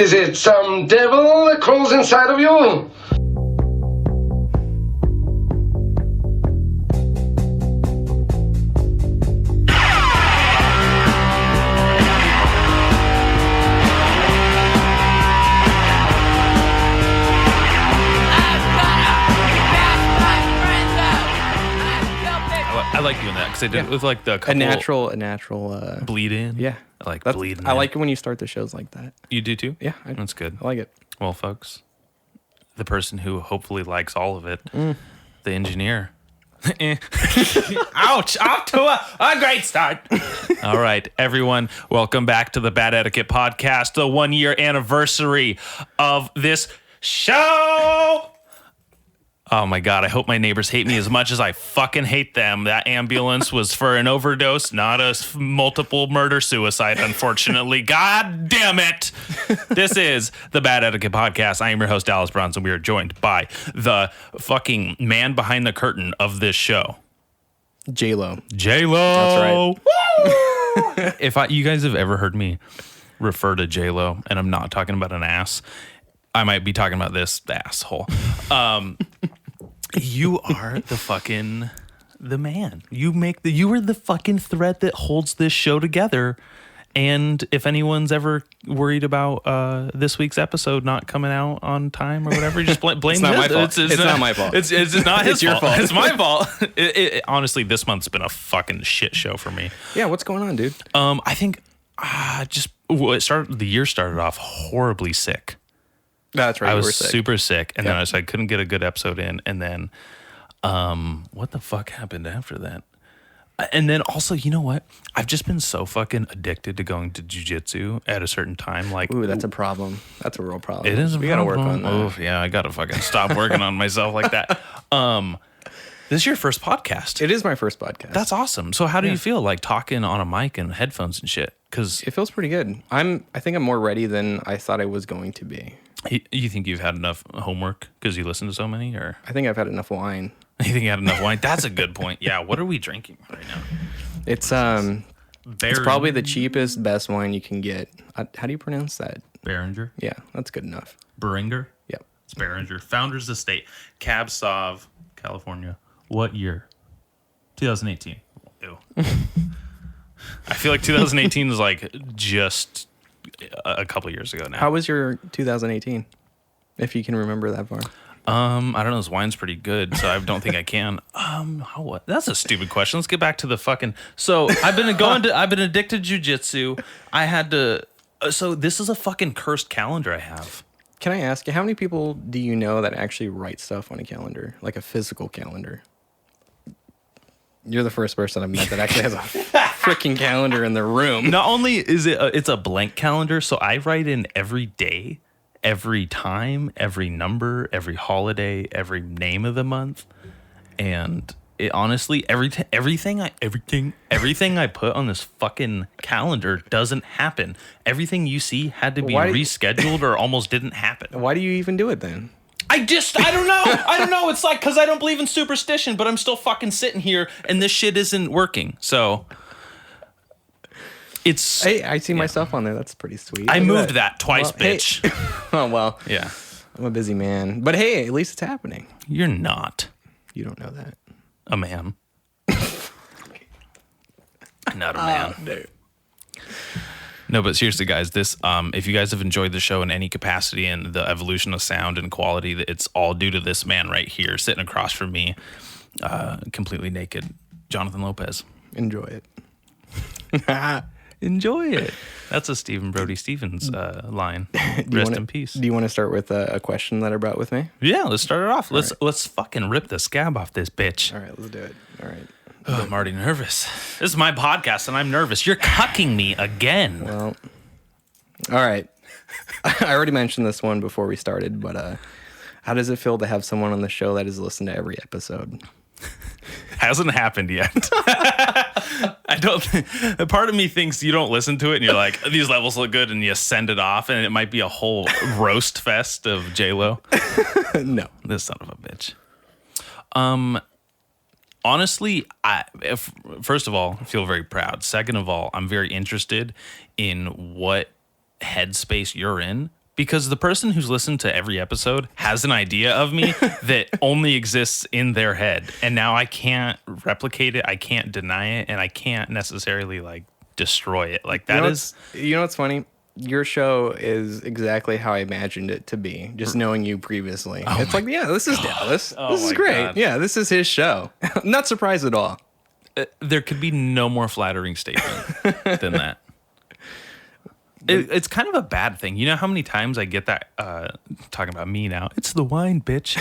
Is it some devil that crawls inside of you? I like doing that because I did it with like the couple a natural bleed in. Yeah, I like that's, bleeding. I like it when you start the shows like that. You do too? Yeah, that's good. I like it. Well, folks, the person who hopefully likes all of it, the engineer. Ouch! Off to a great start. All right, everyone, welcome back to the Bad Etiquette podcast, the 1 year anniversary of this show. Oh my God, I hope my neighbors hate me as much as I fucking hate them. That ambulance was for an overdose, not a multiple murder suicide, unfortunately. God damn it. This is the Bad Etiquette Podcast. I am your host, Dallas Bronson. We are joined by the fucking man behind the curtain of this show. J-Lo. J-Lo. That's right. If you guys have ever heard me refer to J-Lo, and I'm not talking about an ass, I might be talking about this asshole. You are the man. You are the fucking thread that holds this show together. And if anyone's ever worried about this week's episode not coming out on time or whatever, you just blame it's not his. My fault. It's not my fault. It's not his It's your fault. It's my fault. Honestly, this month's been a fucking shit show for me. Yeah, what's going on, dude? I think the year started off horribly sick. That's right. I was super sick, and then I couldn't get a good episode in, and then what the fuck happened after that? And then also, you know what? I've just been so fucking addicted to going to jiu-jitsu at a certain time. Like, ooh, that's a problem. That's a real problem. It is. We got to work on that. Oh, yeah, I got to fucking stop working on myself like that. This is your first podcast. It is my first podcast. That's awesome. So how do you feel like talking on a mic and headphones and shit? Because it feels pretty good. I think I'm more ready than I thought I was going to be. You think you've had enough homework because you listen to so many, or I think I've had enough wine. You think you had enough wine? That's a good point. Yeah. What are we drinking right now? It's probably the cheapest, best wine you can get. How do you pronounce that? Beringer. Yeah, that's good enough. Beringer. Yep. It's Beringer. Founders Estate, Cab Sauv, California. What year? 2018. Ew. I feel like 2018 is like just a couple years ago now. How was your 2018? If you can remember that far. I don't know. This wine's pretty good, so I don't think I can. What? That's a stupid question. Let's get back to the fucking. So I've been addicted to jujitsu. I had to. So this is a fucking cursed calendar I have. Can I ask you, how many people do you know that actually write stuff on a calendar, like a physical calendar? You're the first person I've met that actually has a freaking calendar in the room. Not only is it's a blank calendar, so I write in every day, every time, every number, every holiday, every name of the month, and it honestly everything I put on this fucking calendar doesn't happen. Everything you see had to be rescheduled or almost didn't happen. Why do you even do it then? I don't know. I don't know. It's like, because I don't believe in superstition, but I'm still fucking sitting here and this shit isn't working. So it's. Hey, I see myself on there. That's pretty sweet. I moved that twice, bitch. Hey. Oh, well. Yeah. I'm a busy man. But hey, at least it's happening. You're not. You don't know that. A man. Not a man. No. No, but seriously, guys, this if you guys have enjoyed the show in any capacity and the evolution of sound and quality, it's all due to this man right here sitting across from me, completely naked, Jonathan Lopez. Enjoy it. Enjoy it. That's a Stephen Brody Stevens line. Rest in peace. Do you want to start with a question that I brought with me? Yeah, let's start it off. Let's fucking rip the scab off this bitch. All right, let's do it. All right. Oh, I'm already nervous. This is my podcast, and I'm nervous. You're cucking me again. Well, all right. I already mentioned this one before we started, but how does it feel to have someone on the show that has listened to every episode? Hasn't happened yet. I don't. Part of me thinks you don't listen to it, and you're like, these levels look good, and you send it off, and it might be a whole roast fest of J-Lo. No, this son of a bitch. Honestly, first of all, I feel very proud. Second of all, I'm very interested in what headspace you're in Because the person who's listened to every episode has an idea of me that only exists in their head. And now I can't replicate it. I can't deny it. And I can't necessarily like destroy it. Like that is. You know what's funny? Your show is exactly how I imagined it to be, just knowing you previously. It's like, yeah, this is Dallas. This is great. God. Yeah, this is his show. I'm not surprised at all. There could be no more flattering statement than that. It's kind of a bad thing. You know how many times I get that, talking about me now, it's the wine, bitch.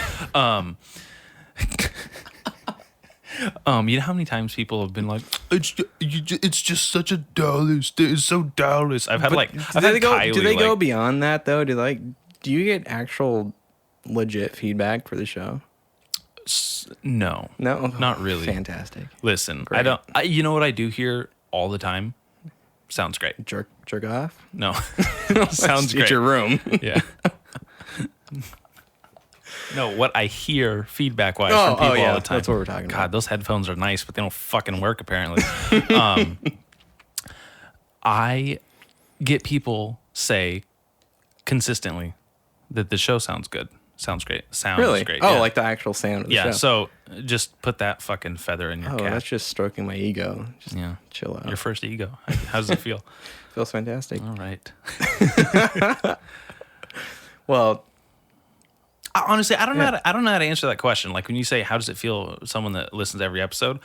You know how many times people have been like, it's just such a Dallas. It's so Dallas. I've had Kylie, do they go beyond that though? Do you get actual legit feedback for the show? No, not really. Fantastic. Listen, Great. you know what I do here all the time? Sounds great. Jerk off? No. Sounds great. It's your room. Yeah. No, what I hear feedback-wise from people all the time. That's what we're talking about. God, those headphones are nice, but they don't fucking work, apparently. I get people say consistently that the show sounds good. Sounds great. Sounds really? great. Oh, yeah. like the actual sound of the show. Yeah, so just put that fucking feather in your cap. That's just stroking my ego. Just chill out. Your first ego. How does it feel? Feels fantastic. All right. Well, honestly, I don't know how to answer that question. Like when you say, how does it feel, someone that listens to every episode?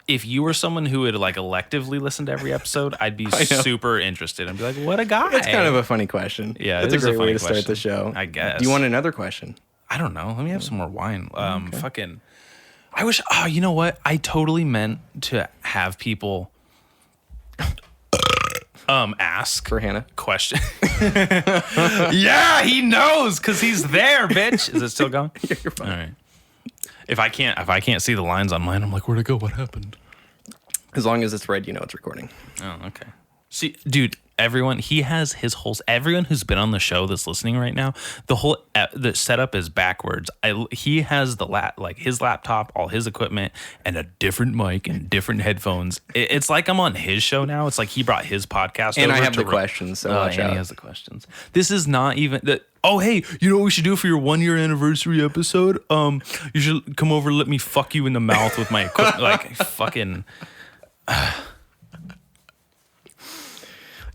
If you were someone who would like electively listen to every episode, I'd be super interested. I'd be like, what a guy. It's kind of a funny question. Yeah, it's a great way to question. start the show. I guess. Do you want another question? I don't know. Let me have some more wine. Fucking, I wish, you know what? I totally meant to have people ask For Hannah? question. Yeah, he knows because he's there, bitch. Is it still going? Yeah, you're fine. All right. If I can't see the lines on mine, I'm like, where'd it go? What happened? As long as it's red, you know it's recording. Oh, okay. See, dude, everyone who's been on the show that's listening right now, the setup is backwards. He has his laptop, all his equipment, and a different mic and different headphones. It's like I'm on his show now. It's like he brought his podcast And over I have to the questions, so watch and out. he has the questions. This is not even the. Oh, hey, you know what we should do for your 1 year anniversary episode? You should come over and let me fuck you in the mouth with my equipment. Like, fucking.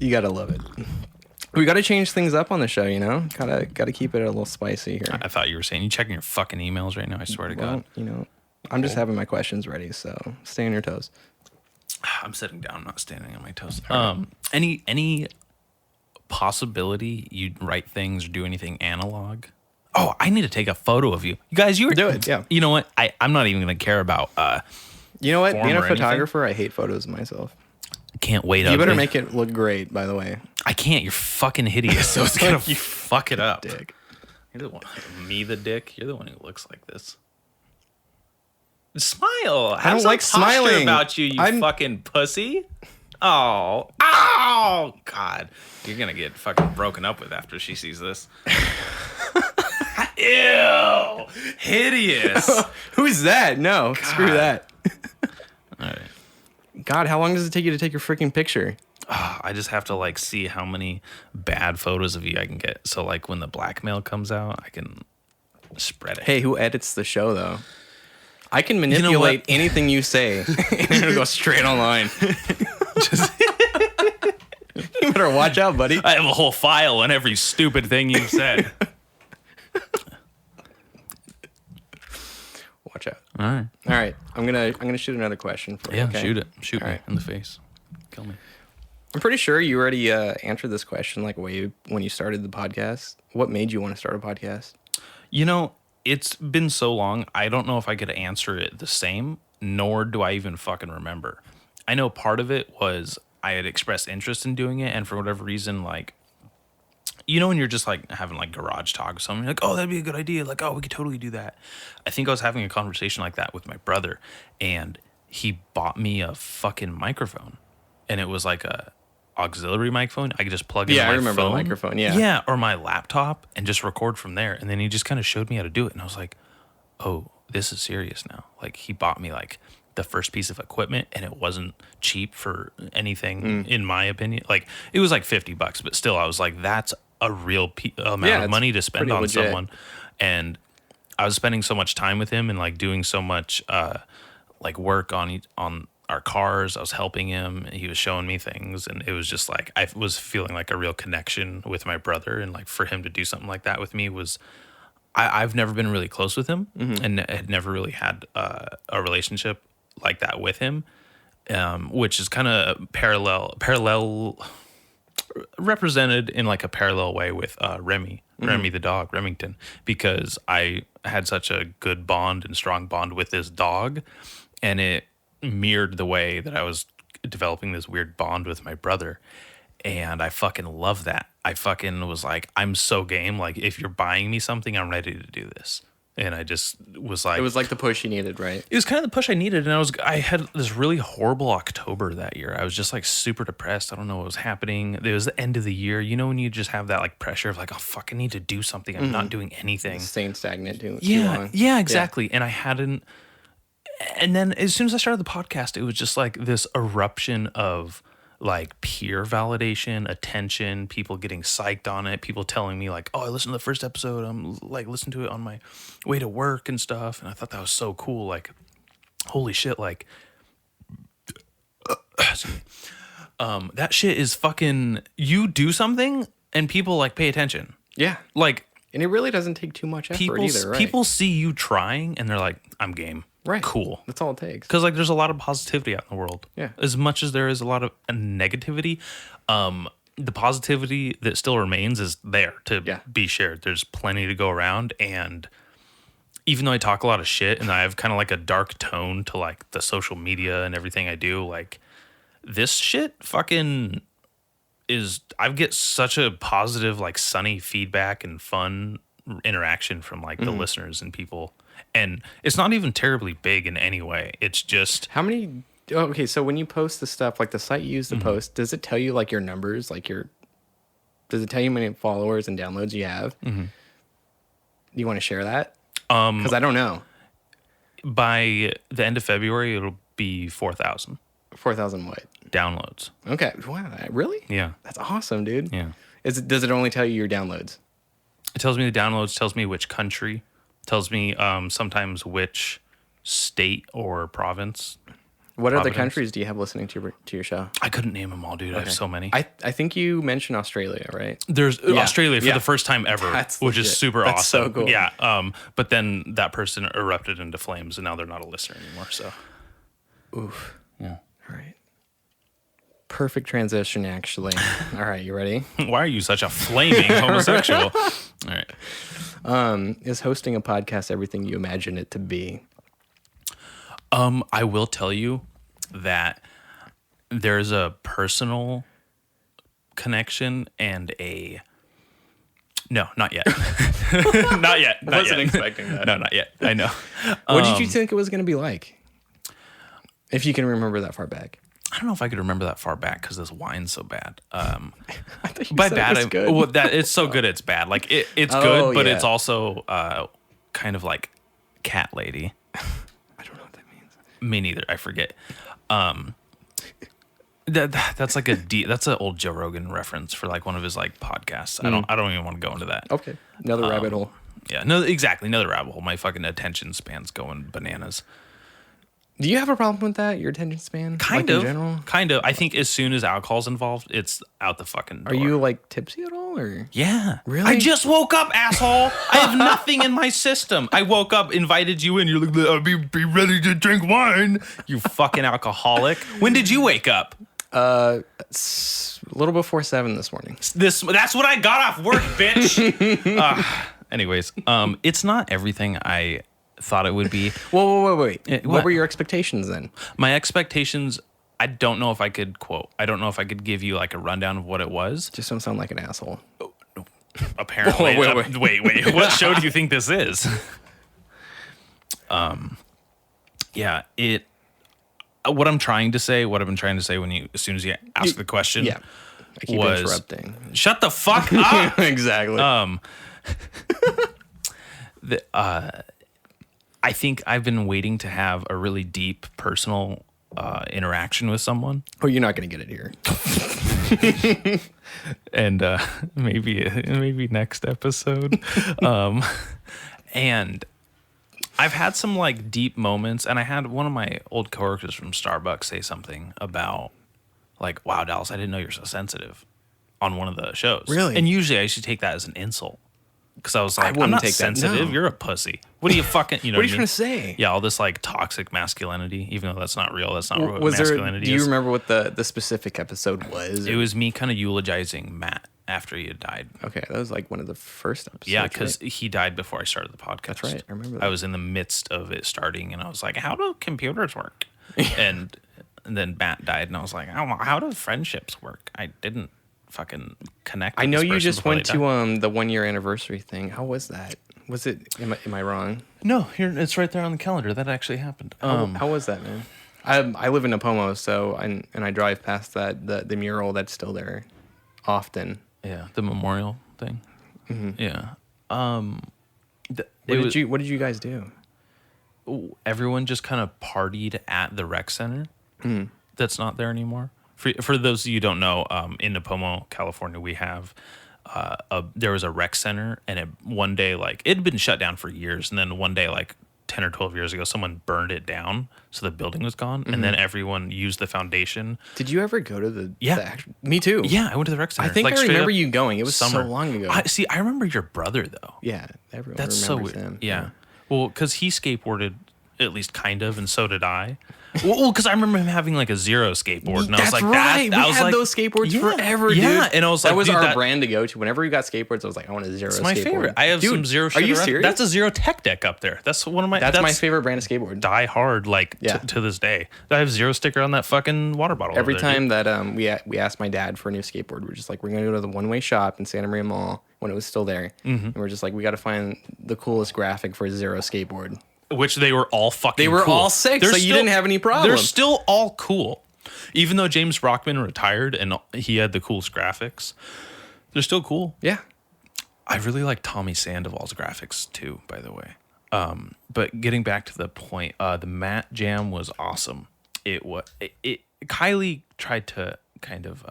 You gotta love it. We gotta change things up on the show, you know? Gotta keep it a little spicy here. I thought you were saying you checking your fucking emails right now. I swear to God. You know, I'm just having my questions ready, so stay on your toes. I'm sitting down, not standing on my toes. Any possibility you'd write things or do anything analog? Oh, I need to take a photo of you. You guys, Do it, yeah. You know what? I'm not even gonna care about. You know what? Form Being a or anything? photographer, I hate photos of myself. Can't wait. You better make it look great, by the way. I can't. You're fucking hideous. So it's gonna fuck it up. Dick. You're the one. Me, the dick. You're the one who looks like this. Smile. I don't like smiling about you. You fucking pussy. Oh, God. You're gonna get fucking broken up with after she sees this. Ew. Hideous. Who's that? No, screw that. All right. God, how long does it take you to take your freaking picture? I just have to like see how many bad photos of you I can get. So like when the blackmail comes out, I can spread it. Hey, who edits the show though? I can manipulate anything you say and it'll go straight online. You better watch out, buddy. I have a whole file on every stupid thing you've said. Watch out. All right. All right. I'm gonna shoot another question for you. Yeah, okay? shoot it. Shoot All me right. in the face. Kill me. I'm pretty sure you already answered this question like way when you started the podcast. What made you want to start a podcast? You know, it's been so long, I don't know if I could answer it the same, nor do I even fucking remember. I know part of it was I had expressed interest in doing it, and for whatever reason, like, you know, when you're just like having like garage talk with someone, you're like, oh, that'd be a good idea. Like, oh, we could totally do that. I think I was having a conversation like that with my brother, and he bought me a fucking microphone, and it was like a auxiliary microphone. I could just plug in my phone. Yeah, I remember the microphone. Yeah. Yeah, or my laptop and just record from there. And then he just kind of showed me how to do it. And I was like, oh, this is serious now. Like, he bought me like the first piece of equipment, and it wasn't cheap for anything, in my opinion. Like, it was like $50, but still I was like, that's a real amount of money to spend on legit. someone. And I was spending so much time with him and like doing so much like work on our cars. I was helping him. He was showing me things, and it was just like I was feeling like a real connection with my brother. And like for him to do something like that with me was, I've never been really close with him, and had never really had a relationship like that with him, which is kind of parallel represented in like a parallel way with Remy the dog, Remington, because I had such a good bond and strong bond with this dog, and it mirrored the way that I was developing this weird bond with my brother. And I fucking love that. I fucking was like, I'm so game. Like, if you're buying me something, I'm ready to do this. And I just was like, it was like the push you needed, right? it was kind of the push I needed. And I had this really horrible October that year. I was just like super depressed. I don't know what was happening. It was the end of the year. You know, when you just have that like pressure of like, oh, fuck, I need to do something. I'm not doing anything. Staying stagnant too long. Yeah, exactly. And I hadn't. And then as soon as I started the podcast, it was just like this eruption of like peer validation, attention, people getting psyched on it, people telling me like, oh, I listened to the first episode. I'm like, listen to it on my way to work and stuff. And I thought that was so cool. Like, holy shit. Like, that shit is fucking, you do something and people like pay attention. Yeah. Like, and it really doesn't take too much effort either, right? People see you trying and they're like, I'm game. Right. Cool. That's all it takes. Because like there's a lot of positivity out in the world. Yeah. As much as there is a lot of negativity, the positivity that still remains is there to be shared. There's plenty to go around. And even though I talk a lot of shit and I have kind of like a dark tone to like the social media and everything I do, like this shit fucking is, I get such a positive, like sunny feedback and fun interaction from like the listeners and people. And it's not even terribly big in any way. It's just how many. Okay, so when you post the stuff, like the site you use to post, does it tell you like your numbers, like does it tell you how many followers and downloads you have? Do you want to share that? Because I don't know. By the end of February, it'll be 4,000. 4,000 what? Downloads. Okay. Wow. Really? Yeah. That's awesome, dude. Yeah. Does it only tell you your downloads? It tells me the downloads, tells me which country, tells me sometimes which state or province. What other countries do you have listening to your show? I couldn't name them all, dude. Okay. I have so many. I think you mentioned Australia, right? There's Australia for the first time ever, That's which legit. is super That's awesome. So cool. Yeah. But then that person erupted into flames, and now they're not a listener anymore. So, oof. Yeah. All right. Perfect transition, actually. All right, you ready? Why are you such a flaming homosexual? All right. Is hosting a podcast everything you imagine it to be? I will tell you that there's a personal connection and a no, not yet. Not yet. Wasn't expecting that. No, not yet. I know. What did you think it was going to be like? If you can remember that far back. I don't know if I could remember that far back because this wine's so bad. I thought you By said bad, it was good. well, that it's so good it's bad. Like it's good, but it's also kind of like cat lady. I don't know what that means. Me neither. I forget. That's like that's an old Joe Rogan reference for like one of his like podcasts. I don't even want to go into that. Okay, another rabbit hole. Yeah, no, exactly, another rabbit hole. My fucking attention span's going bananas. Do you have a problem with that? Your attention span, Kind like, of, in general. kind of. I think as soon as alcohol's involved, it's out the fucking door. Are you like tipsy at all, or? Yeah. Really? I just woke up, asshole. I have nothing in my system. I woke up, invited you in. You're like, I'll be ready to drink wine. You fucking alcoholic. When did you wake up? A little before 7 this morning. That's what I got off work, bitch. Anyways, it's not everything I thought it would be. Whoa, wait. What? What were your expectations then? My expectations, I don't know if I could quote. I don't know if I could give you like a rundown of what it was. Just don't sound like an asshole. Apparently. Wait. What show do you think this is? Yeah, what I've been trying to say as soon as you ask the question. Yeah. I keep interrupting. Shut the fuck up. Exactly. I think I've been waiting to have a really deep personal interaction with someone. Oh, you're not going to get it here. and maybe next episode. And I've had some like deep moments, and I had one of my old coworkers from Starbucks say something about like, "Wow, Dallas, I didn't know you're so sensitive," on one of the shows. Really? And usually I should take that as an insult. Because I was like, I'm not sensitive. You're a pussy. What are you fucking, you know what are you trying to say? Yeah, all this like toxic masculinity, even though that's not real. That's not what Was masculinity do you is. remember what the specific episode was? It was me kind of eulogizing Matt after he had died. Okay, that was like one of the first episodes. Yeah, because right? he died before I started the podcast. That's right. I remember that. I was in the midst of it starting, and I was like, how do computers work? and then Matt died, and I was like, how do friendships work? I didn't fucking connect. I know you just went to the 1 year anniversary thing. How was that? Was it? Am I wrong? No, here it's right there on the calendar. That actually happened. How was that, man? I live in Napomo, so and I drive past the mural that's still there often. Yeah, the memorial thing. Mm-hmm. Yeah. What did you guys do? Everyone just kind of partied at the rec center. That's not there anymore. For those of you who don't know, in Napomo, California, we have there was a rec center, and one day, like, it had been shut down for years, and then one day, like 10 or 12 years ago, someone burned it down, so the building was gone, and then everyone used the foundation. Did you ever go to the? Yeah, me too. Yeah, I went to the rec center. I think I remember you going. It was so long ago. I remember your brother though. Yeah, everyone That's so remembers weird. him. Yeah. Well, because he skateboarded, at least kind of, and so did I. Well, because I remember him having like a Zero skateboard, and I was like, right. I we was had like, those skateboards forever, dude. Yeah, and I was like, that was dude, our brand to go to. Whenever we got skateboards, I was like, I want a Zero. It's skateboard. my favorite. I have some Zero. Are you serious? That's a Zero Tech Deck up there. That's one of my. That's my favorite brand of skateboard. Die hard, like to this day. I have Zero sticker on that fucking water bottle. Every time that we asked my dad for a new skateboard, we're just like, we're gonna go to the one-way shop in Santa Maria Mall when it was still there, and we're just like, we got to find the coolest graphic for a Zero skateboard. Which they were all fucking. They were cool. all sick, so you didn't have any problem. They're still all cool. Even though James Brockman retired and he had the coolest graphics, they're still cool. Yeah. I really like Tommy Sandoval's graphics too, by the way. But getting back to the point, the Matt Jam was awesome. Kylie tried to kind of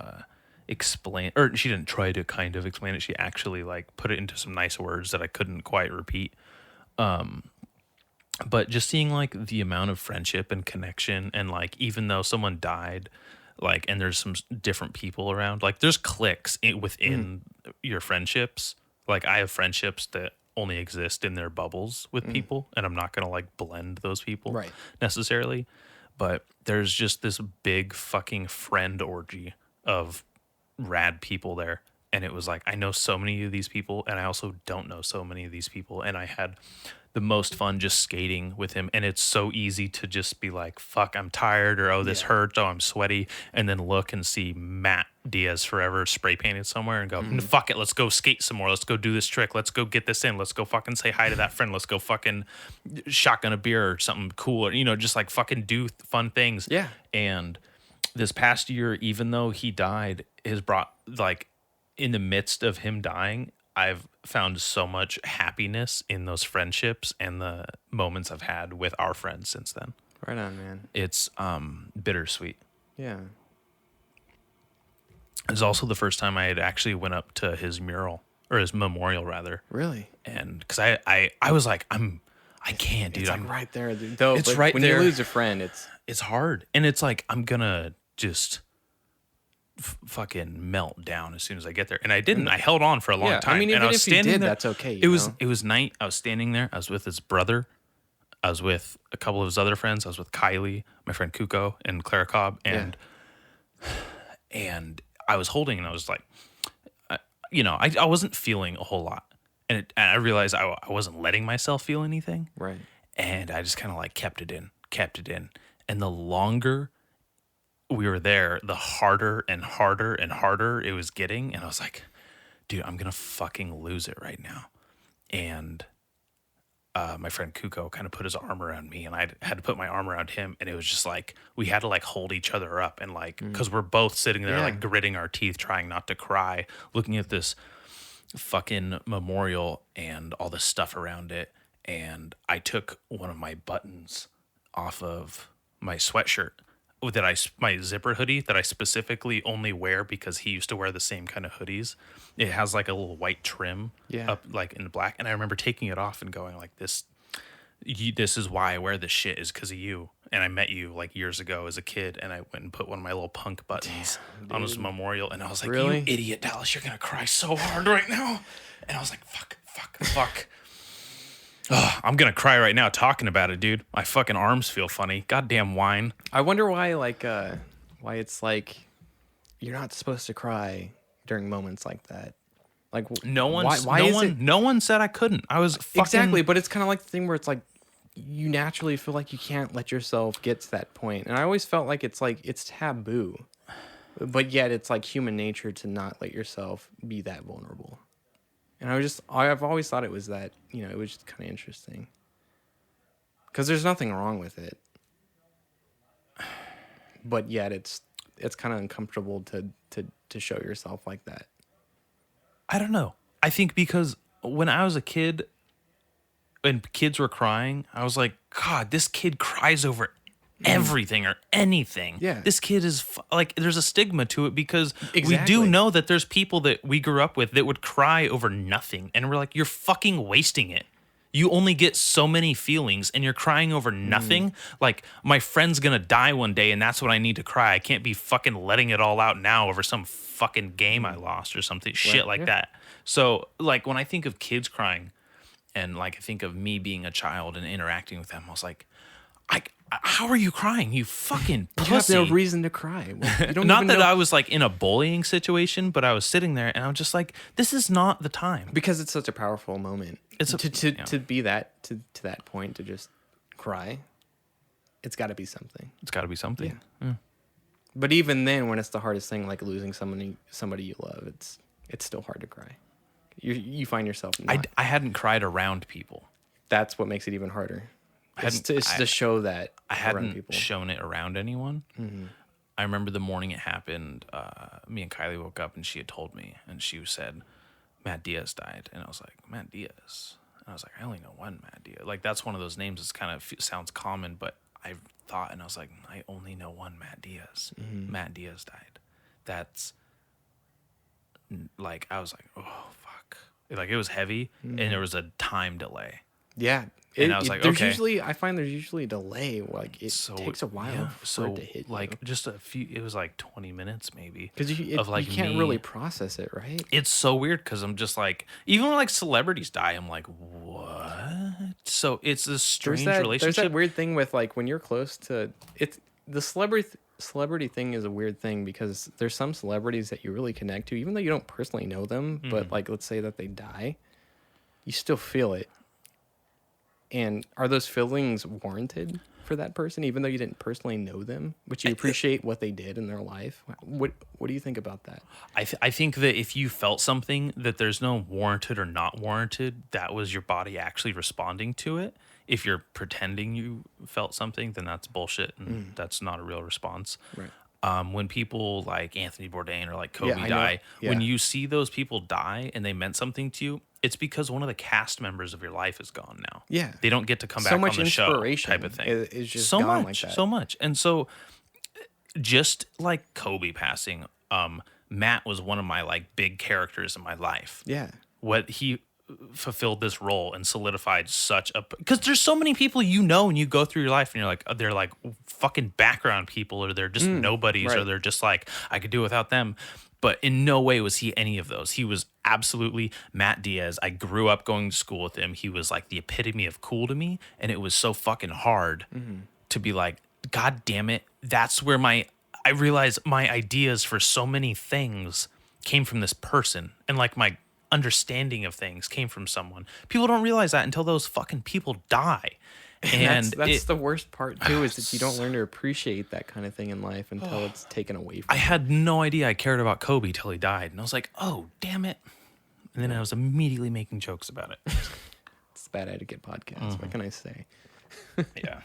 explain, or she didn't try to kind of explain it. She actually like put it into some nice words that I couldn't quite repeat. But just seeing like the amount of friendship and connection, and like even though someone died, like, and there's some different people around, like there's cliques within your friendships. Like I have friendships that only exist in their bubbles with people, and I'm not gonna like blend those people necessarily. But there's just this big fucking friend orgy of rad people there. And it was like, I know so many of these people, and I also don't know so many of these people. And I had the most fun just skating with him. And it's so easy to just be like, fuck, I'm tired, or oh, this hurts, oh, I'm sweaty. And then look and see Matt Diaz Forever spray painted somewhere and go, fuck it, let's go skate some more. Let's go do this trick. Let's go get this in. Let's go fucking say hi to that friend. Let's go fucking shotgun a beer or something cool. You know, just like fucking do fun things. Yeah. And this past year, even though he died, has brought like, in the midst of him dying, I've found so much happiness in those friendships and the moments I've had with our friends since then. Right on, man. It's bittersweet. Yeah. It was also the first time I had actually went up to his mural, or his memorial rather. Really? And because I was like, I can't, dude. It's I'm like right there. Though, it's like, right when there. When you lose a friend, it's hard, and it's like I'm gonna just fucking melt down as soon as I get there, and I didn't. I held on for a long time. I mean, even and I was if standing you did, there, that's okay. It was night. I was standing there. I was with his brother. I was with a couple of his other friends. I was with Kylie, my friend Kuko, and Clara Cobb, and I was holding, and I was like, I wasn't feeling a whole lot, and I realized I wasn't letting myself feel anything, right? And I just kind of like kept it in, and the longer we were there, the harder and harder and harder it was getting. And I was like, dude, I'm going to fucking lose it right now. And my friend Kuko kind of put his arm around me, and I had to put my arm around him. And it was just like, we had to like hold each other up, and like, because we're both sitting there like gritting our teeth, trying not to cry, looking at this fucking memorial and all the stuff around it. And I took one of my buttons off of my sweatshirt my zipper hoodie that I specifically only wear because he used to wear the same kind of hoodies. It has like a little white trim up like in black. And I remember taking it off and going like this is why I wear this shit is because of you. And I met you like years ago as a kid, and I went and put one of my little punk buttons on his memorial. And I was like, Really? you idiot, Dallas, you're going to cry so hard right now. And I was like, fuck. Ugh, I'm going to cry right now talking about it, dude. My fucking arms feel funny. Goddamn wine. I wonder why, why it's like you're not supposed to cry during moments like that. Like no one said I couldn't. I was fucking... Exactly, but it's kind of like the thing where it's like you naturally feel like you can't let yourself get to that point. And I always felt like it's taboo. But yet it's like human nature to not let yourself be that vulnerable. And I've always thought it was that, it was just kind of interesting. Because there's nothing wrong with it. But yet it's kind of uncomfortable to show yourself like that. I don't know. I think because when I was a kid and kids were crying, I was like, God, this kid cries over everything or anything. Yeah. This kid is like, there's a stigma to it because Exactly. we do know that there's people that we grew up with that would cry over nothing. And we're like, you're fucking wasting it. You only get so many feelings and you're crying over nothing. Like, my friend's gonna die one day and that's what I need to cry. I can't be fucking letting it all out now over some fucking game I lost or something. Shit like that. So, like, when I think of kids crying and, like, I think of me being a child and interacting with them, I was like, how are you crying? You fucking pussy. You have no reason to cry. Well, you don't not even that know. I was like in a bullying situation, but I was sitting there and I was just like, this is not the time. Because it's such a powerful moment. To be that to that point, to just cry, it's got to be something. It's got to be something. Yeah. But even then, when it's the hardest thing, like losing somebody you love, it's still hard to cry. You find yourself. I hadn't cried around people. That's what makes it even harder. It's to show that I around hadn't people. shown it around anyone. Mm-hmm. I remember the morning it happened. Me and Kylie woke up and she had told me, and she said, Matt Diaz died. And I was like, Matt Diaz? And I was like, I only know one Matt Diaz. Like, that's one of those names that kind of sounds common, but I thought, and I was like, I only know one Matt Diaz. Mm-hmm. Matt Diaz died. That's, like, I was like, oh, fuck. Like, it was heavy, and there was a time delay. Yeah. And I was like, okay. I find there's usually a delay. Like, it takes a while for it to hit you. Like, just a few, it was like 20 minutes maybe. Because you can't really process it, right? It's so weird because I'm just like, even when like celebrities die, I'm like, what? So it's this strange relationship. There's that weird thing with like when you're close to it. The celebrity thing is a weird thing because there's some celebrities that you really connect to, even though you don't personally know them. But like, let's say that they die, you still feel it. And are those feelings warranted for that person, even though you didn't personally know them, but you appreciate what they did in their life? What do you think about that? I think that if you felt something, that there's no warranted or not warranted. That was your body actually responding to it. If you're pretending you felt something, then that's bullshit, and that's not a real response. Right. When people like Anthony Bourdain or like Kobe die, when you see those people die and they meant something to you, it's because one of the cast members of your life is gone now. Yeah. They don't get to come back on the show type of thing. Is just so gone much, like that. so much. And so just like Kobe passing, Matt was one of my like big characters in my life. Yeah. What he fulfilled this role and solidified such a, because there's so many people and you go through your life and you're like, they're like fucking background people, or they're just nobodies, or they're just like, I could do without them. But in no way was he any of those. He was absolutely Matt Diaz. I grew up going to school with him. He was like the epitome of cool to me. And it was so fucking hard to be like, God damn it. That's where I realized my ideas for so many things came from this person. And like my understanding of things came from someone. People don't realize that until those fucking people die. And that's the worst part too, is that you don't learn to appreciate that kind of thing in life until it's taken away from you. I had no idea I cared about Kobe till he died. And I was like, oh, damn it. And then I was immediately making jokes about it. It's a Bad Etiquette podcast. What can I say? Yeah.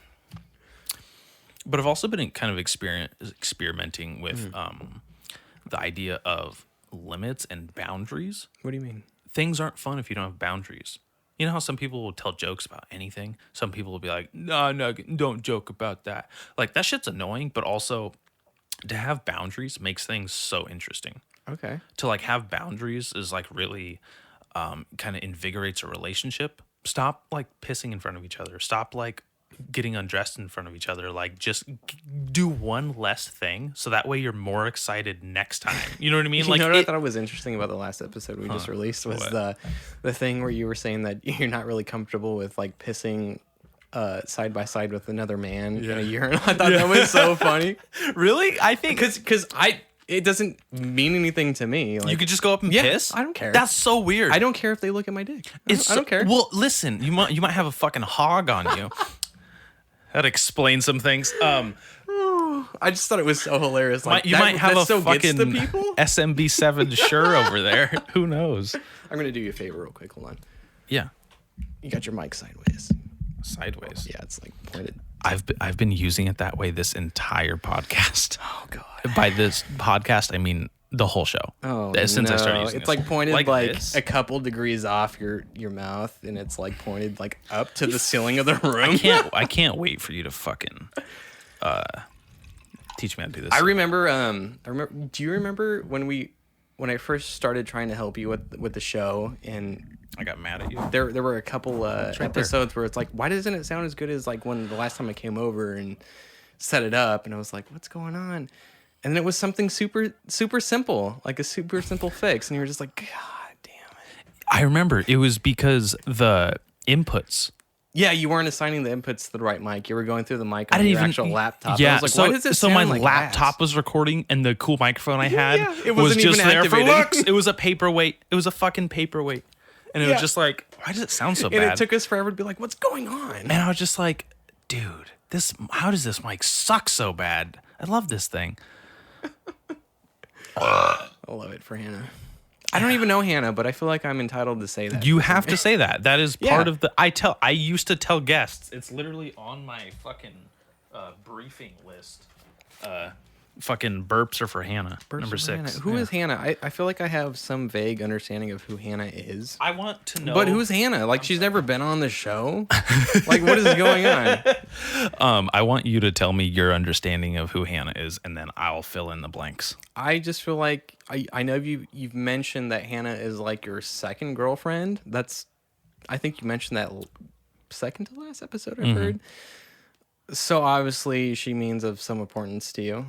But I've also been kind of experimenting with the idea of limits and boundaries. What do you mean? Things aren't fun if you don't have boundaries. You know how some people will tell jokes about anything? Some people will be like, no, don't joke about that. Like, that shit's annoying, but also to have boundaries makes things so interesting. Okay. To, like, have boundaries is, like, really kind of invigorates a relationship. Stop, like, pissing in front of each other. Stop, like, getting undressed in front of each other. Like, just do one less thing so that way you're more excited next time. You know what I mean? Like, You know what I thought was interesting about the last episode we just released was What? the thing where you were saying that you're not really comfortable with like pissing side by side with another man in a urinal. I thought that was so funny. Really? I think Because it doesn't mean anything to me. Like, you could just go up and piss. I don't care. That's so weird. I don't care if they look at my dick. I don't care. Well, listen, you might have a fucking hog on you. That explains some things. I just thought it was so hilarious. Like You might have a so gets fucking the people. SMB7 Sure over there. Who knows? I'm gonna do you a favor real quick. Hold on. Yeah, You got your mic sideways. sideways. Yeah, it's like pointed. I've been using it that way this entire podcast. Oh god. By this podcast, I mean the whole show. Oh, Since I started using it's this. like pointed like this. a couple degrees off your mouth, and it's like pointed like up to the ceiling of the room. I can't wait for you to fucking teach me how to do this. I remember. Do you remember when I first started trying to help you with the show, and I got mad at you. there were a couple right episodes where it's like, why doesn't it sound as good as like when the last time I came over and set it up, and I was like, what's going on? And then it was something super super simple, like a super simple fix, and you were just like, God damn it. I remember it was because the inputs. Yeah, you weren't assigning the inputs to the right mic. You were going through the mic I on didn't your even actual laptop. Yeah, I was like, why does it so sound my like laptop ass? was recording, and the cool microphone I had it was wasn't just even there for activated. looks. It was a paperweight. It was a fucking paperweight, and it Yeah. was just like, why does it sound so And bad? it took us forever to be like, what's going on? And I was just like, dude, how does this mic suck so bad? I love this thing. I love it for Hannah. I don't even know Hannah, but I feel like I'm entitled to say that. You have to say that. That is Yeah. part of the. I used to tell guests. It's literally on my fucking briefing list. Fucking burps are for Hannah. Number 6. Hannah. Who is Hannah? I feel like I have some vague understanding of who Hannah is. I want to know. But who's Hannah? Like, she's never been on the show? Like, what is going on? I want you to tell me your understanding of who Hannah is, and then I'll fill in the blanks. I just feel like I know you've mentioned that Hannah is like your second girlfriend. I think you mentioned that second to last episode I've heard. So obviously she means of some importance to you,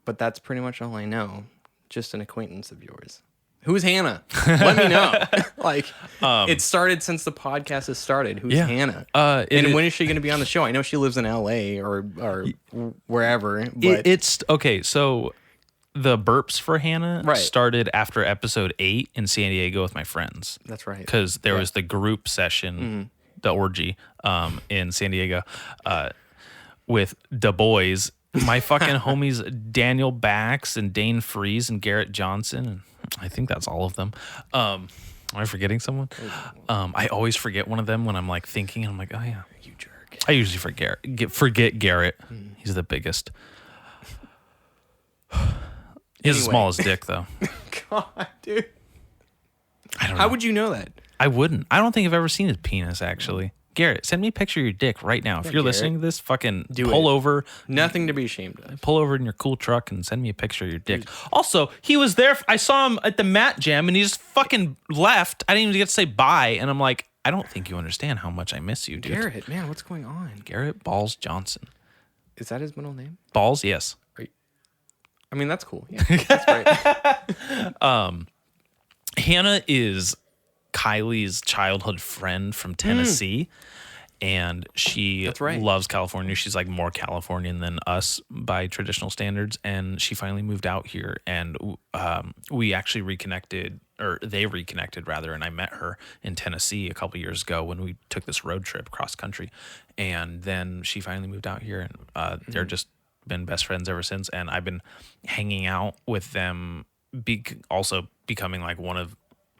but that's pretty much all I know. Just an acquaintance of yours. Who's Hannah? Let me know. Like, it started since the podcast has started. Who's Hannah? And when is she going to be on the show? I know she lives in LA or wherever. But it's okay. So the burps for Hannah Right. started after episode 8 in San Diego with my friends. that's right. Because there was the group session, the orgy, in San Diego, with the boys. My fucking homies Daniel Bax and Dane Freeze and Garrett Johnson, and I think that's all of them. Am I forgetting someone? I always forget one of them when I'm like thinking. I'm like, oh yeah, You jerk. I usually forget Garrett. He's the biggest. He has the Anyway. smallest dick though. God, dude. I don't know. How would you know that? I wouldn't. I don't think I've ever seen his penis actually. Garrett, send me a picture of your dick right now. If you're Garrett. listening to this, fucking Do pull it. over. Nothing to be ashamed of. Pull over in your cool truck and send me a picture of your dick. Also, he was there. I saw him at the Mat Jam and he just fucking left. I didn't even get to say bye. And I'm like, I don't think you understand how much I miss you, dude. Garrett, man, what's going on? Garrett Balls Johnson. Is that his middle name? Balls, yes. I mean, that's cool. Yeah, that's great. Hannah is Kylie's childhood friend from Tennessee. And she That's right. loves California. She's like more Californian than us by traditional standards. And she finally moved out here. And we actually reconnected, or they reconnected rather. And I met her in Tennessee a couple years ago when we took this road trip cross country. And then she finally moved out here. And they're just been best friends ever since. And I've been hanging out with them, also becoming like one of,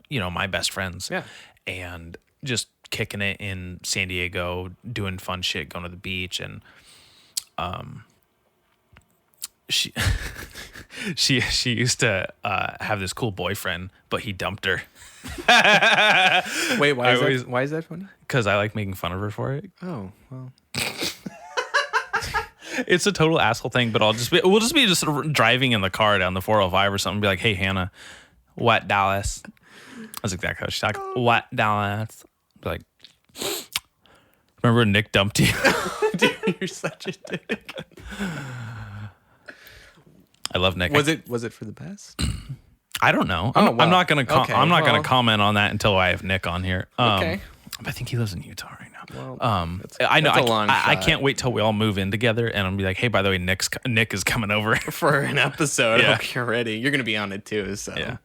my best friends. Yeah. And just kicking it in San Diego, doing fun shit, going to the beach, and she she used to have this cool boyfriend, but he dumped her. Wait, why is that funny? Because I like making fun of her for it. Oh, well. It's a total asshole thing, but we'll just be driving in the car down the 405 or something and be like, hey, Hannah, what Dallas? That's exactly how she's talking. What Dallas? Be like, remember when Nick dumped you? Dude, you're such a dick. I love Nick. Was it for the best? I don't know. Oh, I'm not gonna gonna comment on that until I have Nick on here. Okay. I think he lives in Utah right now. Well, I know. that's a long I shot. can't wait till we all move in together, and I'll be like, hey, by the way, Nick is coming over. For an episode. Yeah. Okay, already. You're gonna be on it too. So Yeah.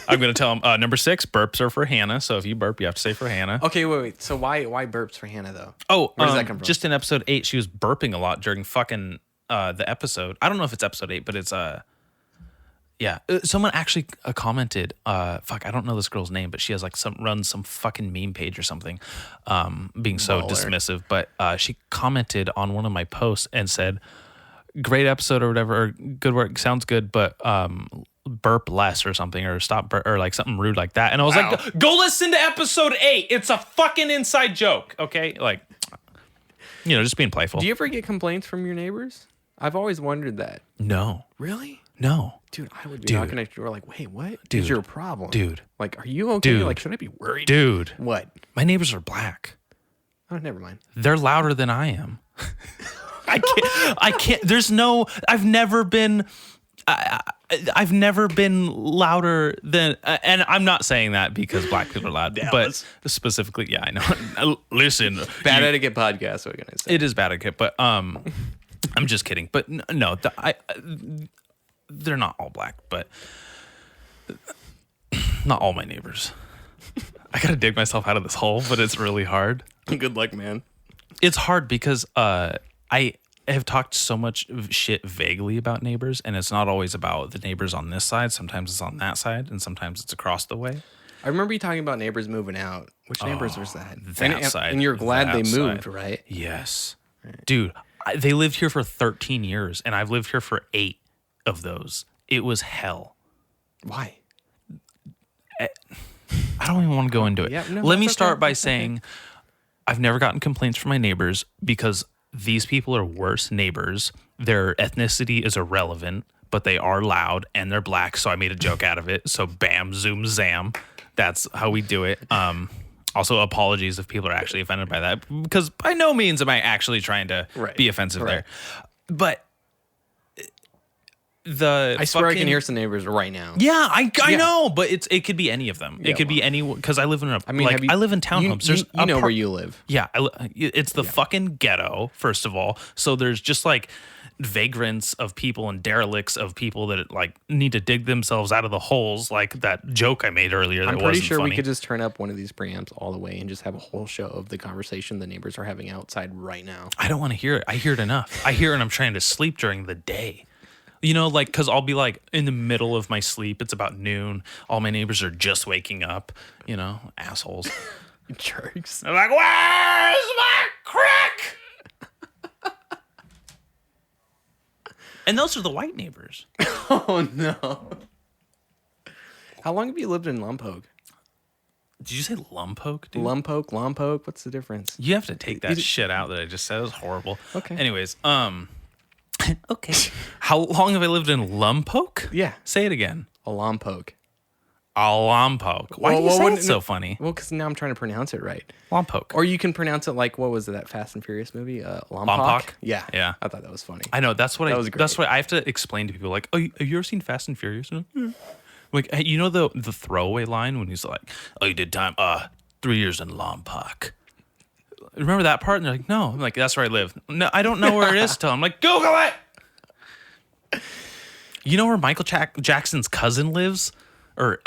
I'm gonna tell him number 6 burps are for Hannah. So if you burp, you have to say for Hannah. Okay, wait. So why burps for Hannah though? Oh, where does that come from? Just in episode 8, she was burping a lot during fucking the episode. I don't know if it's episode 8, but it's yeah. Someone actually commented. I don't know this girl's name, but she has like runs some fucking meme page or something, being so Baller. dismissive. But she commented on one of my posts and said, "Great episode" or whatever, or "Good work, sounds good," but burp less or something, or stop or like something rude like that. And I was like, "Go listen to episode 8. It's a fucking inside joke, okay?" Like, just being playful. Do you ever get complaints from your neighbors? I've always wondered that. No. Really? No. Dude, I would be knocking at your door like, wait, what? Dude. Is your problem? Dude. Like, are you okay? Dude. Like, should I be worried? Dude. What? My neighbors are black. Oh, never mind. They're louder than I am. I can't. There's no. I've never been louder than. And I'm not saying that because black people are loud, but specifically, yeah, I know. Listen, Bad Etiquette podcast. What are we gonna say? it is bad etiquette, but I'm just kidding. But no, they're not all black, but not all my neighbors. I gotta dig myself out of this hole, but it's really hard. Good luck, man. It's hard because I have talked so much shit vaguely about neighbors, and it's not always about the neighbors on this side. Sometimes it's on that side, and sometimes it's across the way. I remember you talking about neighbors moving out. Which neighbors was that? That side. And you're glad they That moved, side. right? Yes. Dude, they lived here for 13 years, and I've lived here for 8 of those. It was hell. Why? I don't even want to go into it. Yeah, no, Let me that's start okay. by That's saying I've never gotten complaints from my neighbors because these people are worse neighbors. Their ethnicity is irrelevant, but they are loud and they're black. So I made a joke out of it. So bam, zoom, zam. That's how we do it. Also, apologies if people are actually offended by that, because by no means am I actually trying to be offensive there. But I swear I can hear some neighbors right now. Yeah, I know, but it could be any of them. It could be any, because I live in I live in townhomes. There's you know where you live. Yeah, it's the fucking ghetto, first of all. So there's just like vagrants of people and derelicts of people that like need to dig themselves out of the holes, like that joke I made earlier. I'm pretty sure we could just turn up one of these preamps all the way and just have a whole show of the conversation the neighbors are having outside right now. I don't want to hear it. I hear it enough. I hear it and I'm trying to sleep during the day. Like, because I'll be like in the middle of my sleep. It's about noon. All my neighbors are just waking up, assholes. Jerks. They're like, where's my crack? And those are the white neighbors. Oh, no. How long have you lived in Lompoc? Did you say Lompoc, dude? Lompoc. What's the difference? You have to take that shit out that I just said. It was horrible. Okay. Anyways, okay. How long have I lived in Lompoc? Yeah. Say it again. A Lompoc. A Lompoc. Why do you say it so funny? Well, because now I'm trying to pronounce it right. Lompoc. Or you can pronounce it like, what was it, that Fast and Furious movie? Lompoc? Lompoc? Yeah. Yeah. I thought that was funny. I know. That's what was great. That's what I have to explain to people. Like, oh, have you ever seen Fast and Furious? Like, hey, the throwaway line when he's like, oh, you did time 3 years in Lompoc. Remember that part? And they're like, no. I'm like, that's where I live. No, I don't know where it is still. I'm like, Google it. You know where Michael Jackson's cousin lives? Or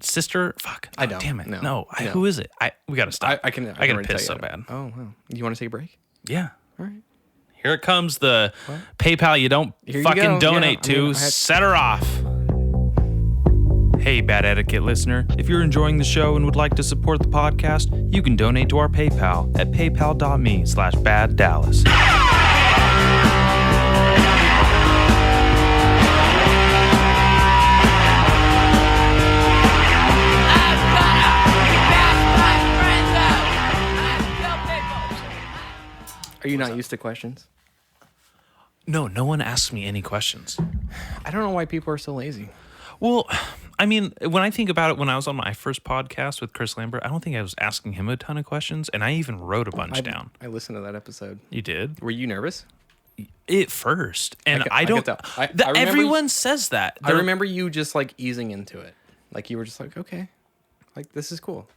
sister? Fuck. I don't. Damn it. No. No. Who is it? We got to stop. I can get already pissed tell so you. bad. Oh, wow. You want to take a break? Yeah. All right. Here it comes, the PayPal you don't Here you fucking go. donate Yeah, to. Set her off. Hey, Bad Etiquette listener. If you're enjoying the show and would like to support the podcast, you can donate to our PayPal at paypal.me/baddallas. Are you not used to questions? No one asks me any questions. I don't know why people are so lazy. Well, I mean, when I think about it, when I was on my first podcast with Chris Lambert, I don't think I was asking him a ton of questions, and I even wrote a bunch down. I listened to that episode. You did? Were you nervous? At first, and I get don't. that. I remember everyone says that. I remember you just like easing into it. Like you were just like, okay, like this is cool.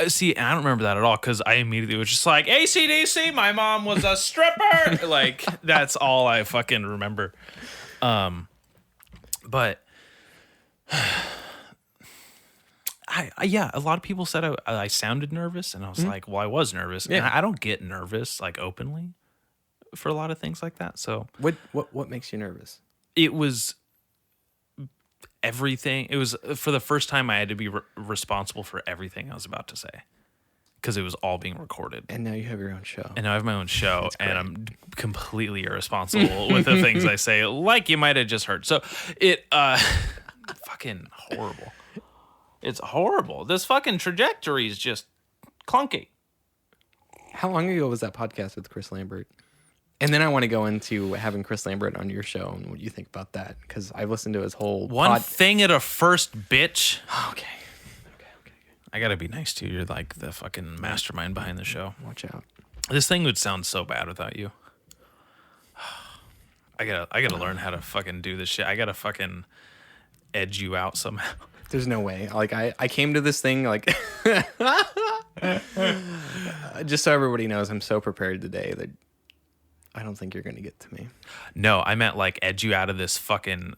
See, and I don't remember that at all because I immediately was just like, AC/DC, my mom was a stripper. Like, that's all I fucking remember. But yeah, a lot of people said I sounded nervous, and I was like, well, I was nervous. Yeah. And I don't get nervous like openly for a lot of things like that. So What makes you nervous? it was everything. It was for the first time I had to be responsible for everything I was about to say because it was all being recorded. And now you have your own show. And now I have my own show, and I'm completely irresponsible with the things I say, like you might have just heard. So it, fucking horrible. It's horrible. This fucking trajectory is just clunky. How long ago was that podcast with Chris Lambert? And then I want to go into having Chris Lambert on your show and what you think about that, because I've listened to his whole One thing at a first, bitch. Okay. I gotta be nice to you. You're like the fucking mastermind behind the show. Watch out. This thing would sound so bad without you. I gotta learn how to fucking do this shit. I gotta fucking edge you out somehow. There's no way. Like I came to this thing like just so everybody knows, I'm so prepared today that I don't think you're gonna get to me. No, I meant like edge you out of this fucking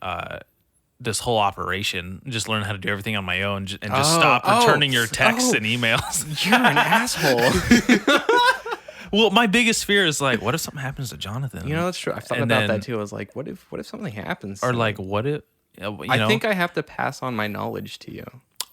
this whole operation. Just learn how to do everything on my own and just stop returning your texts and emails. You're an asshole. Well, my biggest fear is like, what if something happens to Jonathan? You know, that's true. I've thought about that too. I was like, what if something happens? Or like, what if? I think I have to pass on my knowledge to you.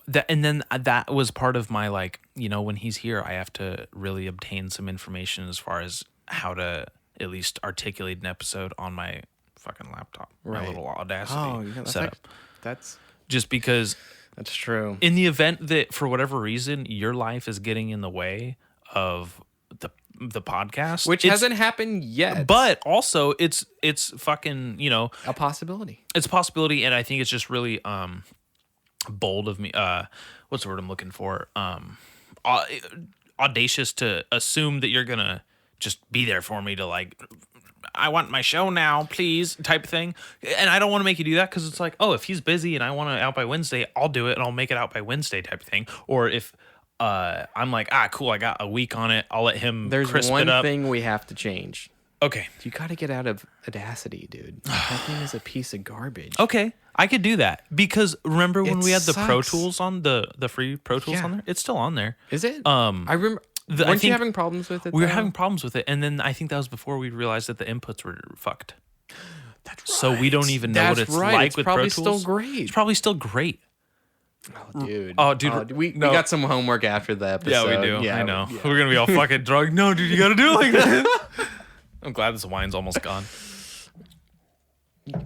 That was part of my like, when he's here, I have to really obtain some information as far as how to at least articulate an episode on my fucking laptop, my little Audacity setup. That's just because that's true. In the event that for whatever reason your life is getting in the way of the podcast, which hasn't happened yet, but also it's fucking a possibility. It's a possibility, and I think it's just really bold of me. What's the word I'm looking for? Audacious to assume that you're gonna just be there for me to like, I want my show now, please, type thing. And I don't want to make you do that because it's like, oh, if he's busy and I want it out by Wednesday, I'll do it and I'll make it out by Wednesday type of thing. Or if I'm like, cool, I got a week on it, I'll let him crisp it up. There's one thing we have to change. Okay. You got to get out of Audacity, dude. That thing is a piece of garbage. Okay. I could do that because remember when we had the sucks. Pro Tools on the free Pro Tools on there? It's still on there. Is it? I remember. Weren't you having problems with it? We were having problems with it, and then I think that was before we realized that the inputs were fucked. That's right. So we don't even know what it's like with Pro Tools. It's probably still great. It's probably still great. Oh, dude. We got some homework after the episode. Yeah, we do. Yeah, I know. Yeah. We're gonna be all fucking drunk. No, dude, you gotta do it like that. I'm glad this wine's almost gone.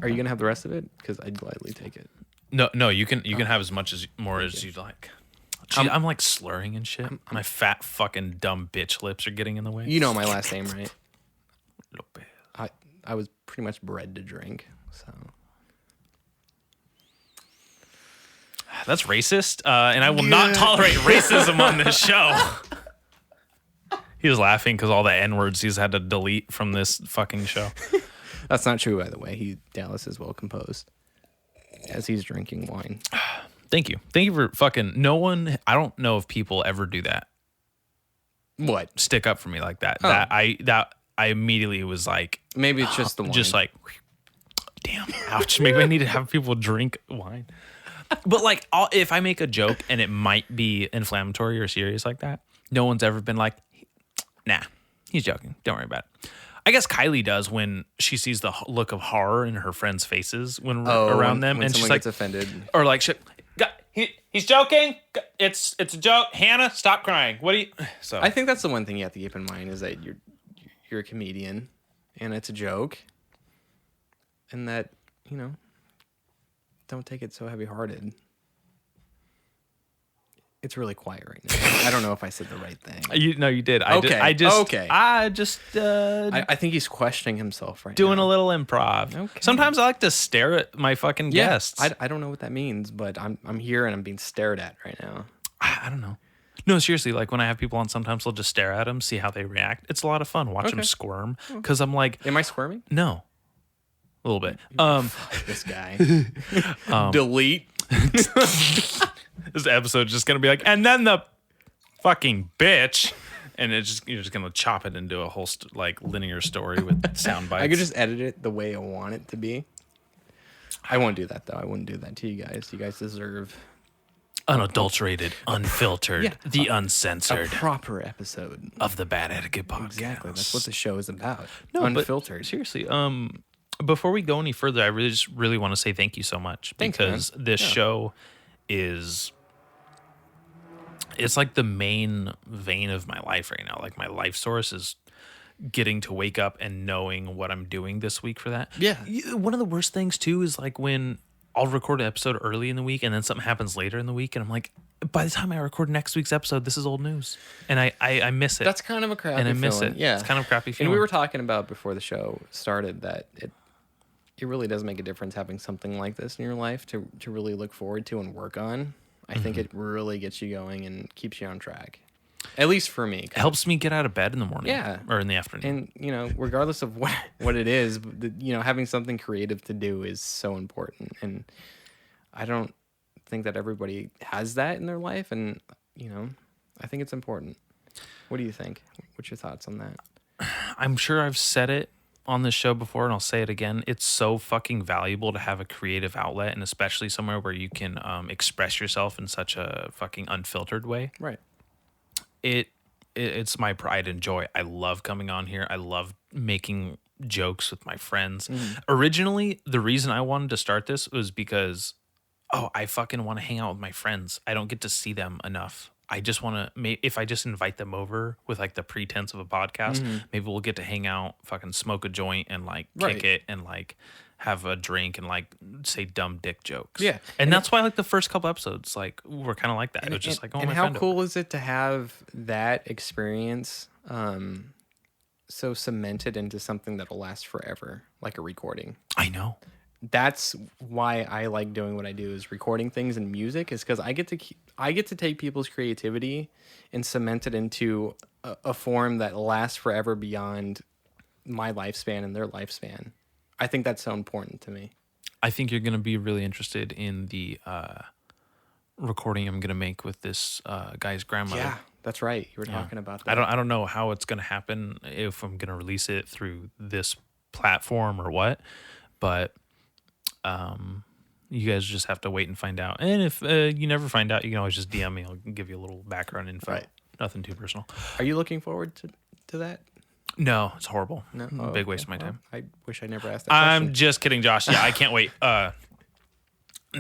Are you gonna have the rest of it? Because I'd gladly take it. No, you can have as much as more as you'd like. Gee, I'm like slurring and shit. My fat fucking dumb bitch lips are getting in the way. You know my last name, right? Lopez. I was pretty much bred to drink, so. That's racist, and I will not tolerate racism on this show. He was laughing because all the N-words he's had to delete from this fucking show. That's not true, by the way. Dallas is well composed as he's drinking wine. Thank you. Thank you for fucking no one. I don't know if people ever do that. What? Stick up for me like that. Oh. That I immediately was like, maybe it's just the wine. Just like, damn, ouch. Maybe I need to have people drink wine. But like, if I make a joke and it might be inflammatory or serious like that, no one's ever been like, nah, he's joking. Don't worry about it. I guess Kylie does when she sees the look of horror in her friends' faces when we're around them, when and she's like like offended, or like, he's joking. It's a joke. Hannah, stop crying. What do you? So I think that's the one thing you have to keep in mind is that you're a comedian, and it's a joke, and that don't take it so heavy-hearted. It's really quiet right now. I don't know if I said the right thing. You did. Okay. I just I think he's questioning himself right doing now. a little improv. Okay. Sometimes I like to stare at my fucking guests. I don't know what that means, but I'm here and I'm being stared at right now. I don't know. No, seriously, like when I have people on, sometimes I'll just stare at them, see how they react. It's a lot of fun. Watch them squirm. Because I'm like... Am I squirming? No. A little bit. This guy. Delete. This episode's just going to be like, and then the fucking bitch. And you're just going to chop it into a whole linear story with sound bites. I could just edit it the way I want it to be. I won't do that, though. I wouldn't do that to you guys. You guys deserve... unadulterated, unfiltered, the uncensored. A proper episode of the Bad Etiquette podcast. Exactly. That's what the show is about. No, unfiltered. But seriously, before we go any further, I really want to say thank you so much. Thanks, because man. this show it's like the main vein of my life right now. Like my life source is getting to wake up and knowing what I'm doing this week for that. Yeah. One of the worst things too is like when I'll record an episode early in the week and then something happens later in the week and I'm like, by the time I record next week's episode, this is old news. And I miss it. That's kind of a crappy feeling. And I miss feeling. it. Yeah. It's kind of a crappy feeling. And we were talking about before the show started that it really does make a difference having something like this in your life to really look forward to and work on. I think it really gets you going and keeps you on track. At least for me. It helps me get out of bed in the morning. Yeah. Or in the afternoon. And, regardless of what it is, having something creative to do is so important. And I don't think that everybody has that in their life. And, I think it's important. What do you think? What's your thoughts on that? I'm sure I've said it on this show before and I'll say it again. It's so fucking valuable to have a creative outlet and especially somewhere where you can express yourself in such a fucking unfiltered way. Right. It's my pride and joy. I love coming on here. I love making jokes with my friends. Originally, the reason I wanted to start this was because, I fucking want to hang out with my friends. I don't get to see them enough. I just want to, if I just invite them over with like the pretense of a podcast, maybe we'll get to hang out, fucking smoke a joint and like kick it and like have a drink and like say dumb dick jokes. Yeah. And that's why like the first couple episodes, like were kind of like that. It was just like, and my how friend cool is it to have that experience so cemented into something that'll last forever, like a recording? I know. That's why I like doing what I do, is recording things in music, is because I get to take people's creativity and cement it into a form that lasts forever beyond my lifespan and their lifespan. I think that's so important to me. I think you're going to be really interested in the recording I'm going to make with this guy's grandmother. Yeah, that's right. You were talking about that. I don't know how it's going to happen, if I'm going to release it through this platform or what, but you guys just have to wait and find out. And if you never find out, you can always just DM me. I'll give you a little background info. Right. Nothing too personal. Are you looking forward to that? No, it's horrible. No, Big waste of my time. I wish I never asked that question. I'm just kidding, Josh. Yeah, I can't wait. No,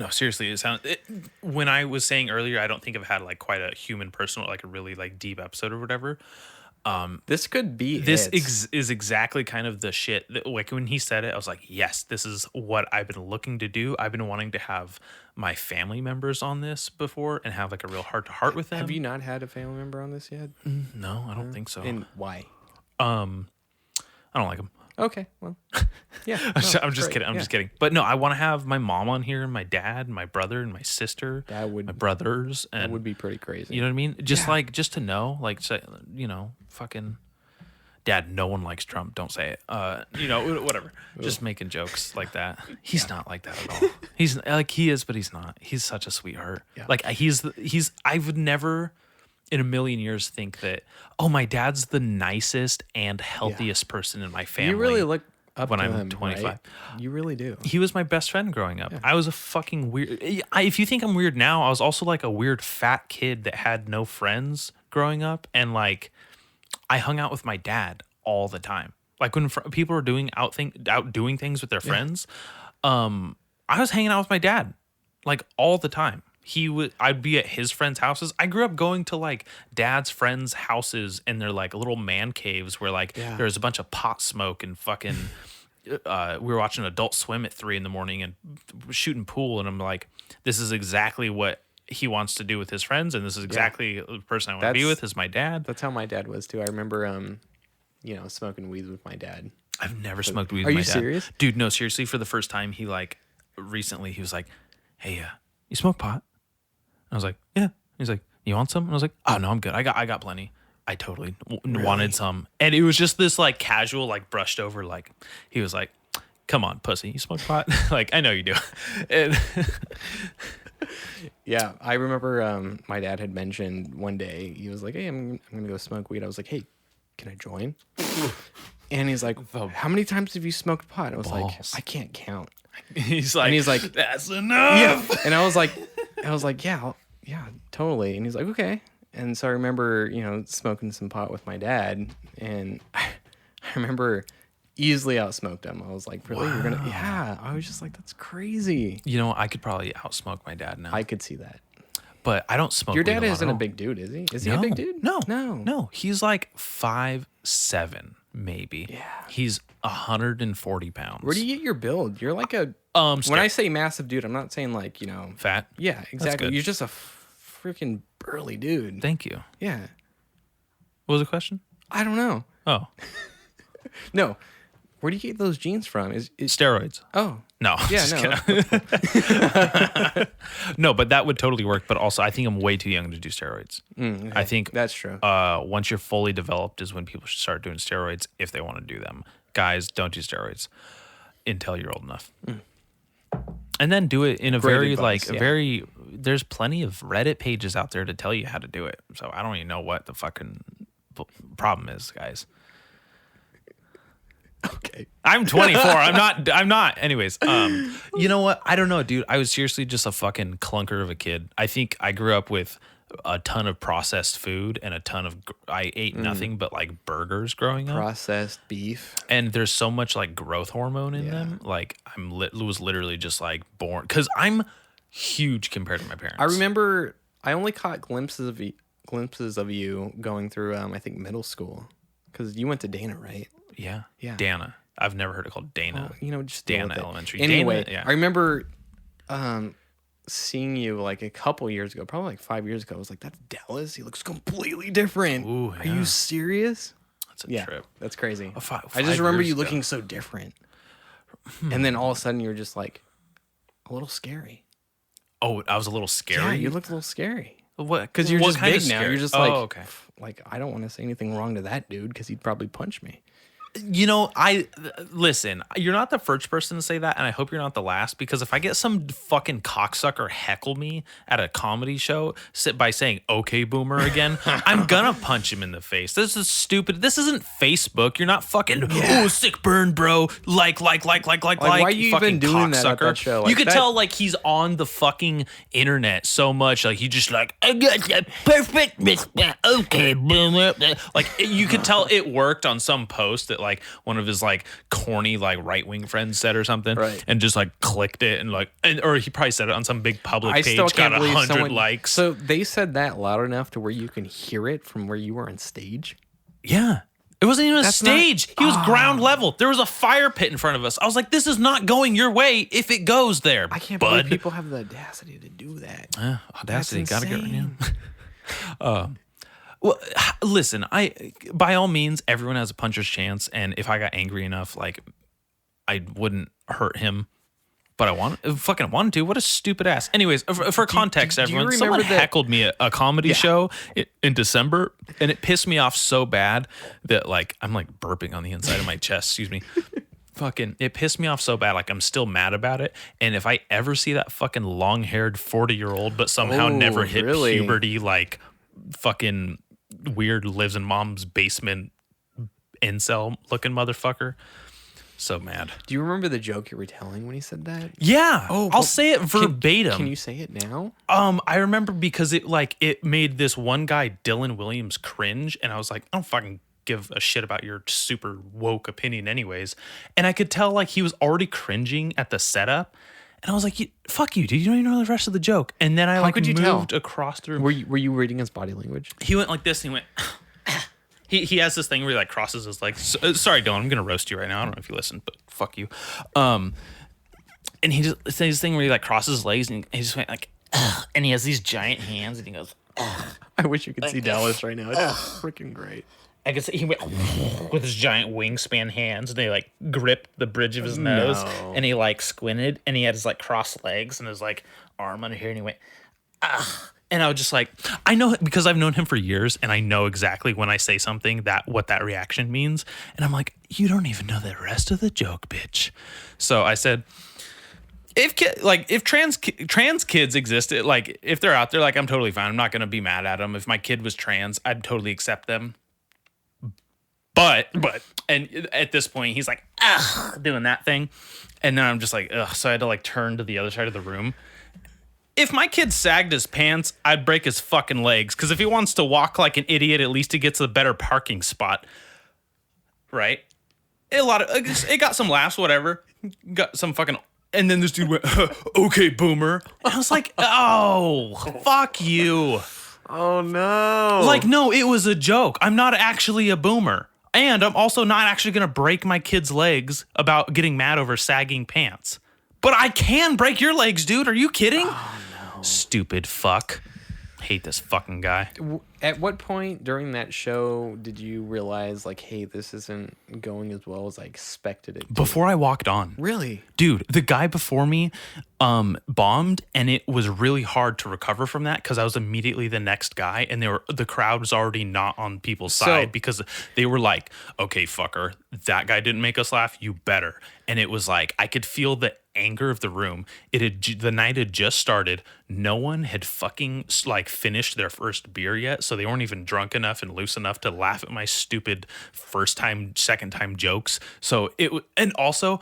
seriously, when I was saying earlier, I don't think I've had like quite a human, personal, like a really like deep episode or whatever. This could be this is exactly kind of the shit that, like when he said it, I was like, yes, this is what I've been looking to do. I've been wanting to have my family members on this before and have like a real heart to heart with them. Have you not had a family member on this yet? No, I don't think so. And why? I don't like them. Okay, well, yeah. I'm just kidding. I'm just kidding. But no, I want to have my mom on here, and my dad, and my brother, and my sister. My brothers. And that would be pretty crazy. You know what I mean? Just just to know, like, say, fucking dad, no one likes Trump. Don't say it. Whatever. Just making jokes like that. He's not like that at all. He's like, he is, but he's not. He's such a sweetheart. Yeah. Like I would never in a million years think that, my dad's the nicest and healthiest person in my family. You really look up when to I'm him, 25. Right? You really do. He was my best friend growing up. Yeah. I was a fucking weird. If you think I'm weird now, I was also like a weird fat kid that had no friends growing up, and like I hung out with my dad all the time. Like when people were out doing things with their friends, I was hanging out with my dad like all the time. I'd be at his friends' houses. I grew up going to like dad's friends' houses, and they're like little man caves where like there's a bunch of pot smoke and fucking. We were watching Adult Swim at 3 a.m. and shooting pool, and I'm like, this is exactly what he wants to do with his friends, and this is exactly the person I want to be with is my dad. That's how my dad was too. I remember, smoking weed with my dad. I've never smoked weed with my dad. Are you serious? Dude, no, seriously, for the first time, he recently, he was like, hey, you smoke pot? I was like, yeah. He's like, you want some? And I was like, oh, no, I'm good. I got plenty. I totally wanted some. And it was just this casual, brushed over, he was like, come on, pussy, you smoke pot? I know you do. And yeah, I remember my dad had mentioned one day, he was like, hey, I'm going to go smoke weed. I was like, hey, can I join? And he's like, how many times have you smoked pot? I was like, I can't count. He's like, that's enough. Yeah. And I was like, yeah, totally. And he's like, okay. And so I remember, smoking some pot with my dad, and I remember easily outsmoked him. I was like, really? Wow. You're gonna? Yeah. I was just like, that's crazy. I could probably outsmoke my dad now. I could see that. But I don't smoke. Your dad isn't a big dude, is he? Is he a big dude? No. He's 5'7", maybe. Yeah. He's 140 pounds. Where do you get your build? You're like a when I say massive dude, I'm not saying fat. Yeah, exactly. You're just a freaking burly dude. Thank you. Yeah. What was the question? I don't know. Oh. No. Where do you get those genes from? Is steroids? Oh. No. Yeah, no. No, but that would totally work. But also, I think I'm way too young to do steroids. Okay. I think that's true. Once you're fully developed is when people should start doing steroids if they want to do them. Guys, don't do steroids until you're old enough. And then do it in a Great very advice, there's plenty of Reddit pages out there to tell you how to do it. So I don't even know what the fucking problem is, guys. Okay. I'm 24. I'm not. Anyways, you know what? I don't know, dude. I was seriously just a fucking clunker of a kid. I think I grew up with a ton of processed food and I ate nothing but burgers growing up. Processed beef. And there's so much growth hormone in them. Was literally just born, because I'm huge compared to my parents. I remember I only caught glimpses of you going through I think middle school, because you went to Dana, right? Yeah. Yeah. Dana. I've never heard it called Dana. Well, just Dana Elementary. Anyway, Dana, yeah. I remember seeing you a couple years ago, probably 5 years ago. I was like, that's Dallas. He looks completely different. Ooh, Are you serious? That's a trip. That's crazy. I I just remember you looking so different. And then all of a sudden you were just a little scary. Oh, I was a little scary? Yeah, you looked a little scary. What? Because you're just big now. Scary? You're just okay. I don't want to say anything wrong to that dude because he'd probably punch me. Listen, you're not the first person to say that, and I hope you're not the last, because if I get some fucking cocksucker heckle me at a comedy show by saying "okay, boomer" again, I'm gonna punch him in the face. This is stupid. This isn't Facebook. You're not fucking sick burn, bro. Like. Why are you even doing that at that show? You could tell he's on the fucking internet so much. He just I got that perfect okay, boomer. You could tell it worked on some post that one of his corny right-wing friends said or something, right, and just clicked it and or he probably said it on some big public page. Still can't got believe 100 likes. So they said that loud enough to where you can hear it from where you were on stage. Yeah, it wasn't even a stage. He was ground level. There was a fire pit in front of us. I was like, this is not going your way if it goes there. I can't believe people have the audacity to do that. Audacity, gotta get rid of him. Well, listen, by all means, everyone has a puncher's chance, and if I got angry enough, I wouldn't hurt him, but I fucking wanted to. What a stupid ass. Anyways, for context, everyone, someone heckled me at a comedy show in December, and it pissed me off so bad that I'm burping on the inside of my chest. Excuse me. Fucking, it pissed me off so bad. I'm still mad about it. And if I ever see that fucking long-haired 40-year-old, but somehow never hit puberty, fucking weird, lives in mom's basement, incel looking motherfucker. So mad. Do you remember the joke you were telling when he said that? Yeah. I'll say it verbatim. Can you say it now? I remember because it made this one guy, Dylan Williams, cringe, and I was like, I don't fucking give a shit about your super woke opinion anyways. And I could tell he was already cringing at the setup. And I was like, fuck you, dude. You don't even know the rest of the joke. And then I moved across the room. Were you reading his body language? He went like this, and he went... He has this thing where he crosses his legs. Sorry, Dylan, I'm going to roast you right now. I don't know if you listen, but fuck you. And he just says this thing where he crosses his legs, and he just went ugh, and he has these giant hands, and he goes, ugh. I wish you could see Dallas right now. It's freaking great. I guess he went with his giant wingspan hands, and they like gripped the bridge of his nose, and he like squinted, and he had his like crossed legs and his like arm under here, and he went, ah. And I was just like, I know, because I've known him for years, and I know exactly when I say something what that reaction means, and I'm like, you don't even know the rest of the joke, bitch. So I said, if trans kids existed, like if they're out there, like I'm totally fine. I'm not gonna be mad at them. If my kid was trans, I'd totally accept them. But, and at this point, he's like, doing that thing. And then I'm just like, ugh. So I had to like turn to the other side of the room. If my kid sagged his pants, I'd break his fucking legs. Because if he wants to walk like an idiot, at least he gets a better parking spot. Right? It got some laughs, whatever. Got some fucking, and then this dude went, okay, boomer. And I was like, oh, fuck you. Oh, no. Like, no, it was a joke. I'm not actually a boomer. And I'm also not actually going to break my kid's legs about getting mad over sagging pants. But I can break your legs, dude. Are you kidding? Oh, no. Stupid fuck. Hate this fucking guy. At what point during that show did you realize, like, hey, this isn't going as well as I expected it to? Before I walked on. Really? Dude, the guy before me bombed, and it was really hard to recover from that because I was immediately the next guy, and the crowd was already not on people's side because they were like, okay, fucker, that guy didn't make us laugh, you better. And it was like, I could feel the anger of the room. The night had just started. No one had fucking like finished their first beer yet, so they weren't even drunk enough and loose enough to laugh at my stupid first time, second time jokes. So and also,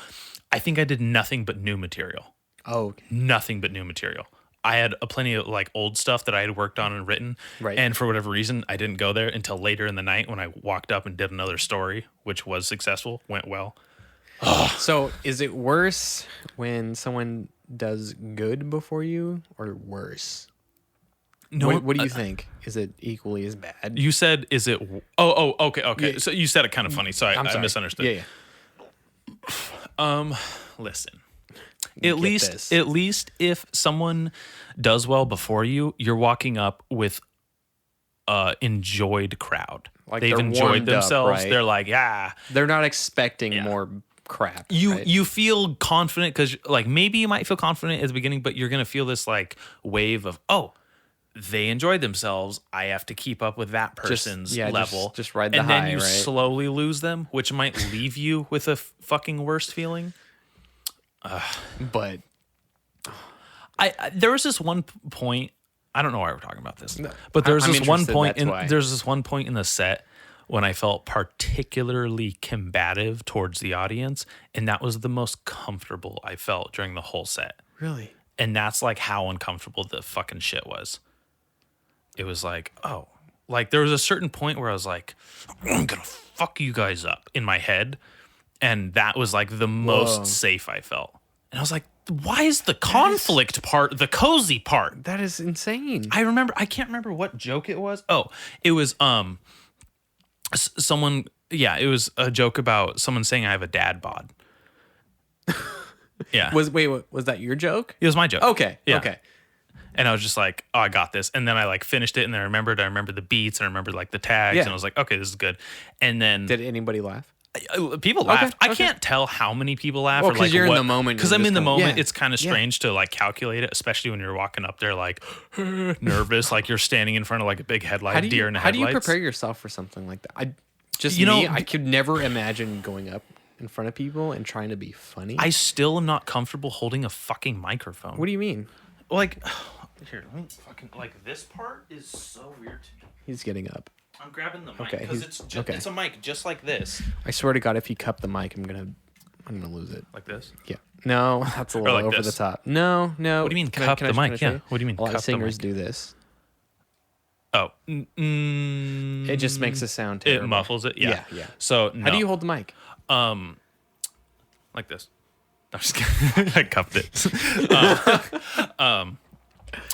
I think I did nothing but new material. Oh, okay. Nothing but new material. I had plenty of like old stuff that I had worked on and written. Right. And for whatever reason, I didn't go there until later in the night when I walked up and did another story, which was successful, went well. So is it worse when someone does good before you or worse? No, what do you think? Is it equally as bad? You said, is it? Okay. Yeah. So you said it kind of funny. So I misunderstood. Yeah. Listen. At least if someone does well before you, you're walking up with enjoyed crowd. Like they've they're enjoyed warmed up, themselves. right? They're like, yeah. They're not expecting more crap. You feel confident because like maybe you might feel confident at the beginning, but you're gonna feel this like wave of, oh, they enjoyed themselves. I have to keep up with that person's level. Just ride the and high, then you right? slowly lose them, which might leave you with a fucking worse feeling. But there was this one point. I don't know why we're talking about this, but there's this one point. There's this one point in the set when I felt particularly combative towards the audience, and that was the most comfortable I felt during the whole set. really, And that's like how uncomfortable the fucking shit was. It was like, oh, like there was a certain point where I was like, I'm gonna fuck you guys up in my head. And that was like the most safe I felt. And I was like, why is the conflict part the cozy part? that is insane. I can't remember what joke it was. Oh, it was someone, yeah, it was a joke about someone saying I have a dad bod. Yeah. Was that your joke? It was my joke. Okay. Yeah. Okay. And I was just like, oh, I got this. And then I like finished it, and then I remembered the beats, and I remembered like the tags, and I was like, okay, this is good. And then Did anybody laugh? people laughed. Okay. I can't tell how many people laugh. Well, or 'cause like you're in what, the moment, Because you're I'm in just the going, moment. yeah. It's kind of strange to like calculate it, especially when you're walking up there like nervous, like you're standing in front of like a big headlight, deer in the How do headlights. you prepare yourself for something like that? I could never imagine going up in front of people and trying to be funny. I still am not comfortable holding a fucking microphone. What do you mean? Like, here, let me fucking like this part is so weird to me. He's getting up. I'm grabbing the mic Okay, because it's a mic just like this. I swear to God, if you cup the mic, I'm gonna lose it. Like this? Yeah. No, that's a little like over this. the top. No. What do you mean cup the mic? show Yeah. you? What do you mean A lot cup of the singers mic? do this. Oh. It just makes a sound terrible. It muffles it? Yeah. Yeah. So, no. How do you hold the mic? Like this. I'm just kidding. I cupped it.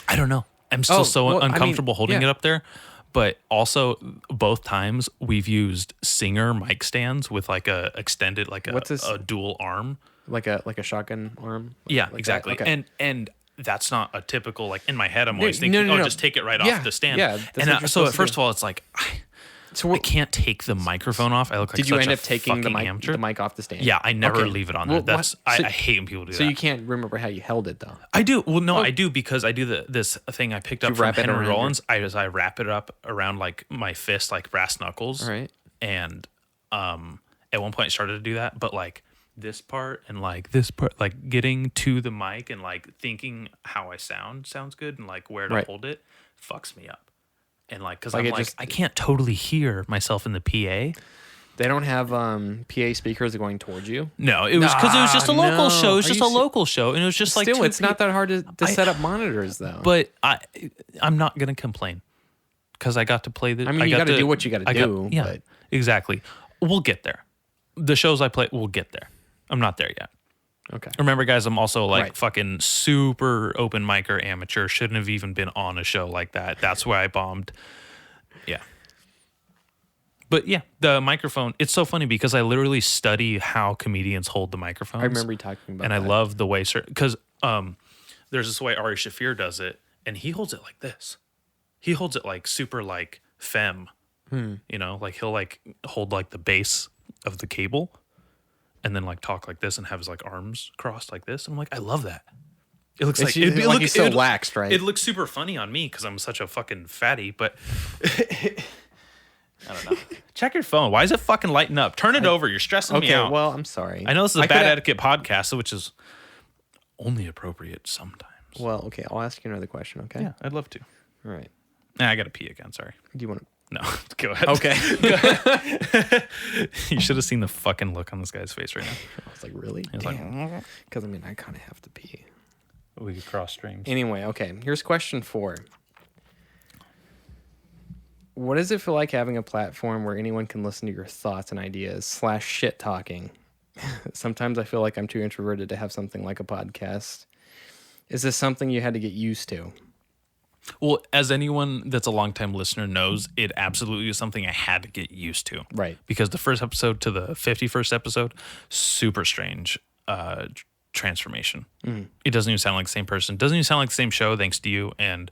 I don't know. I'm still uncomfortable holding it up there. But also, both times we've used Singer mic stands with like a extended, like a dual arm. Like a shotgun arm? Yeah, Like exactly. that? Okay. And that's not a typical, like, in my head, I'm always thinking, no. just take it right Yeah, off the stand. yeah, that's And what you're so at supposed to first do. of all, it's like, So I can't take the microphone off. I look like did you such end a up taking the fucking amateur. mic off the stand? Yeah, I never Okay. leave it on Well, there. That's what? So- I hate when people do So that. you can't remember how you held it though. I do. Well, no, I do because I do this thing I picked up you from wrap it Henry around your- Rollins. I wrap it up around like my fist, like brass knuckles. All right. And at one point I started to do that, but like this part and like this part, like getting to the mic and like thinking how I sounds good and like where to Right. hold it fucks me up. And like, cause Like I'm it like, just- I can't totally hear myself in the PA. They don't have PA speakers going towards you. No, it was because it was just a local no. show. It was Are just you a local show, and it was just like Still, two it's not that hard to set up monitors though. But I'm not gonna complain because I got to play the. I mean, you got gotta do what you gotta do, Yeah, but- exactly. We'll get there. The shows I play, we'll get there. I'm not there yet. okay. Remember, guys, I'm also like Right. fucking super open mic or amateur. Shouldn't have even been on a show like that. That's where I bombed. Yeah. But yeah, the microphone, it's so funny because I literally study how comedians hold the microphones. I remember you talking about and that. I love the way, because there's this way Ari Shaffir does it, and he holds it like this. He holds it like super like femme, you know, like he'll like hold like the base of the cable, and then like talk like this and have his like arms crossed like this. And I'm like, I love that. It looks like It's like he's so it- waxed, right? It looks super funny on me because I'm such a fucking fatty, but. I don't know. Check your phone. Why is it fucking lighting up? Turn it over. You're stressing me Okay, out. well, I'm sorry. I know this is a I bad coulda- etiquette podcast, which is only appropriate sometimes. Well, okay, I'll ask you another question, okay? Yeah, I'd love to. All right. Nah, I got to pee again. Sorry. Do you want to? No, go ahead. Okay. You should have seen the fucking look on this guy's face right now. I was like, really? He was like, Because, I mean, I kind of have to pee. we could cross streams. Anyway, okay, here's question 4. What does it feel like having a platform where anyone can listen to your thoughts and ideas / shit talking? Sometimes I feel like I'm too introverted to have something like a podcast. Is this something you had to get used to? Well, as anyone that's a longtime listener knows, it absolutely is something I had to get used to. Right. Because the first episode to the 51st episode, super strange transformation. It doesn't even sound like the same person. Doesn't even sound like the same show, thanks to you. And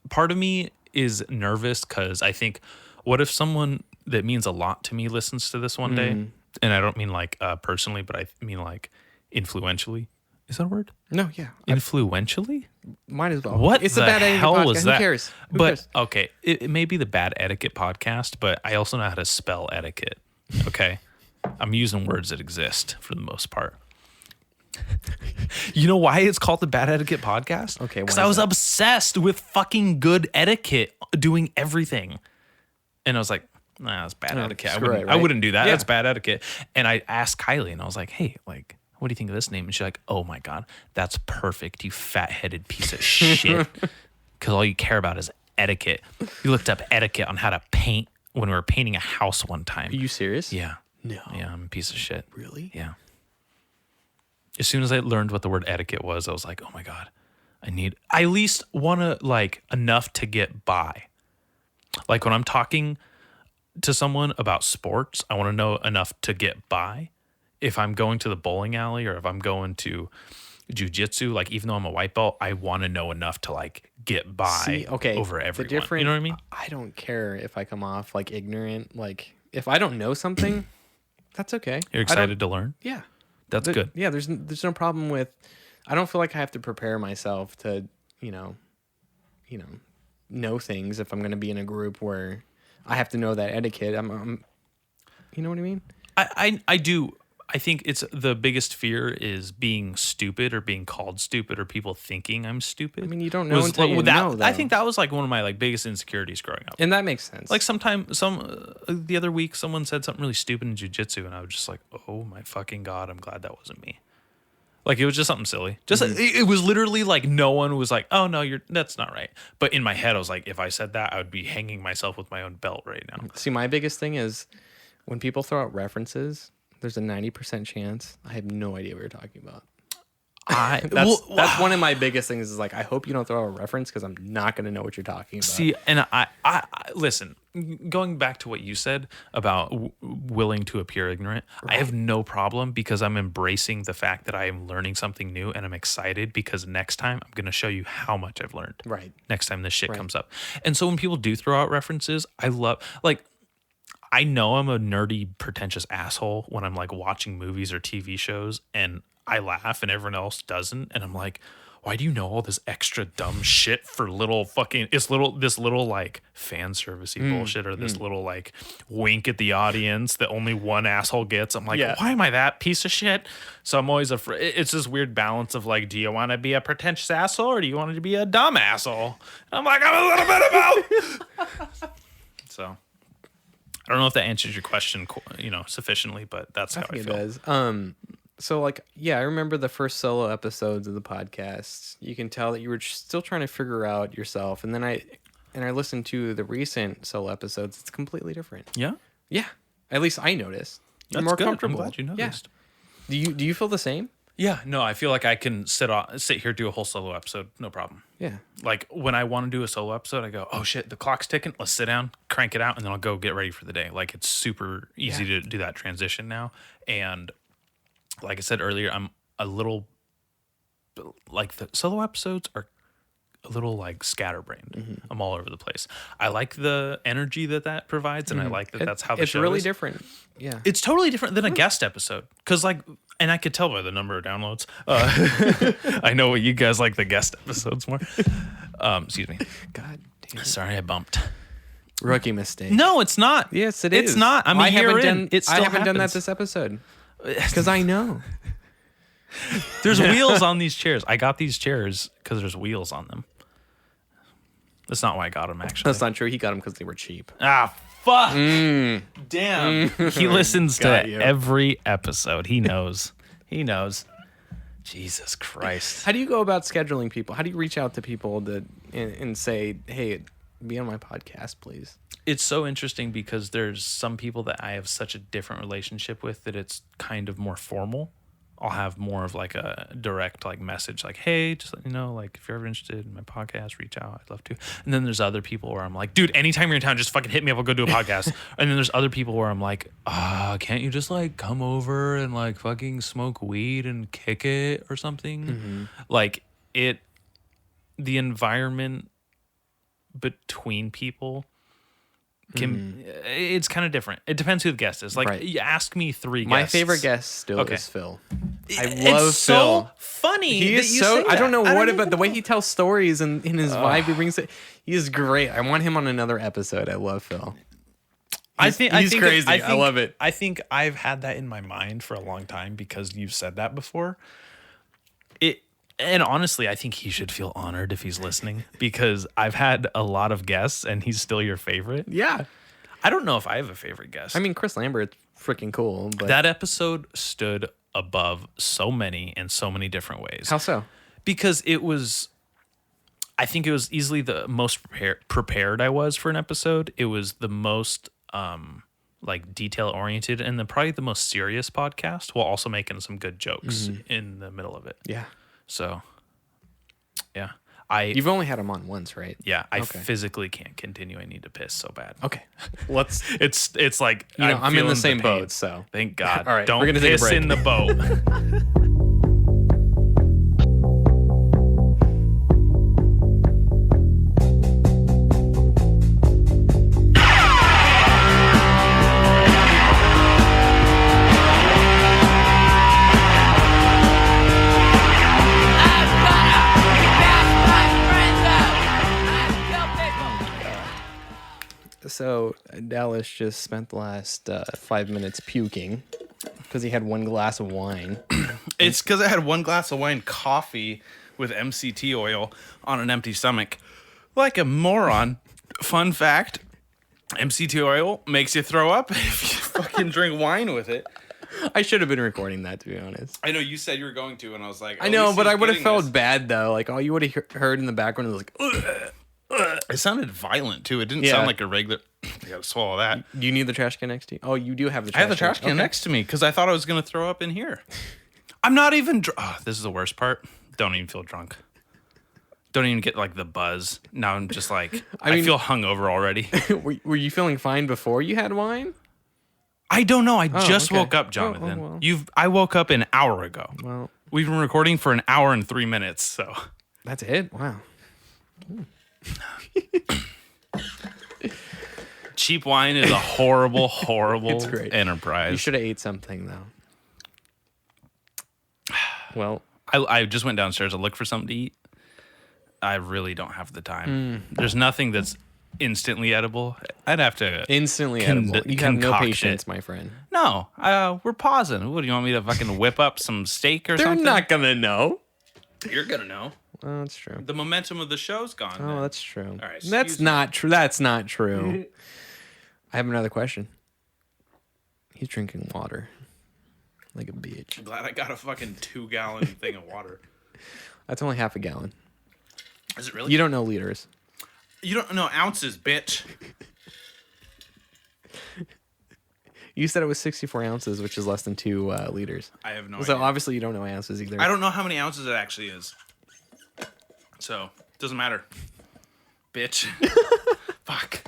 part of me is nervous because I think, what if someone that means a lot to me listens to this one day? And I don't mean like personally, but I mean like influentially. Is that a word? No, yeah. Influentially? Might as well. What It's the a bad etiquette hell podcast. was that? Who cares? Who but cares? okay, it may be the bad etiquette podcast, but I also know how to spell etiquette. Okay, I'm using words that exist for the most part. You know why it's called the bad etiquette podcast? Okay, why because is I was that? obsessed with fucking good etiquette, doing everything, and I was like, nah, that's bad etiquette. screw it, I right? wouldn't do that. Yeah. That's bad etiquette. And I asked Kylie, and I was like, hey, like, what do you think of this name? And she's like, oh my God, that's perfect, you fat-headed piece of shit. Because all you care about is etiquette. You looked up etiquette on how to paint when we were painting a house one time. Are you serious? Yeah. No. Yeah, I'm a piece of shit. Really? Yeah. As soon as I learned what the word etiquette was, I was like, oh my God, I at least want to, like, enough to get by. Like when I'm talking to someone about sports, I want to know enough to get by. If I'm going to the bowling alley or if I'm going to jujitsu, like even though I'm a white belt, I want to know enough to like get by See, okay, over the everyone. different- You know what I mean? I don't care if I come off like ignorant. Like if I don't know something, that's okay. You're I don't- excited to learn? Yeah. That's good. Yeah, there's no problem with. I don't feel like I have to prepare myself to, know things if I'm going to be in a group where I have to know that etiquette. I'm you know what I mean? I do. I think it's the biggest fear is being stupid or being called stupid or people thinking I'm stupid. I mean, you don't know until you know, I though. think that was like one of my like biggest insecurities growing up. And that makes sense. Like the other week, someone said something really stupid in jujitsu, and I was just like, "Oh my fucking God, I'm glad that wasn't me." Like it was just something silly. Just it was literally like no one was like, "Oh no, that's not right." But in my head, I was like, if I said that, I would be hanging myself with my own belt right now. See, my biggest thing is when people throw out references, there's a 90% chance I have no idea what you're talking about. That's one of my biggest things is like, I hope you don't throw out a reference because I'm not going to know what you're talking about. See, and I listen, going back to what you said about willing to appear ignorant, right. I have no problem because I'm embracing the fact that I am learning something new, and I'm excited because next time I'm going to show you how much I've learned. Right. Next time this shit comes up. And so when people do throw out references, I love, like, I know I'm a nerdy, pretentious asshole when I'm like watching movies or TV shows and I laugh and everyone else doesn't. And I'm like, why do you know all this extra dumb shit for little fucking, this little like fan servicey bullshit or this little like wink at the audience that only one asshole gets. I'm like, why am I that piece of shit? So I'm always afraid. It's this weird balance of like, do you want to be a pretentious asshole or do you want to be a dumb asshole? And I'm like, I'm a little bit of both. So I don't know if that answers your question, sufficiently, but that's how I feel. It does. So like, I remember the first solo episodes of the podcast. You can tell that you were still trying to figure out yourself. And then I listened to the recent solo episodes. It's completely different. Yeah? Yeah. At least I noticed. You're That's more good. comfortable. I'm glad you noticed. Yeah. Do you feel the same? Yeah, no, I feel like I can sit here, do a whole solo episode, no problem. Yeah. Like when I want to do a solo episode, I go, oh shit, the clock's ticking. Let's sit down, crank it out, and then I'll go get ready for the day. Like it's super easy to do that transition now. And like I said earlier, I'm a little, like the solo episodes are a little like scatterbrained. Mm-hmm. I'm all over the place. I like the energy that provides, and I like that's how the show is. It's really different. Yeah. It's totally different than a guest episode. Because like, and I could tell by the number of downloads. I know what you guys like the guest episodes more. Excuse me. God damn it. Sorry, I bumped. Rookie mistake. No, it's not. Yes, it is. It's not. I'm a year in. It still I haven't done that happens. this episode. Because I know. There's wheels on these chairs. I got these chairs because there's wheels on them. That's not why I got them, actually. That's not true. He got them because they were cheap. Ah, fuck. Damn. He listens to every episode. He knows. He knows. Jesus Christ. How do you go about scheduling people? How do you reach out to people and say, hey, be on my podcast, please? It's so interesting because there's some people that I have such a different relationship with that it's kind of more formal. I'll have more of like a direct like message like, hey, just let me know, like if you're ever interested in my podcast, reach out. I'd love to. And then there's other people where I'm like, dude, anytime you're in town, just fucking hit me up. I'll go do a podcast. And then there's other people where I'm like, can't you just like come over and like fucking smoke weed and kick it or something? Mm-hmm. Like the environment between people it's kind of different. It depends who the guest is. Like you ask me 3 guests. My favorite guest still is Phil. I love it's Phil. So funny. He is so. I don't know what, but the way he tells stories and in his vibe he brings it, he is great. I want him on another episode. I love Phil. I think he's crazy. I love it. I think I've had that in my mind for a long time because you've said that before. And honestly, I think he should feel honored if he's listening because I've had a lot of guests and he's still your favorite. Yeah. I don't know if I have a favorite guest. I mean, Chris Lambert's freaking cool. But that episode stood above so many in so many different ways. How so? Because I think it was easily the most prepared I was for an episode. It was the most like detail oriented and probably the most serious podcast while also making some good jokes in the middle of it. Yeah. So, yeah. You've only had him on once, right? Yeah, I physically can't continue. I need to piss so bad. Okay. It's like I'm in the same boat, so thank God. All right, Don't we're gonna piss take a break. in the boat. So Dallas just spent the last 5 minutes puking because he had one glass of wine. It's because I had one glass of wine, coffee with MCT oil on an empty stomach. Like a moron. Fun fact, MCT oil makes you throw up if you fucking drink wine with it. I should have been recording that, to be honest. I know you said you were going to, and I was like, I know, but I would have felt bad, though. Like, all you would have heard in the background was like, ugh. It sounded violent, too. It didn't sound like a regular... You gotta swallow that. Do you need the trash can next to you? Oh, you do have the trash can. I have the trash can next to me because I thought I was going to throw up in here. I'm not even... this is the worst part. Don't even feel drunk. Don't even get like the buzz. Now I'm just like, I mean- feel hungover already. Were you feeling fine before you had wine? I don't know. I just okay. woke up, Jonathan. well. I woke up an hour ago. Well, We've been recording for an hour and 3 minutes, so that's it. Wow. cheap wine is a horrible, horrible It's great. enterprise. You should have ate something though. Well, I just went downstairs to look for something to eat. I really don't have the time. There's nothing that's instantly edible. I'd have to instantly edible. You have no concoct patience, it. my friend. No, we're pausing. What do you want me to fucking whip up some steak or They're something? not gonna know. You're gonna know. Oh, that's true. The momentum of the show's gone. Oh, then. that's true. All right, That's excuse me. not true. That's not true. I have another question. He's drinking water like a bitch. I'm glad I got a fucking 2-gallon thing of water. That's only half a gallon. Is it really? You don't know liters. You don't know ounces, bitch. You said it was 64 ounces, which is less than 2 liters. I have no So idea. obviously you don't know ounces either. I don't know how many ounces it actually is. So, doesn't matter. Bitch. Fuck.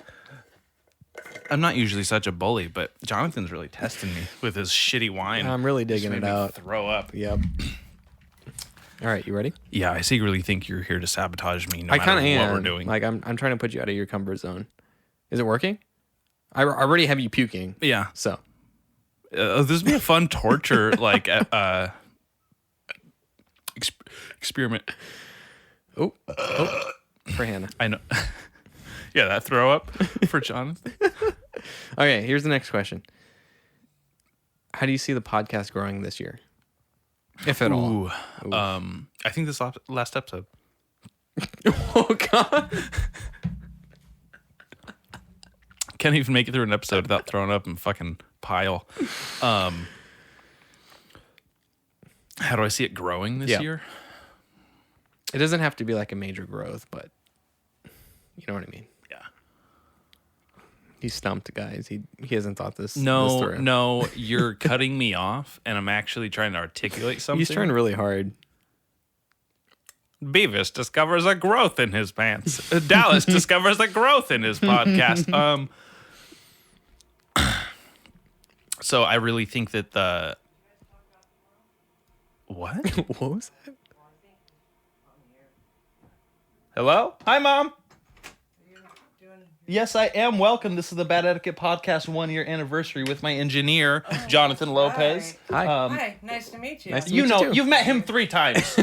I'm not usually such a bully, but Jonathan's really testing me with his shitty wine. I'm really Just digging made it me out. Throw up. Yep. All right, you ready? Yeah, I secretly think you're here to sabotage me no I matter kind of what am. we're doing. Like I'm trying to put you out of your comfort zone. Is it working? I already have you puking. yeah. So This would be a fun torture, like, experiment. oh, for Hannah. I know. Yeah, that throw up for Jonathan. Okay, here's the next question. How do you see the podcast growing this year, if at all? Ooh. I think this last episode. Oh God. Can't even make it through an episode without throwing up and fucking pile. How do I see it growing this Yeah. year? It doesn't have to be like a major growth, but you know what I mean. Yeah. He's stumped, guys. He hasn't thought this. this No, through. no, you're cutting me off, and I'm actually trying to articulate something. He's trying really hard. Beavis discovers a growth in his pants. Dallas discovers a growth in his podcast. So I really think that the what? What was that? Hello? Hi, Mom. Yes, I am. Welcome. This is the Bad Etiquette Podcast 1-year anniversary with my engineer, Jonathan Lopez. Hi. Hi, nice to meet you. Nice to You meet know, too. you've met him 3 times.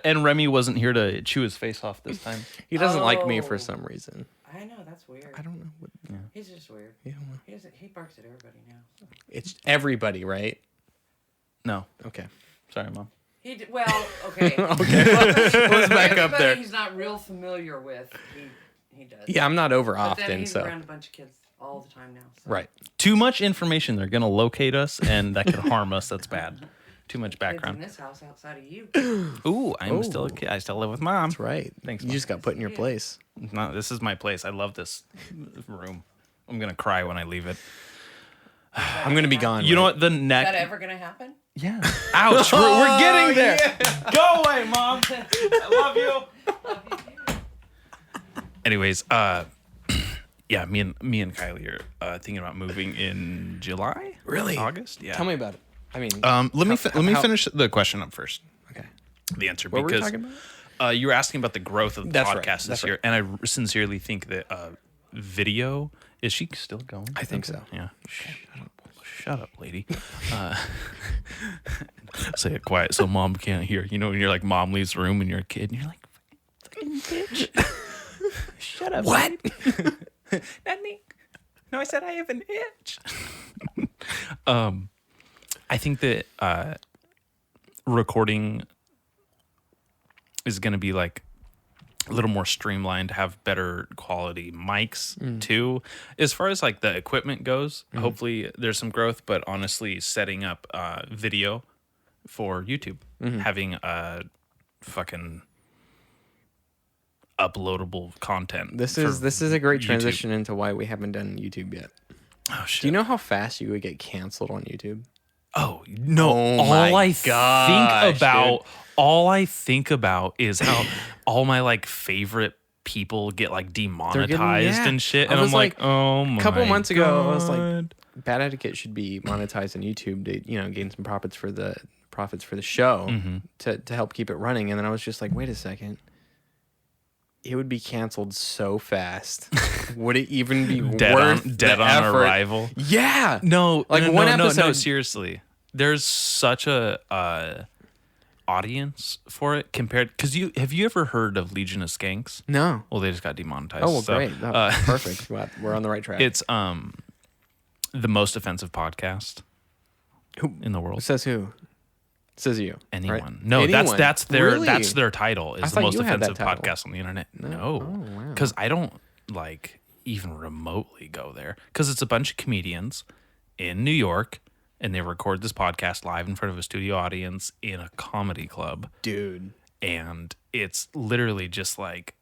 And Remy wasn't here to chew his face off this time. He doesn't like me for Oh. some reason. I know, that's weird. I don't know. What, He's just weird. yeah, He barks at everybody now. it's everybody, right? No. Okay. Sorry, Mom. Well, okay. Let's back up Everybody there. he's not real familiar with, he does. Yeah, I'm not over But then often, he's so around a bunch of kids all the time now. So. right. Too much information. They're going to locate us, and that could harm us. That's bad. Too much Kids in background. this house outside of you. Ooh, I'm Oh. still a kid. I still live with Mom. That's right. Thanks, You Mom. just got put in your Yeah. place. No, this is my place. I love this room. I'm going to cry when I leave it. I'm gonna be gone. You know right? what? The Is that neck. ever gonna happen? Yeah. Ouch. We're getting there. Go away, Mom. I love you. Anyways, yeah, me and Kylie are thinking about moving in July. Really? August? Yeah. Tell me about it. I mean, Let me how- finish the question up first. okay. The answer What were we because talking about? you were asking about the growth of the That's podcast right, this that's year, and I sincerely think that video is she still going? I think so. Yeah. Shut up, lady. Say it quiet so Mom can't hear. You know when you're like Mom leaves the room and you're a kid and you're like, fucking bitch. Shut up. What? Not me. No, I said I have an itch. I think that recording is going to be like a little more streamlined, have better quality mics too. As far as like the equipment goes, hopefully there's some growth, but honestly setting up video for YouTube, having fucking uploadable content. This for is a great YouTube. transition into why we haven't done YouTube yet. Oh shit. Do you know how fast you would get canceled on YouTube? Oh no! Oh all my I gosh, think about, all I think about is how all my like favorite people get like demonetized and shit, I and was I'm like, oh my a couple months ago, I was God. like, Bad Etiquette should be monetized on YouTube to gain some profits for the show to help keep it running. And then I was just like, wait a second. It would be canceled so fast. Would it even be worth dead the on effort? arrival? Yeah. No, Like no, one no, episode. No, seriously. There's such a audience for it compared because have you ever heard of Legion of Skanks? No. Well, they just got demonetized. Oh, well, so, great. Perfect. Well, we're on the right track. It's the most offensive podcast in the world. It says who? It says you. Anyone? Right? No, Anyone? that's their Really? that's their title. I Is the thought most you had that offensive title. podcast on the internet? Oh, No, wow. because I don't like even remotely go there because it's a bunch of comedians in New York and they record this podcast live in front of a studio audience in a comedy club, Dude. and it's literally just like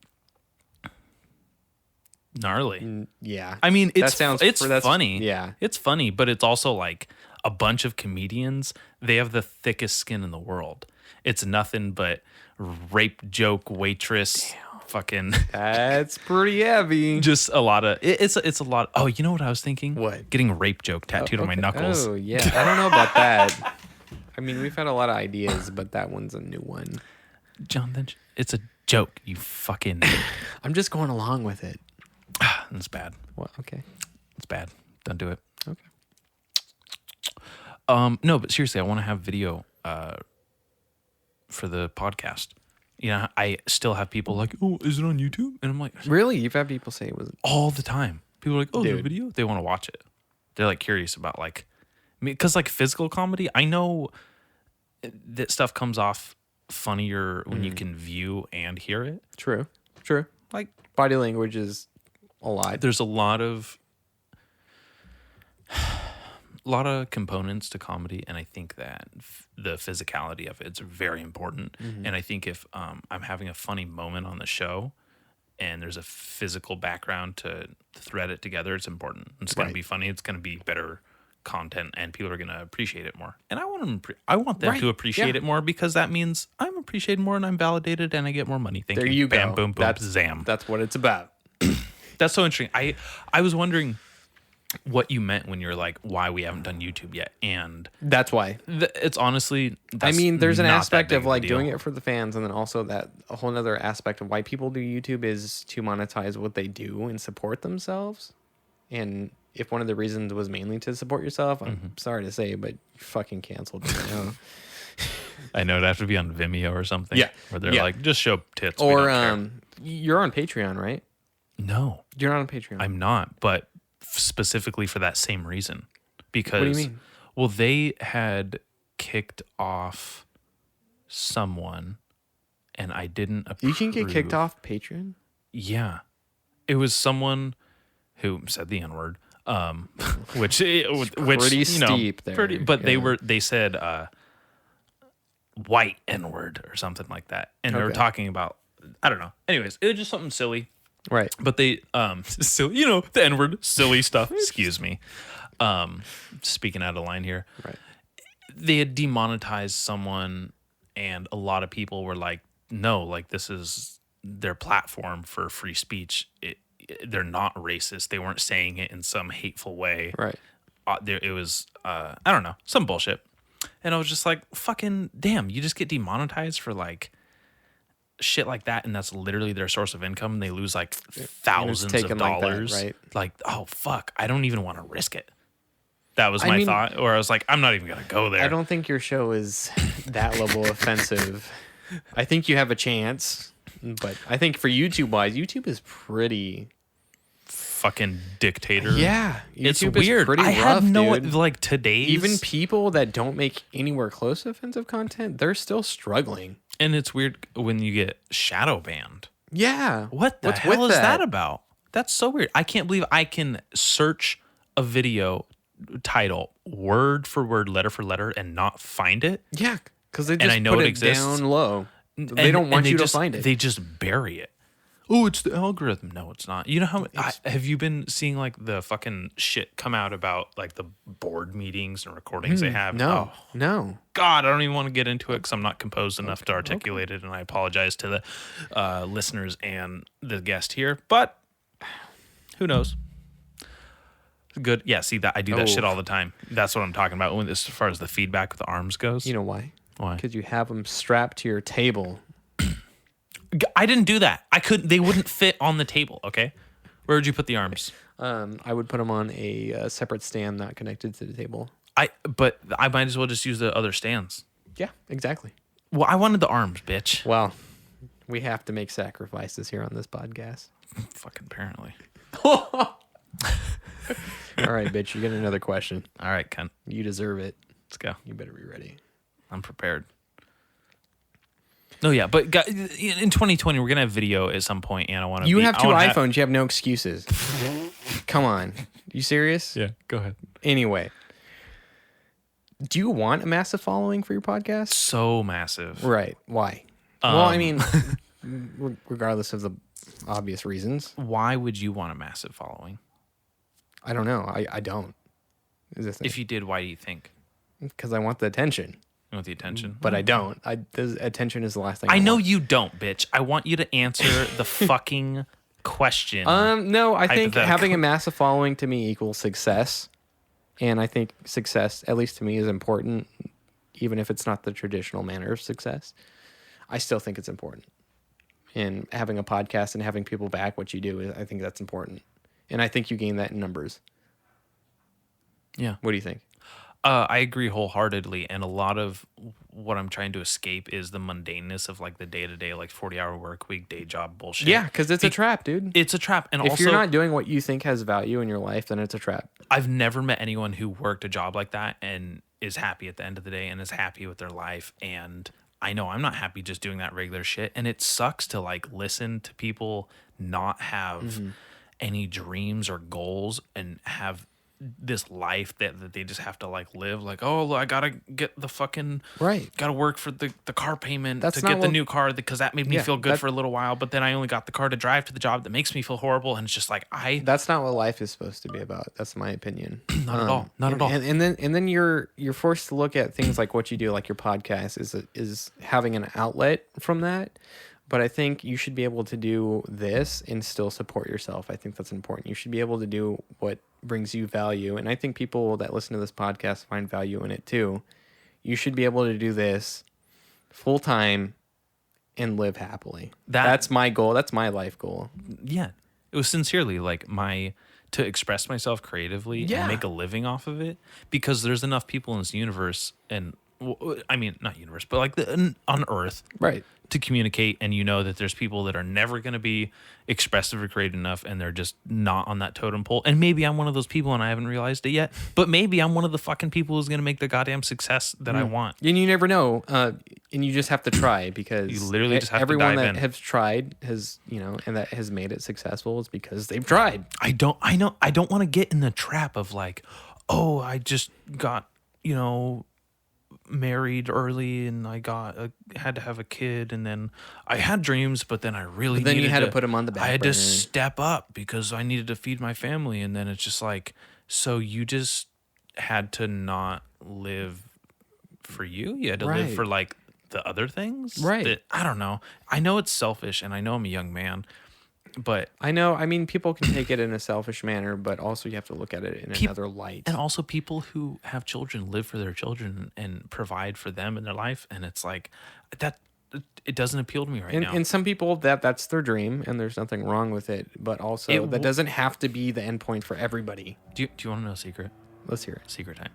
gnarly. Yeah. I mean, That it's sounds- it's that's- funny. yeah. It's funny, but it's also like a bunch of comedians. They have the thickest skin in the world. It's nothing but rape joke waitress fucking That's pretty heavy. just a lot of it's a lot. Oh, you know what I was thinking? What? Getting rape joke tattooed on my Okay. knuckles. Oh, yeah. I don't know about that. I mean, we've had a lot of ideas, but that one's a new one. Jonathan, it's a joke. You fucking I'm just going along with it. it's bad. What? Okay. It's bad. Don't do it. Okay. No, but seriously, I want to have video for the podcast. You know, I still have people like, oh, is it on YouTube? And I'm like, Really? You've had people say it was. all the time. People are like, oh, is there a Dude. video? They want to watch it. They're like curious about like, I mean, because like physical comedy, I know that stuff comes off funnier when you can view and hear it. True. True. Like, Body language is a lot. there's a lot of components to comedy, and I think that the physicality of it's very important. And I think if I'm having a funny moment on the show and there's a physical background to thread it together, it's important. It's going to be funny. It's going to be better content, and people are going to appreciate it more. And I want them Right. to appreciate Yeah. it more, because that means I'm appreciated more and I'm validated and I get more money. Thank There you. you Bam, go. boom, boom, That's zam. That's what it's about. That's so interesting. I was wondering what you meant when you're like, why we haven't done YouTube yet. And That's why. it's honestly, I mean, there's an not that aspect big of like a deal. doing it for the fans, and then also that a whole other aspect of why people do YouTube is to monetize what they do and support themselves. And if one of the reasons was mainly to support yourself, I'm sorry to say, but you fucking canceled me now. I know it'd have to be on Vimeo or something. Yeah. Where they're Yeah. like, just show tits. we Or don't care. you're on Patreon, right? No, You're not on Patreon. I'm not, but specifically for that same reason. Because, mean? well, they had kicked off someone and I didn't approve. You can get kicked off Patreon. Yeah. It was someone who said the N-word, which pretty you know, steep there, but yeah. they said white N-word or something like that. And they were Okay. talking about, I don't know. Anyways, it was just something silly. Right. But they silly, you know, the N-word, silly stuff. Excuse me. Speaking out of line here. Right. They had demonetized someone, and a lot of people were like, no, like this is their platform for free speech. They're not racist. They weren't saying it in some hateful way. Right. It was I don't know, some bullshit. And I was just like, fucking damn, you just get demonetized for like shit like that, and that's literally their source of income, and they lose like thousands of taken like that, dollars. right? Like, oh fuck, I don't even want to risk it. That was I my mean, thought. Or I was like, I'm not even gonna go there. I don't think your show is that level offensive. I think you have a chance, but I think for YouTube wise, YouTube is pretty. fucking dictator. Yeah, It's YouTube is weird. pretty I had rough, no dude. like today's Even people that don't make anywhere close to offensive content, they're still struggling. and it's weird when you get shadow banned. Yeah. What the What's hell with is that about? That's so weird. I can't believe I can search a video title word for word, letter for letter, and not find it. Yeah, because they just I know put it it exists. down low. They And- don't want and you just, to find it. They just bury it. oh, it's the algorithm. No, it's not. You know how have you been seeing like the fucking shit come out about like the board meetings and recordings they have? No, Oh, no. God, I don't even want to get into it because I'm not composed enough to articulate it, and I apologize to the listeners and the guest here. But who knows? Good. Yeah, see that I do that shit all the time. That's what I'm talking about when as far as the feedback with the arms goes. You know why? Why? Because you have them strapped to your table. I didn't do that. I couldn't. They wouldn't fit on the table. Okay, where would you put the arms? I would put them on a separate stand not connected to the table. But I might as well just use the other stands. Yeah, exactly. Well, I wanted the arms, bitch. Well, we have to make sacrifices here on this podcast. Fucking apparently. All right, bitch, you get another question. All right, Ken. You deserve it. Let's go. You better be ready. I'm prepared. No, yeah, but in 2020 we're gonna have video at some point, and I want to. You have two iPhones. You have no excuses. Come on, you serious? Yeah, go ahead. Anyway, do you want a massive following for your podcast? So massive. Right. Why? Well, I mean, regardless of the obvious reasons. Why would you want a massive following? I don't know. I don't. If you did, why do you think? Because I want the attention. You want the attention? But I don't. The attention is the last thing. I know want. you don't, bitch. I want you to answer the fucking question. No, I think Hypothetical. having a massive following to me equals success. And I think success, at least to me, is important, even if it's not the traditional manner of success. I still think it's important. And having a podcast and having people back what you do, I think that's important. And I think you gain that in numbers. Yeah. What do you think? I agree wholeheartedly, and a lot of what I'm trying to escape is the mundaneness of like the day-to-day, like 40-hour work week, day job bullshit. Yeah, because it's a trap, dude. It's a trap, and If also you're not doing what you think has value in your life, then it's a trap. I've never met anyone who worked a job like that and is happy at the end of the day and is happy with their life. And I know I'm not happy just doing that regular shit, and it sucks to like listen to people not have any dreams or goals and have this life that they just have to like live like, oh, I gotta get the fucking gotta work for the car payment to get the new car because that made me feel good for a little while, but then I only got the car to drive to the job that makes me feel horrible, and it's just like that's not what life is supposed to be about. That's my opinion. Not at all. Not at all. And then you're forced to look at things like what you do, like your podcast is having an outlet from that. But I think you should be able to do this and still support yourself. I think that's important. You should be able to do what brings you value. And I think people that listen to this podcast find value in it too. You should be able to do this full time and live happily. That's my goal. That's my life goal. Yeah. It was sincerely like to express myself creatively and make a living off of it, because there's enough people in this universe, and I mean, not universe, but like on Earth. Right. To communicate, and you know that there's people that are never going to be expressive or creative enough, and they're just not on that totem pole. And maybe I'm one of those people and I haven't realized it yet, but maybe I'm one of the fucking people who's going to make the goddamn success that I want. And you never know, and you just have to try, because You literally just have to everyone dive that in. has tried has, and that has made it successful is because they've tried. I don't want to get in the trap of like, oh, I just got, married early and I had to have a kid, and then I had dreams, but then I really Then you needed had to put them on the back I had to burner. step up because I needed to feed my family, and then it's just like, so you just had to not live for you had to live Right. for like the other things, Right. that, I don't know, I know it's selfish, and I know I'm a young man, but I know. I mean, people can take it in a selfish manner, but also you have to look at it in another light. and also people who have children live for their children and provide for them in their life, and it's like that it doesn't appeal to me right now. And some people that's their dream, and there's nothing wrong with it. But also, that doesn't have to be the end point for everybody. Do you want to know a secret? Let's hear it. Secret time.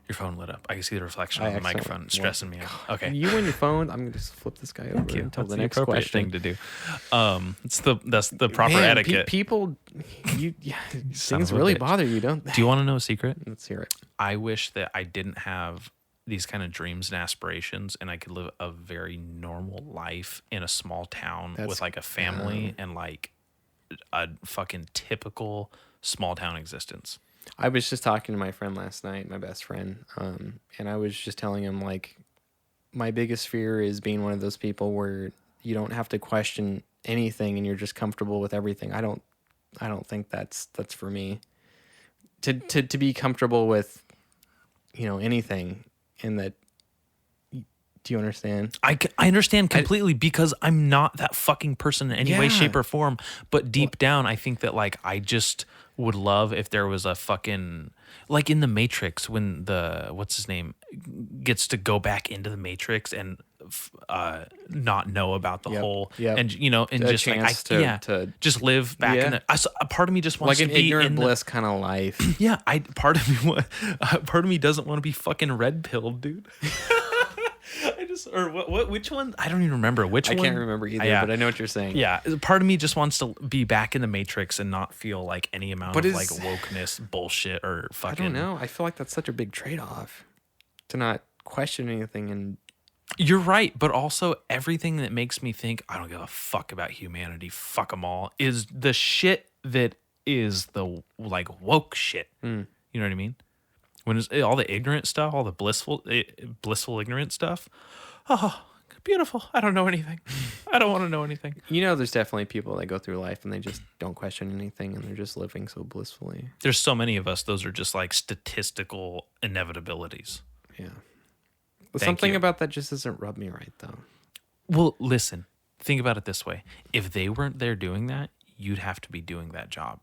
Your phone lit up. I can see the reflection on the accidentally- microphone. It's stressing me out. Okay. You and your phone. I'm gonna just flip this guy over until That's the next appropriate question. thing to do. That's the proper Man, etiquette. People, Son things of a really bitch. bother you, don't they? Do you want to know a secret? Let's hear it. I wish that I didn't have these kind of dreams and aspirations, and I could live a very normal life in a small town with like a family and like a fucking typical small town existence. I was just talking to my friend last night, my best friend, and I was just telling him, like, my biggest fear is being one of those people where you don't have to question anything and you're just comfortable with everything. I don't think that's for me. To be comfortable with, anything, and that. Do you understand? I understand completely because I'm not that fucking person in any way, Yeah. shape, or form. But deep down, I think that like I just would love if there was a fucking like in the Matrix when the what's his name gets to go back into the Matrix and not know about the whole and and A just like chance to just live back in a part of me just wants like to an be ignorant in bliss kind of life. Yeah, part of me doesn't want to be fucking red pilled, dude. Which one? I don't even remember which I one. can't remember either, but I know what you're saying. Yeah, part of me just wants to be back in the Matrix and not feel like any amount of like wokeness bullshit or fucking. I don't know. I feel like that's such a big trade-off to not question anything. And you're right, but also everything that makes me think I don't give a fuck about humanity, fuck them all, is the shit that is the like woke shit. You know what I mean? When it's all the ignorant stuff, all the blissful ignorant stuff. Oh, beautiful. I don't know anything. I don't want to know anything. There's definitely people that go through life and they just don't question anything and they're just living so blissfully. There's so many of us. Those are just like statistical inevitabilities. Yeah. But something about that just doesn't rub me right, though. Well, listen. Think about it this way. If they weren't there doing that, you'd have to be doing that job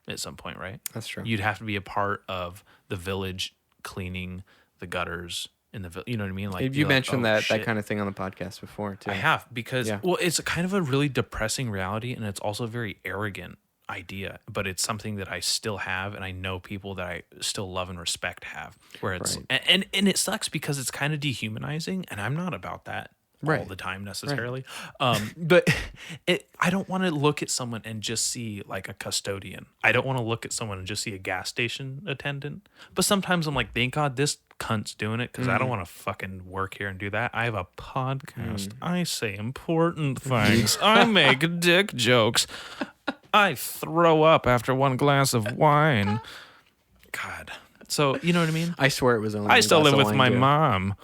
at some point, right? That's true. You'd have to be a part of the village cleaning the gutters in the village. You know what I mean? Like you like, mentioned oh, that shit. kind of thing on the podcast before, too. I have because it's a kind of a really depressing reality, and it's also a very arrogant idea, but it's something that I still have, and I know people that I still love and respect have. Where it's and it sucks because it's kind of dehumanizing, and I'm not about that all the time necessarily. But I don't want to look at someone and just see like a custodian. I don't want to look at someone and just see a gas station attendant. But sometimes I'm like, thank God this cunt's doing it because I don't want to fucking work here and do that. I have a podcast. I say important things. I make dick jokes. I throw up after one glass of wine. God. So, you know what I mean? I swear it was only I still live with wine, my too. mom.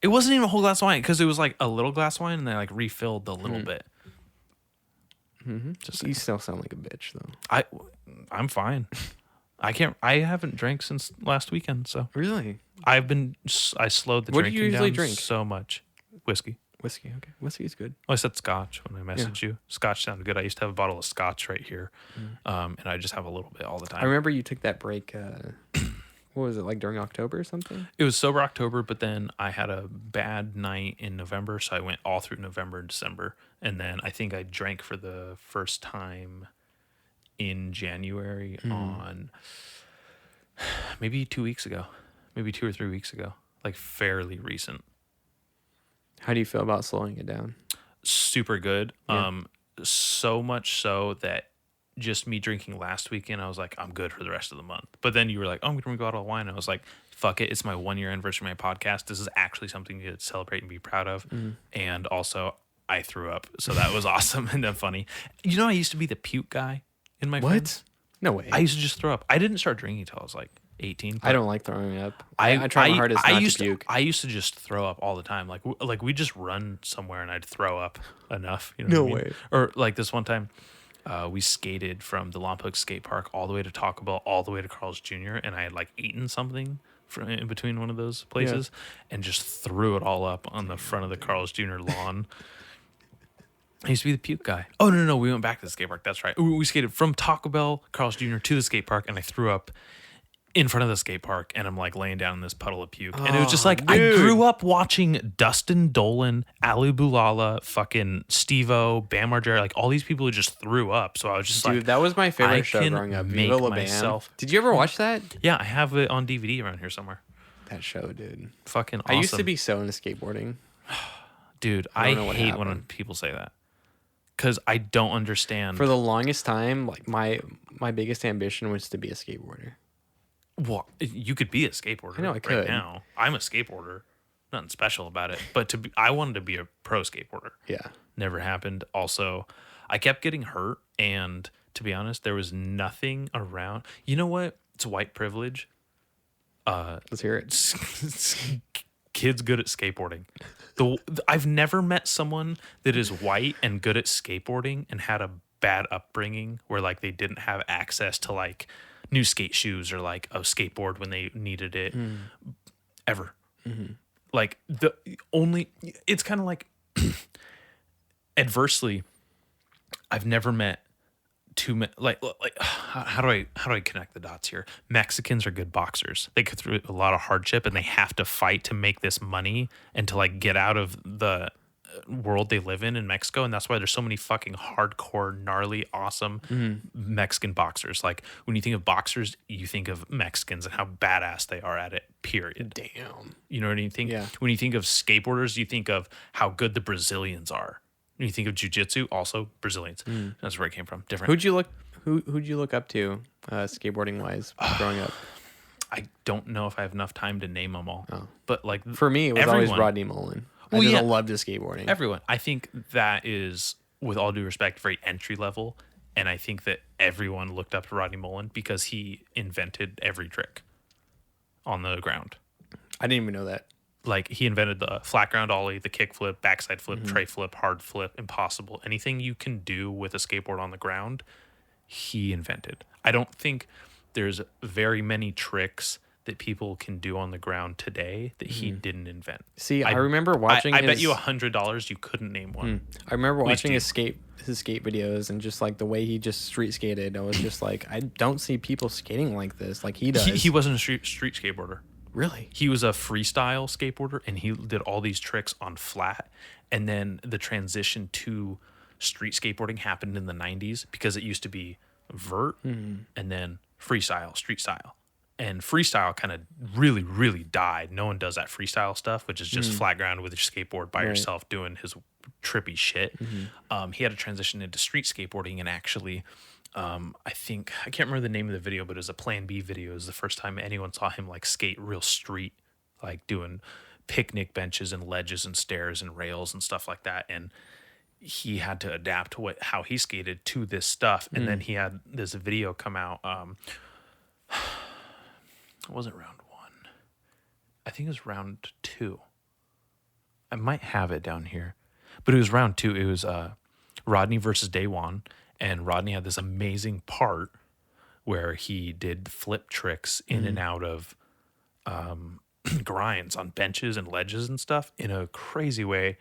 It wasn't even a whole glass of wine because it was like a little glass of wine and they like refilled the little bit. Just you still sound like a bitch, though. I'm fine. I haven't drank since last weekend, so Really? I slowed the What do you drinking usually down drink? so much. Whiskey. Whiskey, okay. Whiskey is good. Oh, I said scotch when I messaged you. Scotch sounded good. I used to have a bottle of scotch right here, and I just have a little bit all the time. I remember you took that break, what was it, like during October or something? It was sober October, but then I had a bad night in November, so I went all through November and December, and then I think I drank for the first time in January on maybe 2 weeks ago, maybe 2 or 3 weeks ago, like fairly recent. How do you feel about slowing it down? Super good. Yeah. So much so that just me drinking last weekend, I was like, I'm good for the rest of the month. But then you were like, oh, I'm going to go out on wine. I was like, fuck it. It's my 1 year anniversary of my podcast. This is actually something to celebrate and be proud of. And also, I threw up. So that was awesome and then funny. I used to be the puke guy in my friends. No way. I used to just throw up. I didn't start drinking until I was like 18. I don't like throwing up. I try my hardest not to puke. I used to just throw up all the time. Like we just run somewhere and I'd throw up enough. You know No what I mean? way. Or like this one time, we skated from the Lopez skate park all the way to Taco Bell, all the way to Carl's Jr. And I had like eaten something from in between one of those places and just threw it all up on the front of the Carl's Jr. lawn. I used to be the puke guy. Oh, no. We went back to the skate park. That's right. We skated from Taco Bell, Carl's Jr. to the skate park, and I threw up in front of the skate park, and I'm like laying down in this puddle of puke. And it was just like, I grew up watching Dustin Dolan, Ali Boulala, fucking Steve-O, Bam Margera, like all these people who just threw up. So I was just like, That was my favorite I show can growing up. make Viva La Bam. myself. Did you ever watch that? Yeah, I have it on DVD around here somewhere. That show, dude. Fucking awesome. I used to be so into skateboarding. Dude, I I don't know what hate when happened. people say that. Because I don't understand. For the longest time, like my biggest ambition was to be a skateboarder. Well, you could be a skateboarder I know I right could. now. I'm a skateboarder. Nothing special about it. But I wanted to be a pro skateboarder. Yeah. Never happened. Also, I kept getting hurt. And to be honest, there was nothing around. You know what? It's white privilege. Let's hear it. Kids good at skateboarding. I've never met someone that is white and good at skateboarding and had a bad upbringing where like they didn't have access to like new skate shoes or like a skateboard when they needed it ever. Like it's kind of like adversely, I've never met like how do I connect the dots here? Mexicans are good boxers. They go through a lot of hardship and they have to fight to make this money and to like get out of the world they live in Mexico, and that's why there's so many fucking hardcore, gnarly, awesome Mexican boxers. Like when you think of boxers, you think of Mexicans and how badass they are at it. Period. Damn. You know what I think? Yeah. When you think of skateboarders, you think of how good the Brazilians are. When you think of jiu-jitsu, also Brazilians. That's where it came from. Different. Who'd you look up to, skateboarding wise, growing up? I don't know if I have enough time to name them all. Oh. But like For me, it was always Rodney Mullen. I Well, just yeah. loved his skateboarding. Everyone. I think that is, with all due respect, very entry level. And I think that everyone looked up to Rodney Mullen because he invented every trick on the ground. I didn't even know that. Like he invented the flat ground ollie, the kick flip, backside flip, tray flip, hard flip, impossible. Anything you can do with a skateboard on the ground, he invented. I don't think there's very many tricks that people can do on the ground today that he didn't invent. See, I remember watching. I bet you $100 you couldn't name one. I remember least watching you. his skate videos and just like the way he just street skated. I was just like, I don't see people skating like this, like he does. He wasn't a street skateboarder. Really? He was a freestyle skateboarder, and he did all these tricks on flat. And then the transition to street skateboarding happened in the 90s because it used to be vert and then freestyle, street style. And freestyle kind of really, really died. No one does that freestyle stuff, which is just flat ground with your skateboard by yourself doing his trippy shit. He had to transition into street skateboarding, and actually, I can't remember the name of the video, but it was a Plan B video. It was the first time anyone saw him like skate real street, like doing picnic benches and ledges and stairs and rails and stuff like that. And he had to adapt to how he skated to this stuff. And then he had this video come out. It wasn't round one. I think it was round two. I might have it down here, but it was round two. It was Rodney versus Daywan, and Rodney had this amazing part where he did flip tricks in and out of grinds on benches and ledges and stuff in a crazy way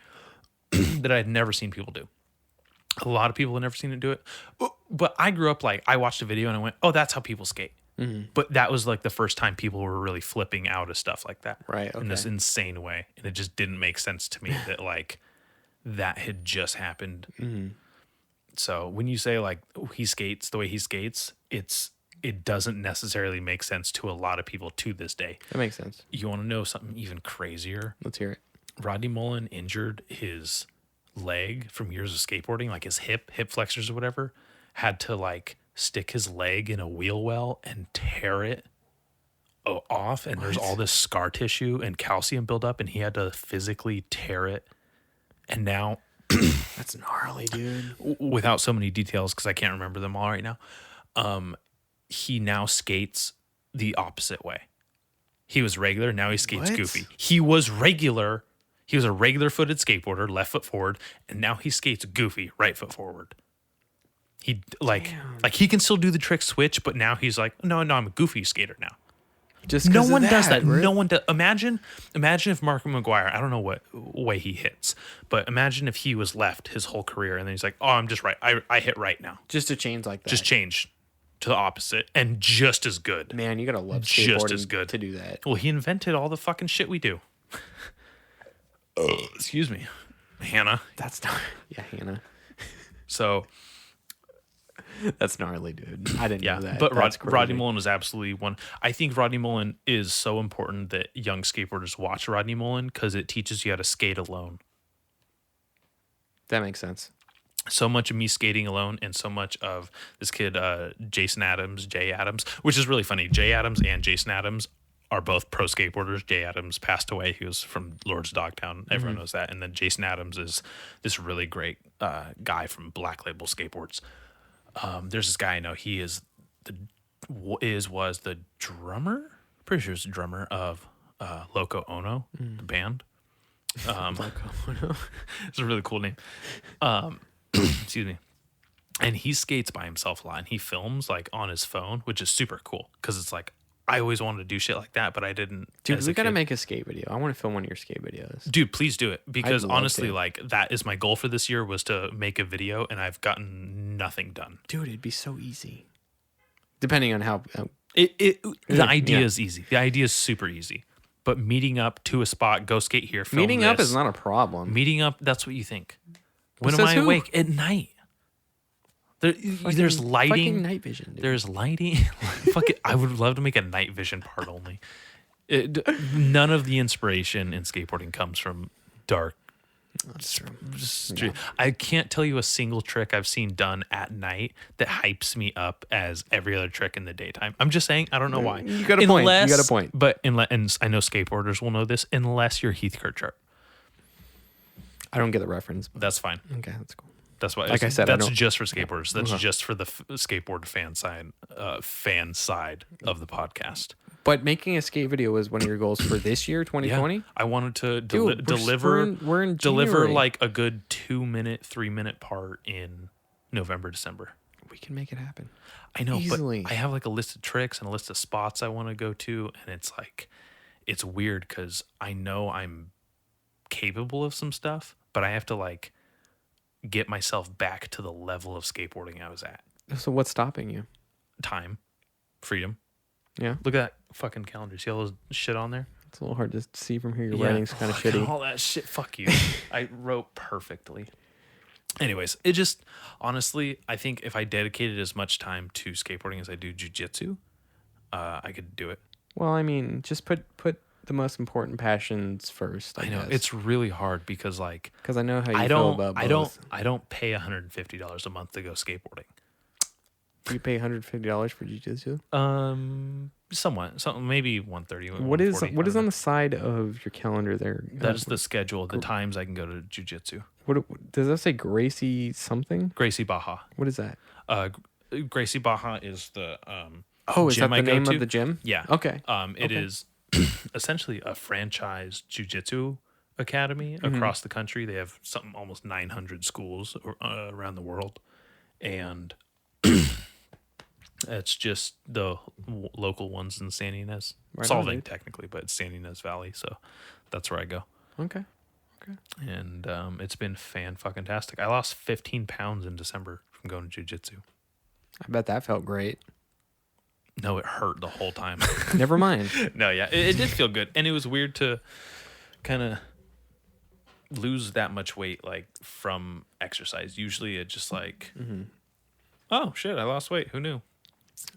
that I'd never seen people do. A lot of people had never seen it do it, but I grew up like I watched a video and I went, "Oh, that's how people skate." But that was like the first time people were really flipping out of stuff like that, Right, in this okay. insane way, and it just didn't make sense to me that like that had just happened. So when you say like he skates the way he skates, it doesn't necessarily make sense to a lot of people to this day. That makes sense. You want to know something even crazier? Let's hear it. Rodney Mullen injured his leg from years of skateboarding, like his hip flexors or whatever, had to like stick his leg in a wheel well and tear it off, and there's all this scar tissue and calcium buildup, and he had to physically tear it. And now, That's gnarly, dude. without so many details because I can't remember them all right now, he now skates the opposite way. He was regular, now he skates What? goofy. He was a regular footed skateboarder, left foot forward, and now he skates goofy, right foot forward. He like he can still do the trick switch, but now he's like, no, I'm a goofy skater now. Just No 'cause of one does that. right? No one does. Imagine if Mark McGuire, I don't know what way he hits, but imagine if he was left his whole career and then he's like, oh, I'm just right. I hit right now. Just to change like that. Just change to the opposite and just as good. Man, you gotta love Just skateboarding as good. to do that. Well, he invented all the fucking shit we do. Excuse me, Hannah. That's not. Yeah, Hannah. So That's gnarly, dude. I didn't yeah, know that. but That's crazy. Rodney Mullen was absolutely one. I think Rodney Mullen is so important that young skateboarders watch Rodney Mullen because it teaches you how to skate alone. That makes sense. So much of me skating alone and so much of this kid, Jay Adams, which is really funny. Jay Adams and Jason Adams are both pro skateboarders. Jay Adams passed away. He was from Lord's Dogtown. Everyone knows that. And then Jason Adams is this really great guy from Black Label Skateboards. There's this guy I know. He was the drummer. Pretty sure he's the drummer of Loco Ono, the band. It's a really cool name. Excuse me. And he skates by himself a lot, and he films like on his phone, which is super cool because it's like I always wanted to do shit like that, but I didn't. Dude, as we a gotta kid. make a skate video. I want to film one of your skate videos. Dude, please do it because love honestly, to. like that is my goal for this year was to make a video, and I've gotten nothing done. Dude, it'd be so easy. Depending on how The idea is easy. The idea is super easy, but meeting up to a spot, go skate here, film meeting up this. is not a problem. Meeting up. That's what you think. When am says I who? awake at night? There's lighting. Fucking night vision. Dude. There's lighting. Fuck it. I would love to make a night vision part only. None of the inspiration in skateboarding comes from dark. That's true. Street. I can't tell you a single trick I've seen done at night that hypes me up as every other trick in the daytime. I'm just saying. I don't know why. You got a point. You got a point. But and I know skateboarders will know this. Unless you're Heath Kirchhoff, I don't get the reference. But that's fine. okay, that's cool. That's why. Like I said, that's I don't- just for skateboarders. That's just for the skateboard fan side of the podcast. But making a skate video was one of your goals for this year, 2020. Yeah, I wanted to Dude, we're deliver in deliver January. like a good 2-minute, 3-minute part in November, December. We can make it happen. I know, Easily. but I have like a list of tricks and a list of spots I want to go to, and it's like it's weird because I know I'm capable of some stuff, but I have to like get myself back to the level of skateboarding I was at. So what's stopping you? Time, freedom. Yeah, Look at that fucking calendar. See all those shit on there? it's a little hard to see from here. Your writing's kind of shitty. All that shit. Fuck you. I wrote perfectly. Anyways, it just honestly, I think if I dedicated as much time to skateboarding as I do jujitsu, I could do it. Well, I mean, just put the most important passions first. I know it's really hard because like because I know how you I feel don't about I both. don't pay $150 a month to go skateboarding. You pay $150 for jiu-jitsu? Somewhat, something maybe 130. What is 140, what is I on don't the side of your calendar there? know. That is the schedule, the times I can go to jujitsu. What does that say? Gracie something? Gracie Baja. What is that? Gracie Baja is the Oh, is that gym the I go name to. of the gym? Yeah. Okay. It is essentially a franchise jujitsu academy across the country. They have something almost 900 schools around the world, and it's just the local ones in San Ynez, Right on, Solving dude. technically, but it's San Ynez Valley, so that's where I go. Okay. And it's been fan-fucking-tastic. I lost 15 pounds in December from going to jujitsu. I bet that felt great. No, it hurt the whole time. Never mind. No, yeah, it did feel good, and it was weird to kind of lose that much weight like from exercise. Usually, it just like, oh shit, I lost weight. Who knew?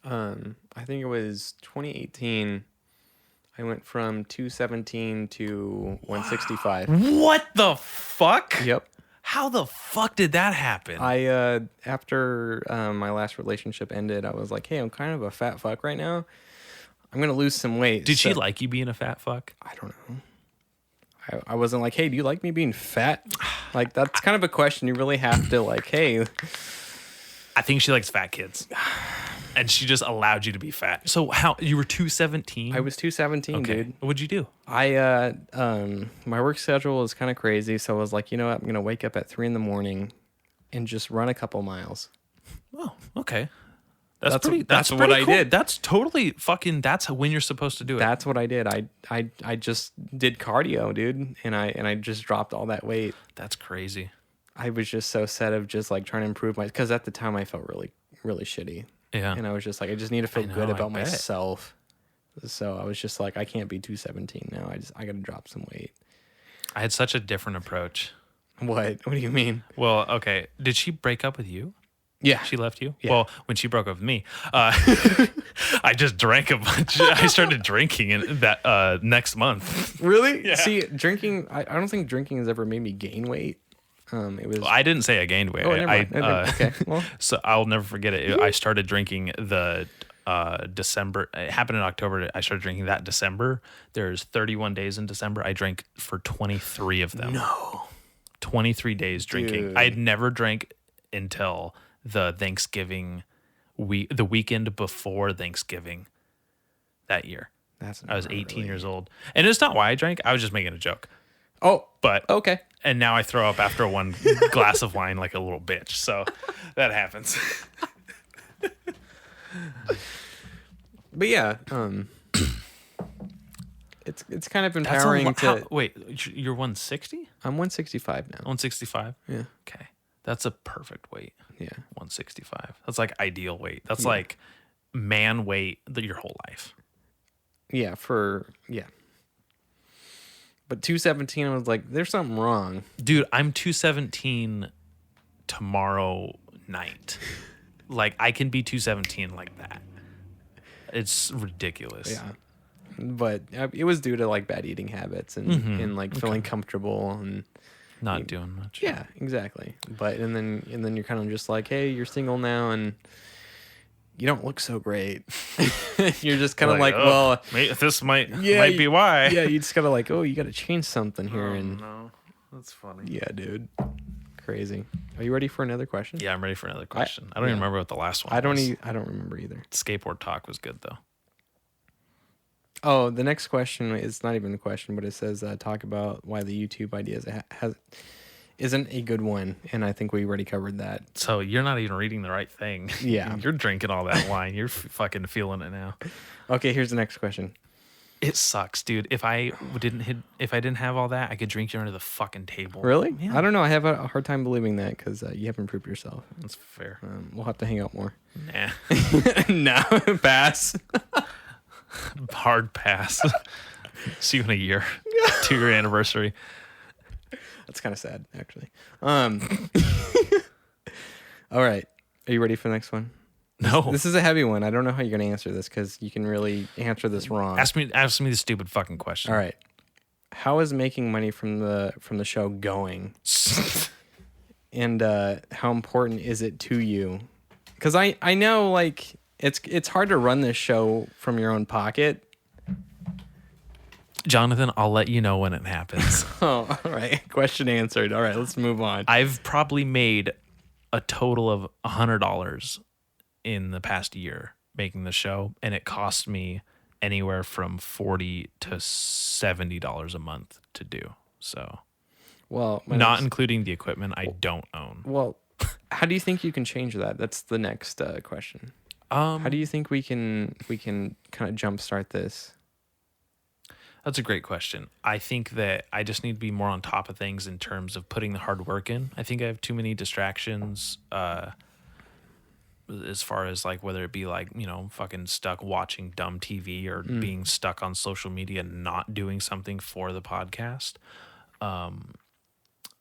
I think it was 2018. I went from 217 to 165. What the fuck? Yep. How the fuck did that happen? I after my last relationship ended, I was like, hey, I'm kind of a fat fuck right now. I'm gonna lose some weight. Did she So- like you being a fat fuck? I don't know. I wasn't like, hey, do you like me being fat? Like, that's kind of a question you really have to like, hey. I think she likes fat kids, and she just allowed you to be fat. So how you were 217? I was 217, okay. dude. What'd you do? I my work schedule is kind of crazy, so I was like, you know what, I'm gonna wake up at 3 a.m. and just run a couple miles. Oh, okay. That's pretty. that's pretty what I cool. did. That's totally fucking. That's when you're supposed to do it. That's what I did. I just did cardio, dude, and I just dropped all that weight. That's crazy. I was just so set of just like trying to improve because at the time I felt really shitty, Yeah. and I was just like, I just need to feel good know, I about bet. myself. So I was just like, I can't be 217 now. I got to drop some weight. I had such a different approach. What do you mean? Well, okay. Did she break up with you? Yeah. She left you? Yeah. Well, when she broke up with me, I just drank a bunch. I started drinking in that next month. Really? Yeah. See, drinking. I don't think drinking has ever made me gain weight. It was. I didn't say I gained weight. Oh, never mind. Okay. Well, So I'll never forget it. I started drinking the December. It happened in October. I started drinking that December. There's 31 days in December. I drank for 23 of them. no. 23 days drinking. Dude. I had never drank until the Thanksgiving the weekend before Thanksgiving that year. That's. I was 18 years old. And it's not why I drank. I was just making a joke. Oh, But okay. and now I throw up after one glass of wine like a little bitch. So that happens. But yeah, it's kind of empowering to. Wait, you're 160? I'm 165 now. 165? Yeah. Okay. That's a perfect weight. Yeah. 165. That's like ideal weight. That's like man weight your whole life. Yeah. But 217, I was like, there's something wrong. Dude, I'm 217 tomorrow night. Like I can be 217 like that. It's ridiculous. Yeah. But it was due to like bad eating habits and like feeling comfortable and Not doing much. yeah, exactly. But and then you're kind of just like, hey, you're single now and you don't look so great. You're just kind of like, oh, well, this might you- be why. yeah, you just gotta like, oh, you gotta change something here and No, that's funny. yeah, dude, crazy. Are you ready for another question? Yeah, I'm ready for another question. I don't even remember what the last one I don't. was. I don't remember either. Skateboard talk was good though. Oh, the next question is not even a question, but it says talk about why the YouTube ideas isn't a good one, and I think we already covered that. So you're not even reading the right thing. Yeah. You're drinking all that wine. You're fucking feeling it now. Okay, here's the next question. It sucks, dude. If I didn't have all that, I could drink you under the fucking table. Really? Yeah. I don't know. I have a hard time believing that because you haven't proved yourself. That's fair. We'll have to hang out more. Nah. No, pass. Hard pass. See you in a year. 2-year anniversary. That's kind of sad, actually. All right. Are you ready for the next one? No. This is a heavy one. I don't know how you're going to answer this because you can really answer this wrong. Ask me the stupid fucking question. All right. How is making money from the show going? And how important is it to you? Because I know like it's hard to run this show from your own pocket. Jonathan, I'll let you know when it happens. Oh, all right. Question answered. All right, let's move on. I've probably made a total of $100 in the past year making the show, and it cost me anywhere from $40 to $70 a month to do. So, Well, not including the equipment I don't own. Well, how do you think you can change that? That's the next question. How do you think we can kind of jumpstart this? That's a great question. I think that I just need to be more on top of things in terms of putting the hard work in. I think I have too many distractions as far as like whether it be like, you know, fucking stuck watching dumb TV or being stuck on social media and not doing something for the podcast.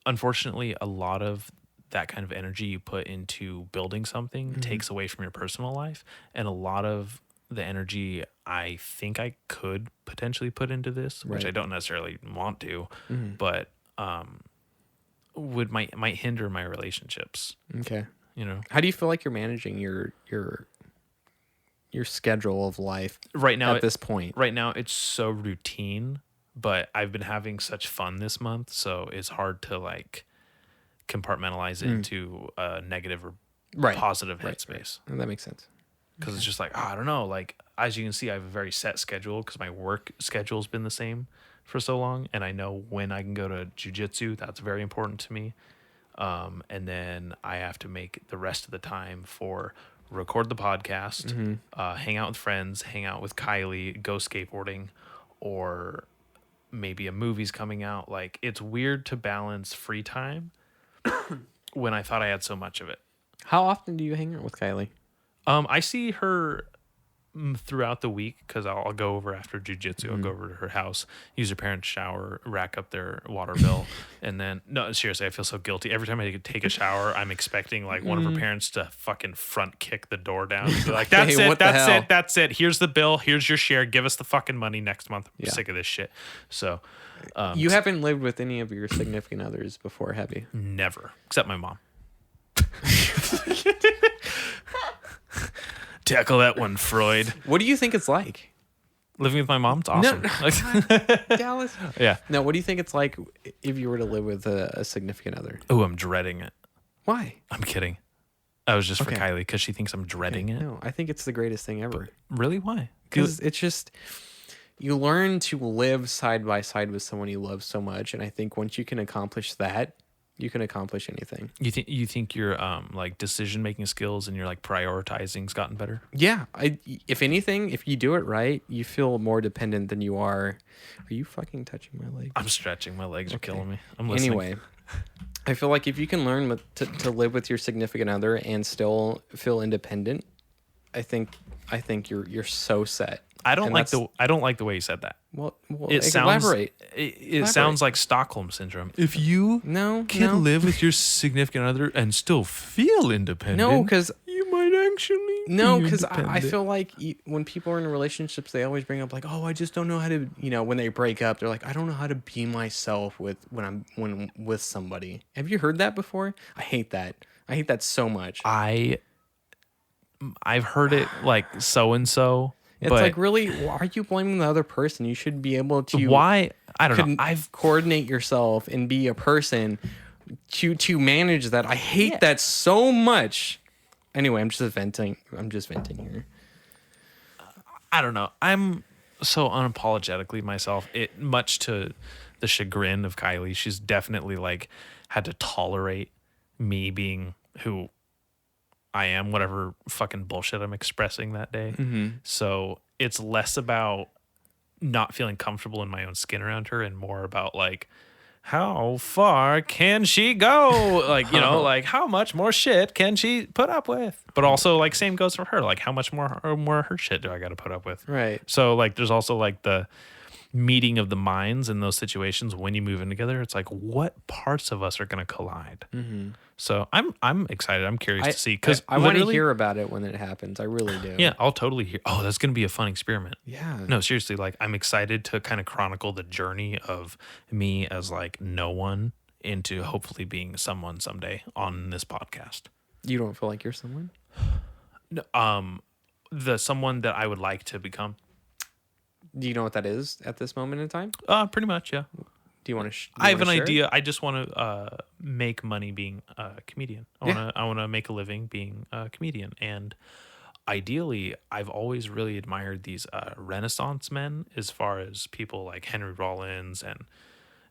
Unfortunately, a lot of that kind of energy you put into building something takes away from your personal life, and a lot of the energy I think I could potentially put into this, which I don't necessarily want to, but might hinder my relationships. Okay. You know, How do you feel like you're managing your schedule of life right now at this point? Right now, it's so routine, but I've been having such fun this month, so it's hard to like compartmentalize it into a negative or positive headspace. Right. That makes sense. Because it's just like, I don't know. Like, as you can see, I have a very set schedule because my work schedule's been the same for so long. And I know when I can go to jujitsu. That's very important to me. And then I have to make the rest of the time for record the podcast, hang out with friends, hang out with Kylie, go skateboarding, or maybe a movie's coming out. Like, it's weird to balance free time when I thought I had so much of it. How often do you hang out with Kylie? I see her throughout the week because I'll go over after jujitsu. I'll go over to her house, use her parents' shower, rack up their water bill, and then no, seriously, I feel so guilty every time I take a shower. I'm expecting like one of her parents to fucking front kick the door down and be like, "That's Hey, it, what the that's hell?" it, that's it. Here's the bill. Here's your share. Give us the fucking money next month. I'm Yeah. sick of this shit." So, You haven't lived with any of your significant others before, have you? never, except my mom. Tackle that one, Freud. What do you think it's like? Living with my mom, it's awesome. Dallas? Yeah. No, what do you think it's like if you were to live with a significant other? Oh, I'm dreading it. Why? I'm kidding. I was just for Okay. Kylie because she thinks I'm dreading it. No, I think it's the greatest thing ever. Really? Why? Because it's just, you learn to live side by side with someone you love so much, and I think once you can accomplish that, you can accomplish anything. You think your like decision making skills and your like prioritizing's gotten better? Yeah, if anything, if you do it right, you feel more dependent than you are. Are you fucking touching my leg? I'm stretching. My legs are killing me. I'm listening. Anyway, I feel like if you can learn to live with your significant other and still feel independent, I think you're so set. I don't And like that's- the way you said that. Well, It sounds elaborate. it sounds like Stockholm syndrome. If you No, can no. live with your significant other and still feel independent, No, because you might actually no, be because I independent. feel like when people are in relationships, they always bring up like, oh, I just don't know how to, when they break up, they're like, I don't know how to be myself when I'm with somebody. Have you heard that before? I hate that. I hate that so much. I've heard it like so and so. It's but like, really, why are you blaming the other person? You should be able to why? I don't know. coordinate yourself and be a person to manage that. I hate that so much. Anyway, I'm just venting here. I don't know. I'm so unapologetically myself. It much to the chagrin of Kylie. She's definitely like had to tolerate me being who I am, whatever fucking bullshit I'm expressing that day. So it's less about not feeling comfortable in my own skin around her and more about like, how far can she go? Like, like how much more shit can she put up with? But also like same goes for her. Like how much more her shit do I got to put up with? Right. So like there's also like the meeting of the minds in those situations when you move in together. It's like what parts of us are going to collide. So I'm excited. I'm curious to see because I want to hear about it when it happens. I really do. Yeah, I'll totally hear. Oh, that's going to be a fun experiment. Yeah. No, seriously, like I'm excited to kind of chronicle the journey of me as like no one into hopefully being someone someday on this podcast. You don't feel like you're someone? The someone that I would like to become. Do you know what that is at this moment in time? Pretty much, yeah. Do you want to? I have an idea. I just want to make money being a comedian. I want to make a living being a comedian, and ideally, I've always really admired these Renaissance men, as far as people like Henry Rollins and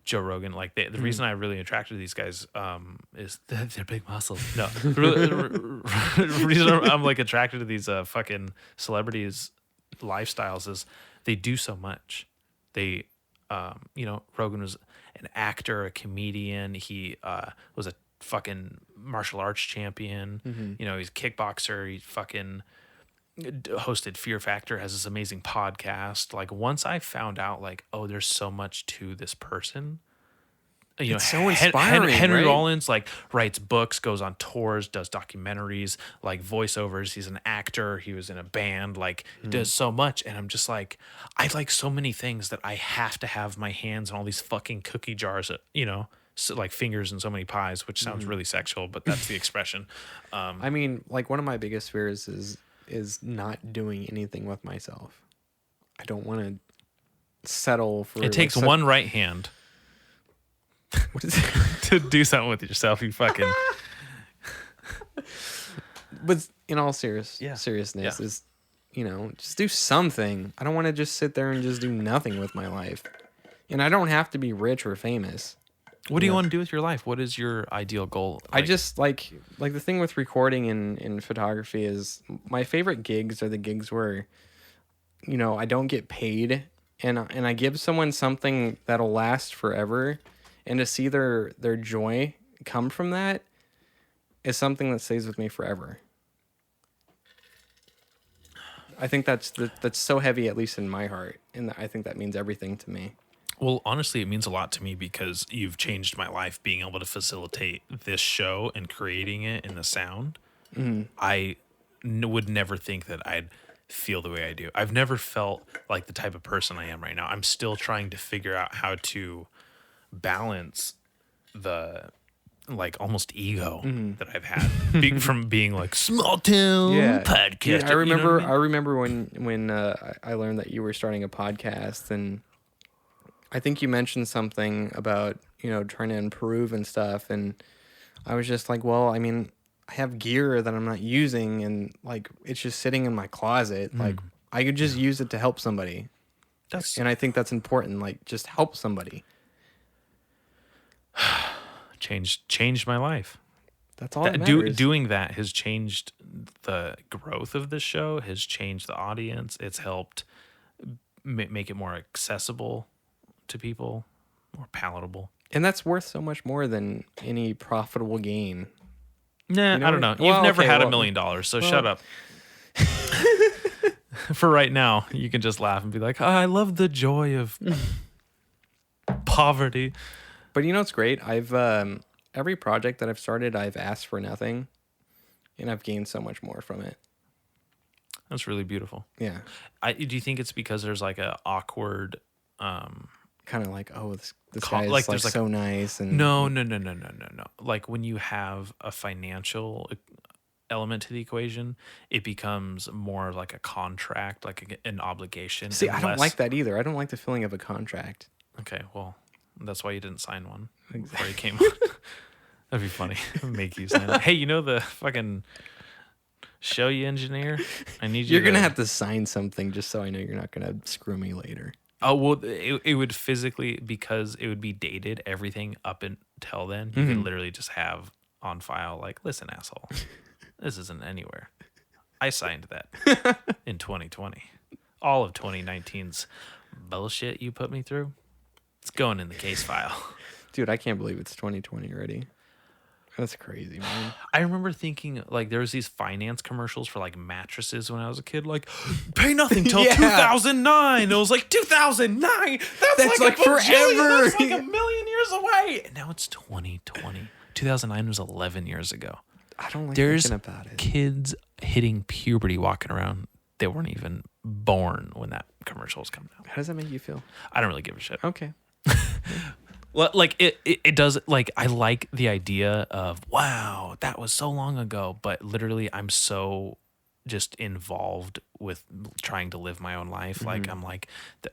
Joe Rogan. Like the reason I'm really attracted to these guys is they're big muscles. No, the reason I'm like attracted to these fucking celebrities' lifestyles is they do so much. They Rogan was an actor, a comedian. He was a fucking martial arts champion. He's a kickboxer. He fucking hosted Fear Factor, has this amazing podcast. Like once I found out like, oh, there's so much to this person. It's so inspiring. Henry right? Rollins like writes books, goes on tours, does documentaries, like voiceovers. He's an actor. He was in a band. Like does so much, and I'm just like, I like so many things that I have to have my hands in all these fucking cookie jars. So like fingers in so many pies, which sounds really sexual, but that's the expression. I mean, like one of my biggest fears is not doing anything with myself. I don't want to settle for. It takes one right hand. What is it? To do something with yourself, you fucking. But in all seriousness, is just do something. I don't want to just sit there and just do nothing with my life, and I don't have to be rich or famous. What do you want to do with your life? What is your ideal goal? I just like the thing with recording and photography is my favorite gigs are the gigs where, I don't get paid and I give someone something that'll last forever, and to see their joy come from that is something that stays with me forever. I think that's so heavy, at least in my heart, and I think that means everything to me. Well, honestly, it means a lot to me because you've changed my life being able to facilitate this show and creating it in the sound. I would never think that I'd feel the way I do. I've never felt like the type of person I am right now. I'm still trying to figure out how to balance the like almost ego that I've had from being like small town podcast. Yeah, I remember when I learned that you were starting a podcast, and I think you mentioned something about trying to improve and stuff, and I was just like, well, I mean, I have gear that I'm not using, and like it's just sitting in my closet. Like I could just use it to help somebody. And I think that's important. Like, just help somebody. changed my life. That's all that matters. Doing that has changed the growth of this show, has changed the audience. It's helped make it more accessible to people, more palatable. And that's worth so much more than any profitable gain. Nah, You know I don't what? know. You've Well, never okay, had $1 well- million, so shut up. For right now, you can just laugh and be like, I love the joy of poverty. But you know what's great? I've every project that I've started, I've asked for nothing, and I've gained so much more from it. That's really beautiful. Yeah, Do you think it's because there's like a awkward? kind of like, oh, this Like, guy is like there's like so nice, and No. Like when you have a financial element to the equation, it becomes more like a contract, like an obligation. See, and I don't less- like that either. I don't like the feeling of a contract. Okay, well, that's why you didn't sign one before you came on. That'd be funny. Make you sign it. Hey, you know the fucking show you engineer? I need you. You're gonna have to sign something just so I know you're not gonna screw me later. Oh well, it would physically, because it would be dated. Everything up until then, you could literally just have on file, like, listen, asshole, this isn't anywhere. I signed that in 2020. All of 2019's bullshit you put me through, it's going in the case file. Dude, I can't believe it's 2020 already. That's crazy, man. I remember thinking, like, there was these finance commercials for like mattresses when I was a kid, like, pay nothing till Yeah. 2009. It was like 2009. That's like like forever. That's like a million years away. And now it's 2020. 2009 was 11 years ago. I don't like There's thinking about it. kids hitting puberty walking around. They weren't even born when that commercial was coming out. How does that make you feel? I don't really give a shit. Okay. Well, like it does, like, I like the idea of, wow, that was so long ago, but literally I'm so just involved with trying to live my own life. Like, I'm like,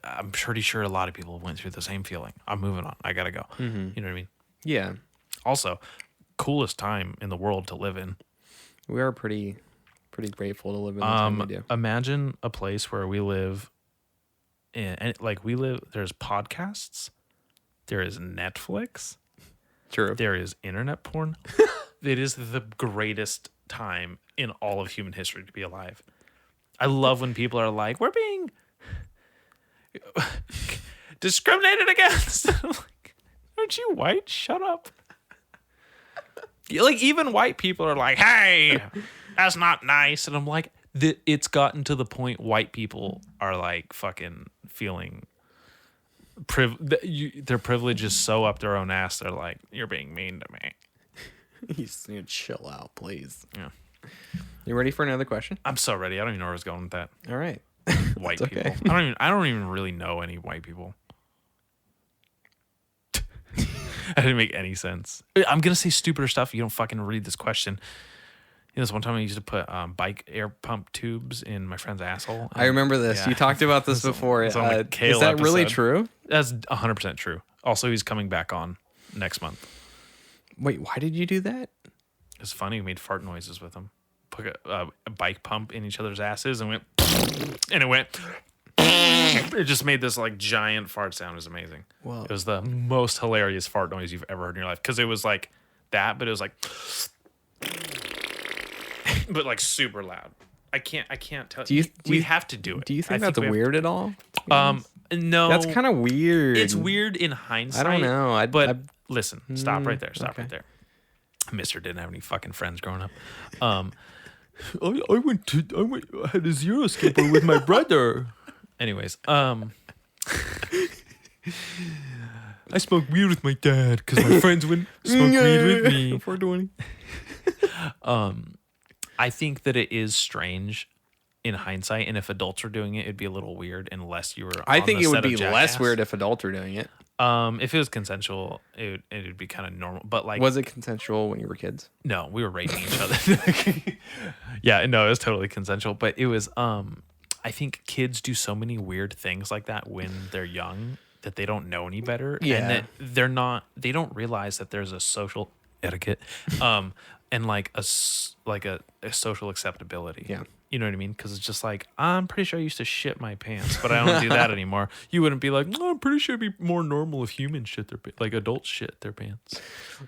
I'm pretty sure a lot of people went through the same feeling. I'm moving on. I gotta go. You know what I mean? Yeah, Also, coolest time in the world to live in. we are pretty grateful to live in the time we do. Imagine a place where we live and like there's podcasts, there is Netflix, True. there is internet porn. It is the greatest time in all of human history to be alive. I love when people are like, we're being discriminated against. I'm like, aren't you white? Shut up. Like, even white people are like, hey, that's not nice. And I'm like, it's gotten to the point white people are like fucking feeling their privilege is so up their own ass. They're like, you're being mean to me. You just need to chill out, please. Yeah. You ready for another question? I'm so ready. I don't even know where I was going with that. All right. White It's people. okay. I don't even really know any white people. That didn't make any sense. I'm gonna say stupider stuff. You don't fucking read this question. You know, this one time I used to put bike air pump tubes in my friend's asshole. I remember this. Yeah. You talked about this before. It's on the Is Kale that really episode. true? That's 100% true. Also, he's coming back on next month. Wait, why did you do that? It's funny. We made fart noises with him. Put a bike pump in each other's asses and it went. It just made this like giant fart sound. It was amazing. Well, It was the most hilarious fart noise you've ever heard in your life, because it was like that, but it was like, but like super loud. I can't tell. We have to do it. do you think I that's we have weird at all? No, That's kind of weird. It's weird in hindsight. know. But listen, stop right there. Stop okay. right there. Mister didn't have any fucking friends growing up. I had a zero skipper with my brother. Anyways, I smoked weed with my dad because my friends wouldn't smoke weed with me. 420. I think that it is strange in hindsight, and if adults were doing it, it'd be a little weird unless you were. I on think the it would set of be less Jackass. weird if adults were doing it. If it was consensual, it would be kind of normal. But like, Was it consensual when you were kids? no, we were raping each other. Yeah, no, it was totally consensual. But it was. I think kids do so many weird things like that when they're young that they don't know any better, Yeah. and that they don't realize that there's a social etiquette, and like a social acceptability. Yeah. You know what I mean? Because it's just like, I'm pretty sure I used to shit my pants, but I don't do that anymore. You wouldn't be like, no, I'm pretty sure it'd be more normal if humans shit their like adults shit their pants.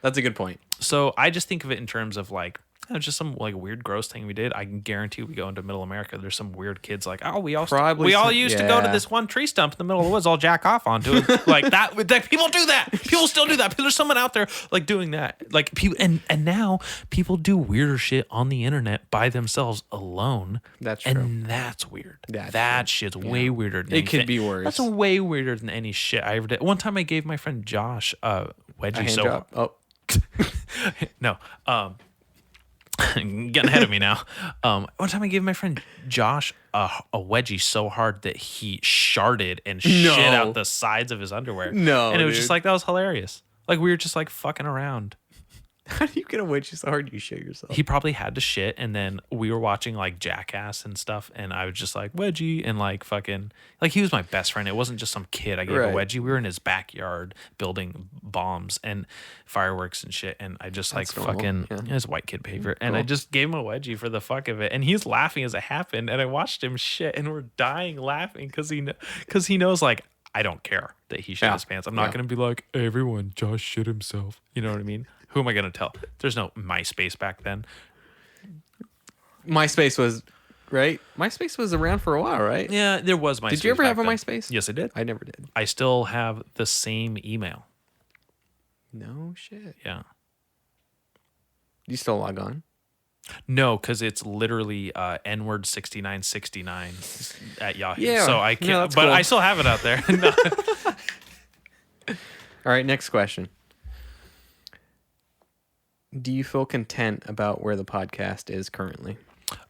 That's a good point. So I just think of it in terms of like, just some like weird gross thing we did. I can guarantee we go into middle America, there's some weird kids like, oh, we all used to go to this one tree stump in the middle of the woods, all jack off onto it. Like that people do that. People still do that. There's someone out there like doing that. Like people and now people do weirder shit on the internet by themselves alone. That's true. And that's weird. That's that true. shit's way weirder than It could anything. be worse. That's way weirder than any shit I ever did. One time I gave my friend Josh a wedgie. A hand job? Oh. No. Getting ahead of me now. One time I gave my friend Josh a wedgie so hard that he sharded and shit out the sides of his underwear. No, and it was dude. just like, that was hilarious. Like we were just like fucking around. How do you get a wedgie so hard you shit yourself? He probably had to shit, and then we were watching like Jackass and stuff, and I was just like wedgie and like fucking like he was my best friend. It wasn't just some kid I gave a wedgie. We were in his backyard building bombs and fireworks and shit, and I just That's like normal, fucking yeah. his white kid behavior, and I just gave him a wedgie for the fuck of it, and he's laughing as it happened, and I watched him shit, and we're dying laughing because he knows like I don't care that he shit his pants. I'm not gonna be like, hey, everyone, Josh shit himself. You know what I mean? Who am I going to tell? There's no MySpace back then. MySpace was, right? MySpace was around for a while, right? Yeah, there was MySpace. Did you ever back have a then. MySpace? Yes, I did. I never did. I still have the same email. No shit. Yeah. You still log on? No, because it's literally nword6969 at Yahoo. Yeah. So I can't, No, that's but cool. I still have it out there. No. All right, next question. Do you feel content about where the podcast is currently?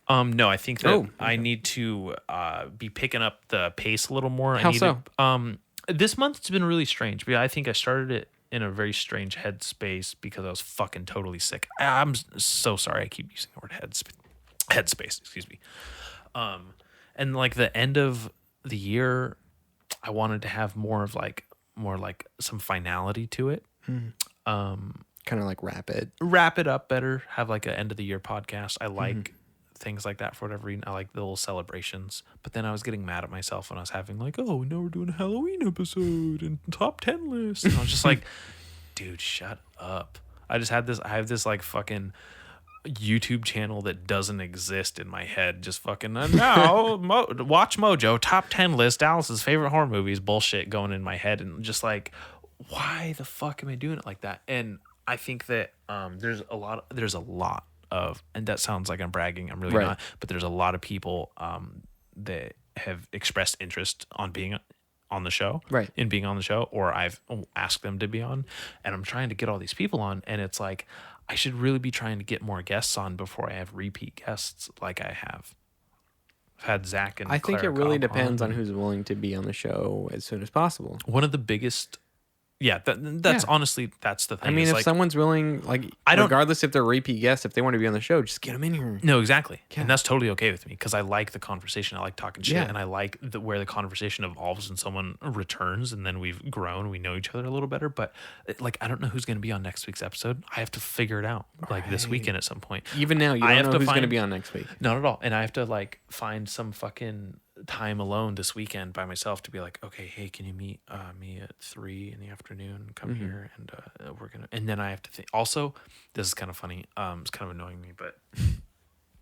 No, I think that Oh, I need to be picking up the pace a little more. How I need so? This month it's been really strange. But I think I started it in a very strange headspace because I was fucking totally sick. I'm so sorry. I keep using the word headspace. Excuse me. And like the end of the year, I wanted to have more like some finality to it. Kind of like rapid. Wrap it up better. Have like an end of the year podcast. I like things like that for whatever reason. I like the little celebrations. But then I was getting mad at myself when I was having like, oh, now we're doing a Halloween episode and top 10 list. And I was just like, dude, shut up. I have this like fucking YouTube channel that doesn't exist in my head. Just fucking now watch Mojo top 10 list, Dallas's favorite horror movies bullshit going in my head, and just like, why the fuck am I doing it like that? And I think that there's a lot of, and that sounds like I'm bragging, I'm really not, but there's a lot of people that have expressed interest on being on the show, in being on the show, or I've asked them to be on, and I'm trying to get all these people on, and it's like I should really be trying to get more guests on before I have repeat guests like I have. I've had Zach and I think Clara it really Cobb depends on who's willing to be on the show as soon as possible. One of the biggest. Yeah, that's honestly, that's the thing. I mean, if like, someone's willing, like, regardless if they're repeat guests, if they want to be on the show, just get them in here. No, exactly. Yeah. And that's totally okay with me because I like the conversation. I like talking shit, Yeah. and I like where the conversation evolves and someone returns, and then we've grown, we know each other a little better. But like, I don't know who's going to be on next week's episode. I have to figure it out like this weekend at some point. Even now, you I don't have know to who's going to find- be on next week. Not at all. And I have to like find some fucking time alone this weekend by myself to be like, okay, hey, can you meet me at 3 in the afternoon? Come here, and we're gonna. And then I have to think. Also, this is kind of funny. It's kind of annoying me, but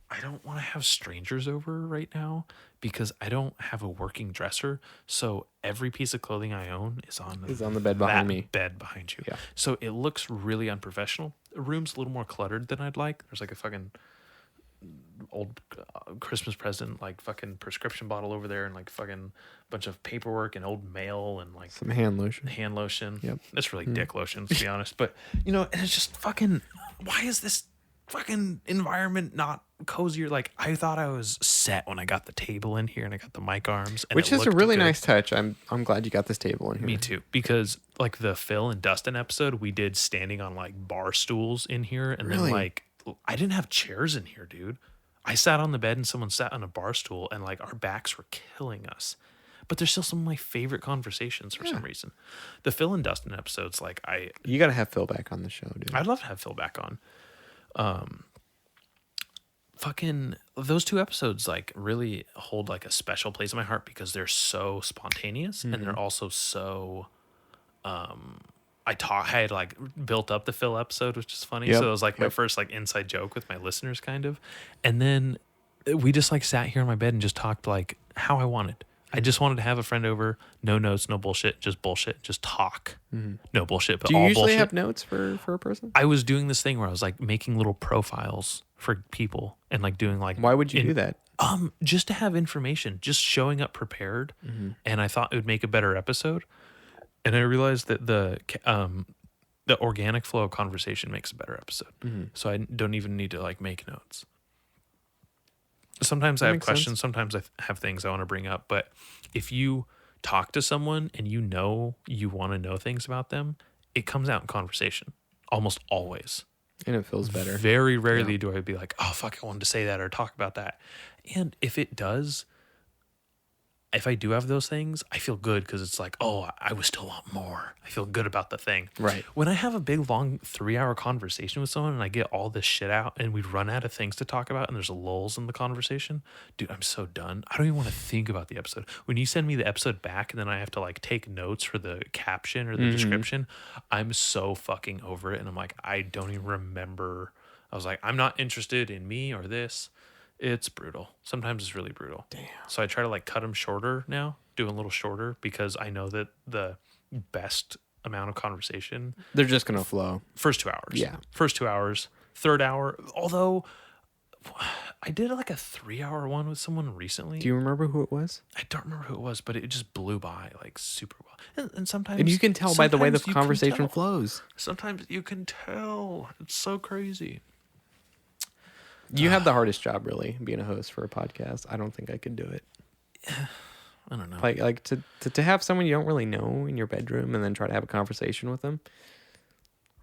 I don't want to have strangers over right now because I don't have a working dresser. So every piece of clothing I own is on the bed behind that me. Bed behind you. Yeah. So it looks really unprofessional. The room's a little more cluttered than I'd like. There's like a fucking old Christmas present, like fucking prescription bottle over there, and like fucking bunch of paperwork and old mail and like Some hand lotion. hand lotion. Yep. It's really dick lotion, to be honest. But you know, and it's just fucking, why is this fucking environment not cozier? Like, I thought I was set when I got the table in here and I got the mic arms, and Which it is a looked really good. nice touch. I'm glad you got this table in here. Me too, because like the Phil and Dustin episode, we did standing on like bar stools in here, and then Really? like I didn't have chairs in here, dude. I sat on the bed and someone sat on a bar stool, and like our backs were killing us. But they're still some of my favorite conversations for some reason. The Phil and Dustin episodes, like You got to have Phil back on the show, dude. I'd love to have Phil back on. fucking those 2 episodes like really hold like a special place in my heart because they're so spontaneous and they're also so I had like built up the Phil episode, which is funny. Yep, So it was like my yep. first like inside joke with my listeners kind of. And then we just like sat here in my bed and just talked like how I wanted. I just wanted to have a friend over, no notes, no bullshit, just talk. No bullshit, but Do you all usually bullshit. have notes for a person? I was doing this thing where I was like making little profiles for people and like doing like Why would you do that? just to have information, just showing up prepared. And I thought it would make a better episode. And I realized that the organic flow of conversation makes a better episode. So I don't even need to like make notes. Sometimes I have makes questions. sense. Sometimes I have things I want to bring up. But if you talk to someone and you know you want to know things about them, it comes out in conversation almost always. And it feels better. Very rarely do I be like, oh, fuck, I wanted to say that or talk about that. And if it does, if I do have those things, I feel good because it's like, oh, I was still want more. I feel good about the thing. Right. When I have a big, long 3-hour conversation with someone and I get all this shit out and we run out of things to talk about and there's lulls in the conversation, dude, I'm so done. I don't even want to think about the episode. When you send me the episode back and then I have to like take notes for the caption or the description, I'm so fucking over it. And I'm like, I don't even remember. I was like, I'm not interested in me or this. It's brutal. Sometimes it's really brutal. Damn. So I try to like cut them shorter now, do a little shorter because I know that the best amount of conversation, They're just gonna flow. first 2 hours. Yeah. First 2 hours, third hour. Although I did like a 3-hour one with someone recently. Do you remember who it was? I don't remember who it was, but it just blew by like super well. And sometimes, And you can tell by the way the sometimes you can conversation tell. flows. Sometimes you can tell. It's so crazy. You have the hardest job, really, being a host for a podcast. I don't think I could do it. I don't know. Like to have someone you don't really know in your bedroom and then try to have a conversation with them.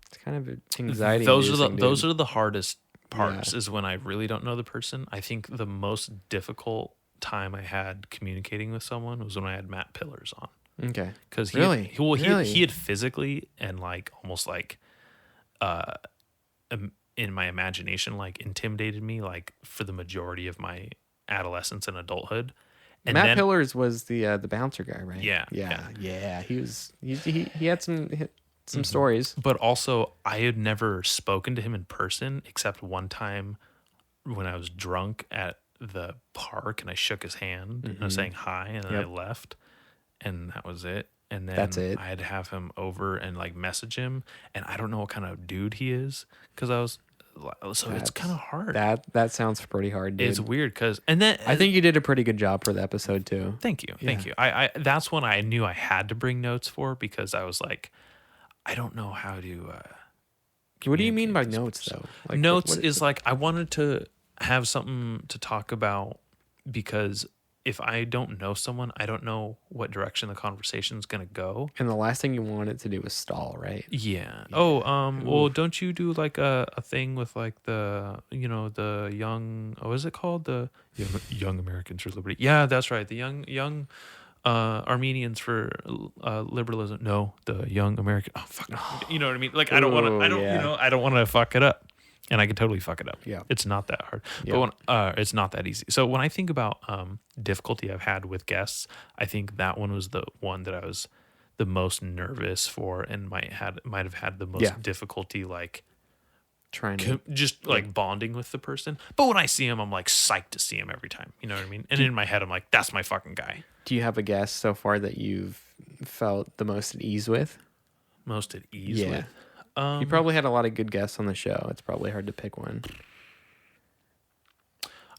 It's kind of anxiety. Those are the hardest parts. Yeah. Is when I really don't know the person. I think the most difficult time I had communicating with someone was when I had Matt Pillars on. Okay. Because Really? he had physically and like almost like in my imagination like intimidated me like for the majority of my adolescence and adulthood. And Matt then, Pillars was the bouncer guy, right? Yeah, Yeah. He had some stories. but also I had never spoken to him in person except one time when I was drunk at the park and I shook his hand and I was saying hi and then I left and that was it. And then That's it. I had to have him over and like message him and I don't know what kind of dude he is because I was so it's kind of hard. That sounds pretty hard, dude. It's weird because and then I think you did a pretty good job for the episode too. Thank you. I that's when I knew I had to bring notes for because I was like, I don't know how to. What do you mean by communicate notes, this though? Like, notes what is like I wanted to have something to talk about because if I don't know someone, I don't know what direction the conversation's gonna go. and the last thing you want it to do is stall, right? Yeah. Oh, well, don't you do like a thing with like the the young? Oh, is it called the young Americans for Liberty? Yeah, that's right. The young Armenians for liberalism. No, the young American. Oh fuck. You know what I mean? Like I don't want to. I don't. yeah. I don't want to fuck it up. And I could totally fuck it up. Yeah. It's not that hard. Yeah. But when, it's not that easy. So when I think about difficulty I've had with guests, I think that one was the one that I was the most nervous for and might have had the most difficulty like Trying to just like bonding with the person. But when I see him, I'm like psyched to see him every time. You know what I mean? And in my head, I'm like, that's my fucking guy. Do you have a guest so far that you've felt the most at ease with? Most at ease Yeah. with. You probably had a lot of good guests on the show. It's probably hard to pick one.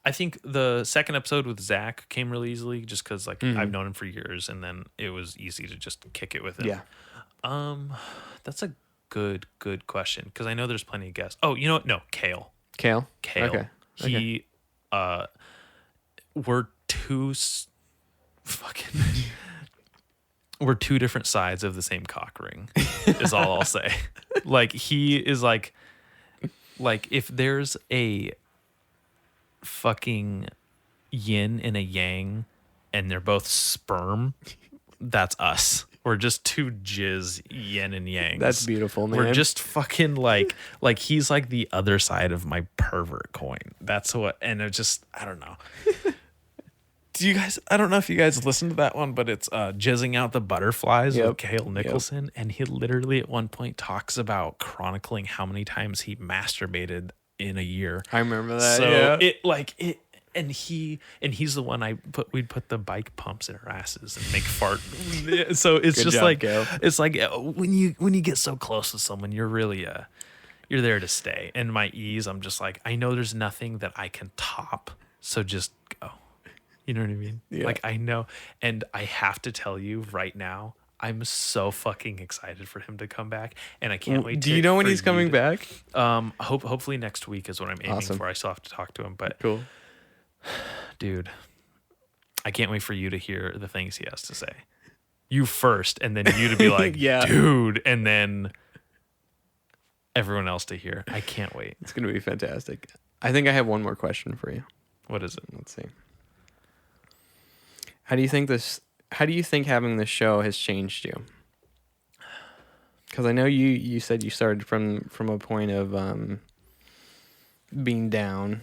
I think the second episode with Zach came really easily just because like I've known him for years and then it was easy to just kick it with him. Yeah. That's a good question because I know there's plenty of guests. Oh, you know what? No, Kale. Kale? Okay. He, we're we're two different sides of the same cock ring is all I'll say. Like he is like if there's a fucking yin and a yang and they're both sperm, that's us. We're just two jizz yin and yang. That's beautiful, man. We're just fucking like he's like the other side of my pervert coin. That's what, and it just, I don't know. Do you guys, I don't know if you guys listened to that one, but it's Jizzing Out the Butterflies with Cale Nicholson. And he literally at one point talks about chronicling how many times he masturbated in a year. I remember that. So and he's the one we'd put the bike pumps in our asses and make fart. So it's Good just job, like Cale. it's like when you get so close to someone, you're really you're there to stay. And my ease, I'm just like, I know there's nothing that I can top, so just go. You know what I mean? Yeah. Like I know, and I have to tell you right now, I'm so fucking excited for him to come back, and I can't wait. Do you know when he's coming back? Hopefully next week is what I'm aiming Awesome. for. I still have to talk to him, but Cool. dude, I can't wait for you to hear the things he has to say. You first, and then you to be like, Yeah. dude, and then everyone else to hear. I can't wait. It's gonna be fantastic. I think I have one more question for you. What is it? Let's see. How do you think having this show has changed you? Because I know you said you started from a point of being down.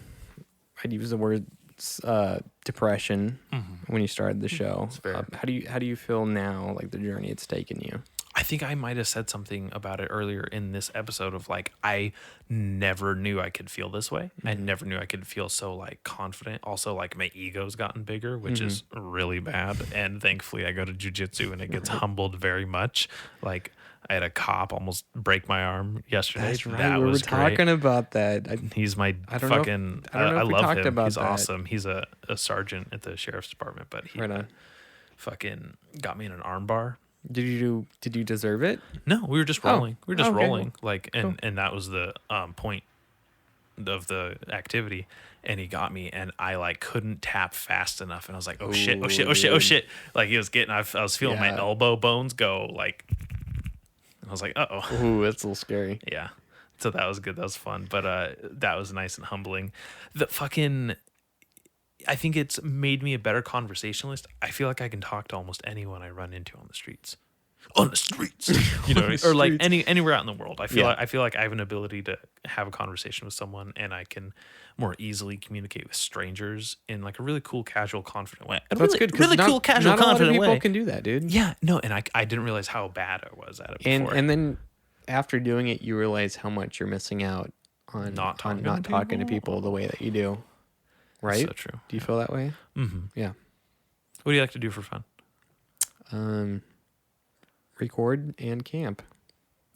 I'd use the word depression when you started the show. fair. How do you feel now? Like the journey it's taken you? I think I might have said something about it earlier in this episode of like, I never knew I could feel this way. I never knew I could feel so like confident. Also, like my ego's gotten bigger, which is really bad. And thankfully I go to jujitsu and it gets humbled very much. Like I had a cop almost break my arm yesterday. That's right. That We were was great. talking about that. He's my I don't know if- fucking, I don't know I if we love talked him. about He's that. awesome. He's a sergeant at the sheriff's department, but he Right on. fucking got me in an arm bar. Did you deserve it? No, we were just rolling. We were just Oh, okay, rolling. Like, and Cool. and that was the point of the activity. And he got me, and I like couldn't tap fast enough. And I was like, oh shit, oh shit, oh shit, oh shit. Like he was getting, I was feeling my Yeah. elbow bones go like. I was like, oh. Ooh, that's a little scary. Yeah. So that was good. That was fun. But that was nice and humbling. The fucking, I think it's made me a better conversationalist. I feel like I can talk to almost anyone I run into on the streets. On the streets, you know, or like anywhere out in the world. I feel like I have an ability to have a conversation with someone, and I can more easily communicate with strangers in like a really cool, casual, confident way. That's good. 'Cause Really not- cool, casual, not a lot of confident people way. can do that, dude. Yeah, no, and I didn't realize how bad I was at it before. And then after doing it, you realize how much you're missing out on Not talking to not talking to people the way that you do. Right? So true. Do you feel that way? Mm-hmm. Yeah. What do you like to do for fun? Record and camp.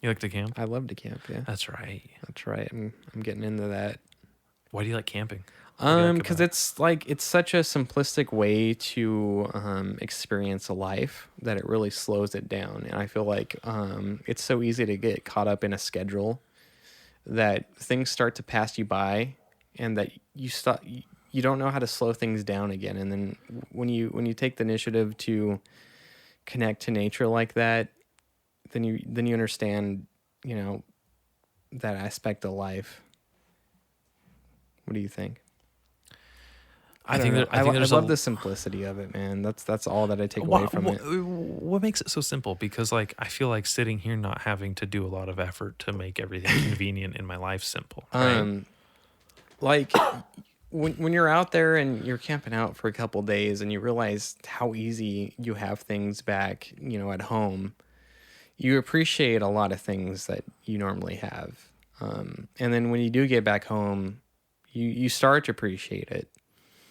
You like to camp? I love to camp. Yeah, That's right. that's right. I'm getting into that. Why do you like camping? What do you like Because about it's such a simplistic way to experience a life that it really slows it down. And I feel like it's so easy to get caught up in a schedule that things start to pass you by, and that you don't know how to slow things down again. And then when you take the initiative to connect to nature like that, then you understand, you know, that aspect of life. What do you think? I think know. that, I think there's love a, the simplicity of it, man. That's all that I take away from it. What makes it so simple? Because like I feel like sitting here not having to do a lot of effort to make everything convenient in my life simple. Right? Like when you're out there and you're camping out for a couple days and you realize how easy you have things back, you know, at home, you appreciate a lot of things that you normally have. And then when you do get back home, you start to appreciate it.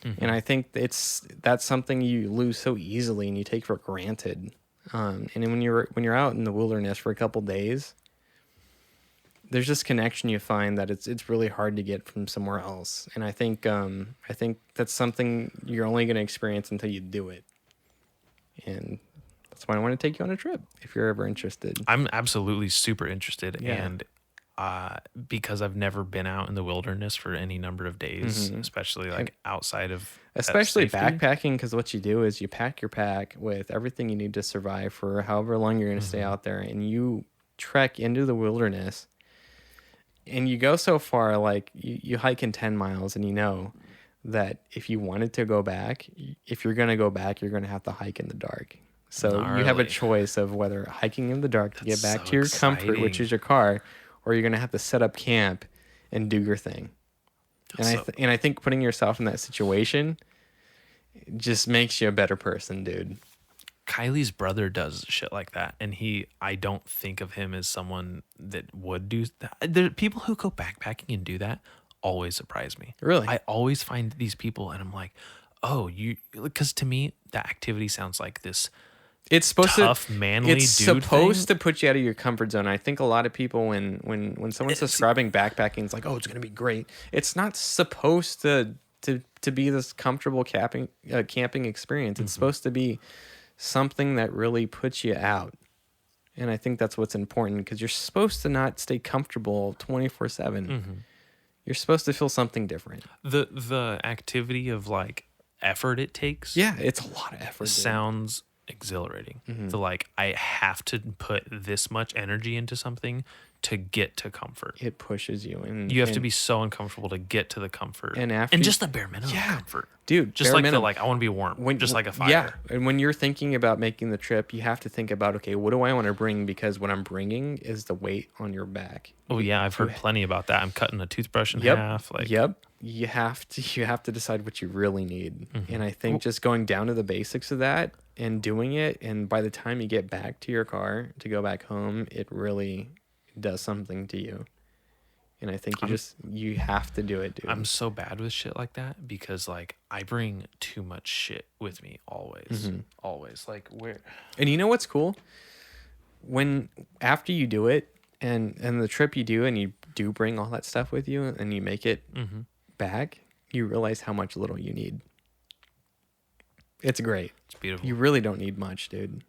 Mm-hmm. And I think that's something you lose so easily and you take for granted. And then when you're out in the wilderness for a couple days, there's this connection you find that it's really hard to get from somewhere else. And I think that's something you're only going to experience until you do it. And that's why I want to take you on a trip if you're ever interested. I'm absolutely super interested, Yeah. and because I've never been out in the wilderness for any number of days, especially like outside of that Especially safety. backpacking, because what you do is you pack your pack with everything you need to survive for however long you're going to stay out there, and you trek into the wilderness, and you go so far, like you hike in 10 miles, and you know that if you wanted to go back, if you're going to go back, you're going to have to hike in the dark. So you have a Gnarly. choice of whether hiking in the dark to get That's back so to your comfort, which exciting. is your car, or you're gonna have to set up camp and do your thing. And So- I think putting yourself in that situation just makes you a better person, dude. Kylie's brother does shit like that, and I don't think of him as someone that would do that. There people who go backpacking and do that always surprise me. Really? I always find these people, and I'm like, oh, because to me that activity sounds like this It's supposed tough, to manly It's dude supposed thing. to put you out of your comfort zone. I think a lot of people when someone's describing backpacking, it's like, oh, it's gonna be great. It's not supposed to be this comfortable camping experience. It's supposed to be something that really puts you out. And I think that's what's important, because you're supposed to not stay comfortable 24/7. You're supposed to feel something different. The activity of like effort it takes. Yeah, it's a lot of effort. Dude. Sounds exhilarating. The like I have to put this much energy into something to get to comfort. It pushes you, and You have to be so uncomfortable to get to the comfort, And after just the bare minimum Yeah. comfort, dude. Just bare like minimum. I want to be warm, just like a fire. Yeah, and when you're thinking about making the trip, you have to think about, okay, what do I want to bring? Because what I'm bringing is the weight on your back. Oh yeah, I've heard plenty about that. I'm cutting a toothbrush in Yep. half. Like, Yep. You have to decide what you really need. And I think just going down to the basics of that and doing it, and by the time you get back to your car to go back home, it really does something to you. And I think you have to do it, dude. I'm so bad with shit like that because like I bring too much shit with me always. Always. Like where And you know what's cool? When after you do it and the trip you do, and you do bring all that stuff with you and you make it back, you realize how much little you need. It's great. it's beautiful. You really don't need much, dude.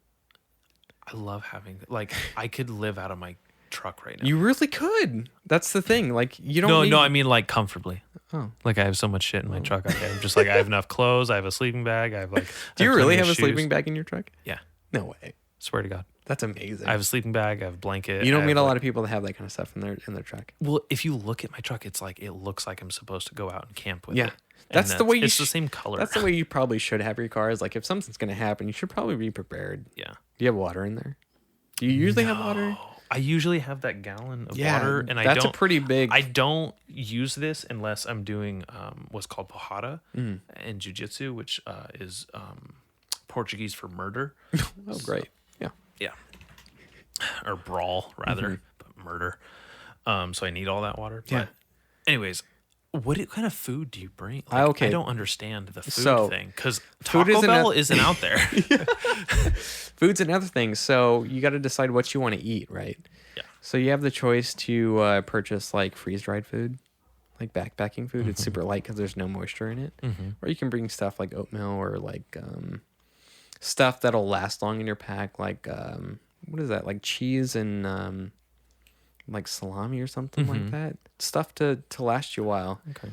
I love having like I could live out of my truck right now. You really could. That's the thing. Like you don't need, No, I mean like comfortably. Oh. Like I have so much shit in my truck. I'm just like I have enough clothes. I have a sleeping bag. I have like. Do you I really plenty have of a sleeping shoes. bag in your truck? Yeah, No way. swear to God. That's amazing. I have a sleeping bag. I have a blanket. You don't I meet have, a like- lot of people that have that kind of stuff in their truck. Well, if you look at my truck, it's like it looks like I'm supposed to go out and camp with Yeah. it. And That's the way you It's the sh- same color. That's the way you probably should have your car. Is like if something's gonna happen, you should probably be prepared. Yeah. Do you have water in there? Do you usually have water? I usually have that gallon of Yeah, water, and I that's don't. a pretty big. I don't use this unless I'm doing what's called pohada Mm. in jiu-jitsu, which is Portuguese for murder. Oh, great. Yeah. Yeah. Or brawl, rather, Mm-hmm. but murder. So I need all that water. Yeah. But anyways, what kind of food do you bring? Like, Okay. I don't understand the food So, thing because food Taco isn't Bell a- isn't out there. Food's another thing. So you got to decide what you want to eat, right? Yeah. So you have the choice to purchase like freeze dried food, like backpacking food. Mm-hmm. It's super light because there's no moisture in it. Or you can bring stuff like oatmeal or like stuff that'll last long in your pack, like what is that? Like cheese and like salami or something like that. Stuff to last you a while. Okay.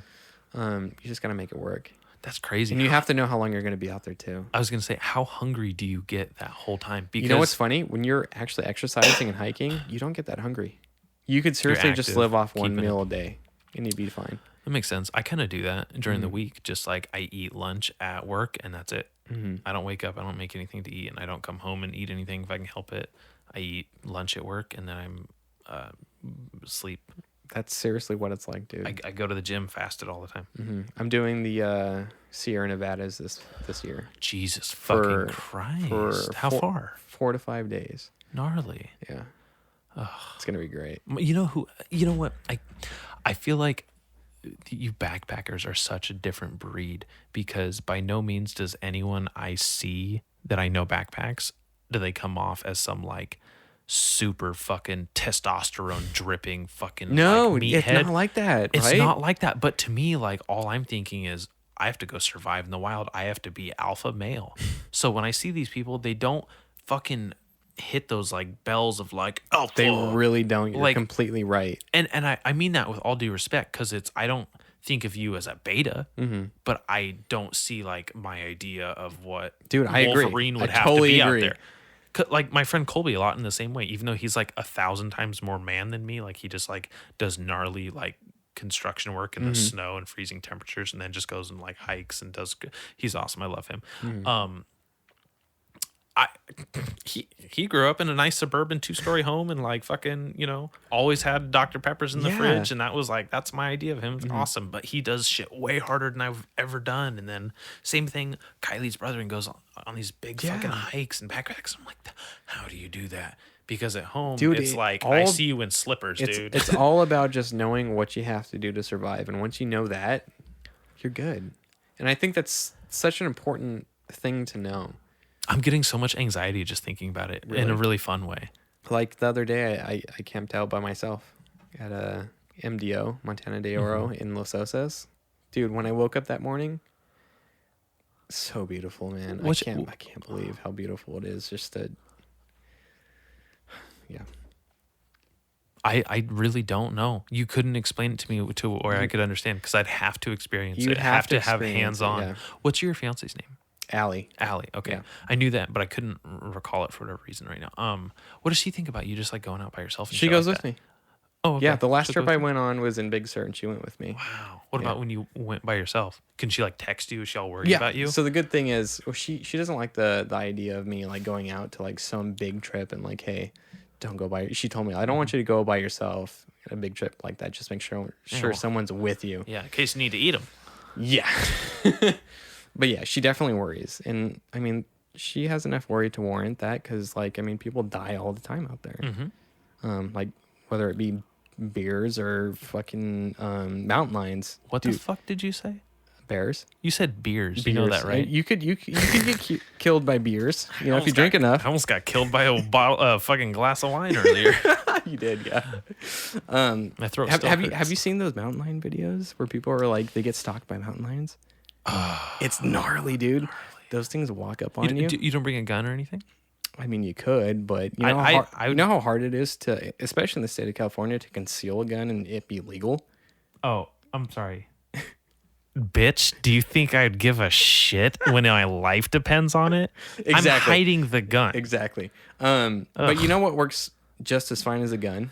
You just got to make it work. That's crazy. And you have to know how long you're going to be out there too. I was gonna say, how hungry do you get that whole time? Because You know what's funny? When you're actually exercising and hiking, you don't get that hungry. You could seriously just active, live off one keeping meal it- a day and you'd be fine. That makes sense. I kind of do that during Mm-hmm. the week. Just like I eat lunch at work and that's it. Mm-hmm. I don't wake up. I don't make anything to eat, and I don't come home and eat anything if I can help it. I eat lunch at work and then I'm sleep. That's seriously what it's like, dude. I go to the gym fasted all the time. I'm doing the Sierra Nevadas this year Jesus For- fucking Christ! for How four- far? 4 to 5 days. Gnarly. Yeah. It's going to be great. You know who? You know what? I feel like you backpackers are such a different breed because by no means does anyone I see that I know backpacks, do they come off as some like super fucking testosterone dripping fucking No, like, it's meathead. not like that, It's right? not like that. But to me, like all I'm thinking is I have to go survive in the wild. I have to be alpha male. So when I see these people, they don't fucking hit those like bells of like alpha. They really don't. You're Like- completely right. And I mean that with all due respect because I don't think of you as a beta, but I don't see like my idea of what Dude, I agree. Wolverine would I have totally to be agree. out there. Like my friend Colby a lot in the same way, even though he's like 1,000 times more man than me. Like he just like does gnarly like construction work in the snow and freezing temperatures, and then just goes and like hikes and does. He's awesome. I love him. he grew up in a nice suburban 2-story home and like fucking, always had Dr. Peppers in the fridge. And that was like, that's my idea of him. It's awesome. But he does shit way harder than I've ever done. And then same thing, Kylie's brother and goes on these big fucking hikes and backpacks. I'm like, how do you do that? Because at home, Dude, it's like, I see you in slippers, dude. It's all about just knowing what you have to do to survive. And once you know that, you're good. And I think that's such an important thing to know. I'm getting so much anxiety just thinking about it in a really fun way. Like the other day, I camped out by myself at a MDO, Montana de Oro, in Los Osos. Dude, when I woke up that morning, so beautiful, man. I can't believe how beautiful it is. Yeah. I really don't know. You couldn't explain it to me to where I could understand because I'd have to experience it. I'd have to have hands-on. Yeah. What's your fiance's name? Allie. Okay. Yeah. I knew that, but I couldn't recall it for whatever reason right now. What does she think about you just like going out by yourself? And She shit goes like with that? me. Oh, okay. Yeah, the last She'll trip go I with you? went on was in Big Sur, and she went with me. Wow. What about when you went by yourself? Can she like text you? Is she all worried about you? So the good thing is, she doesn't like the idea of me like going out to like some big trip and like, hey, don't go by. She told me, I don't want you to go by yourself in a big trip like that. Just make sure someone's with you. Yeah, in case you need to eat them. Yeah. But yeah, she definitely worries. And I mean, she has enough worry to warrant that because like, I mean, people die all the time out there. Like whether it be bears or fucking mountain lions. What the fuck did you say? Bears. You said beers. You know that, right? You could get killed by beers. You know, if you drink enough. I almost got killed by a fucking glass of wine earlier. You did, yeah. My throat still Have hurts. you seen those mountain lion videos where people are like they get stalked by mountain lions? It's gnarly, dude. Those things walk up on you. You don't bring a gun or anything? I mean, you could, but you know how hard it is to, especially in the state of California, to conceal a gun and it be legal. Oh, I'm sorry. Bitch, do you think I'd give a shit when my life depends on it? Exactly. I'm hiding the gun. Exactly. But you know what works just as fine as a gun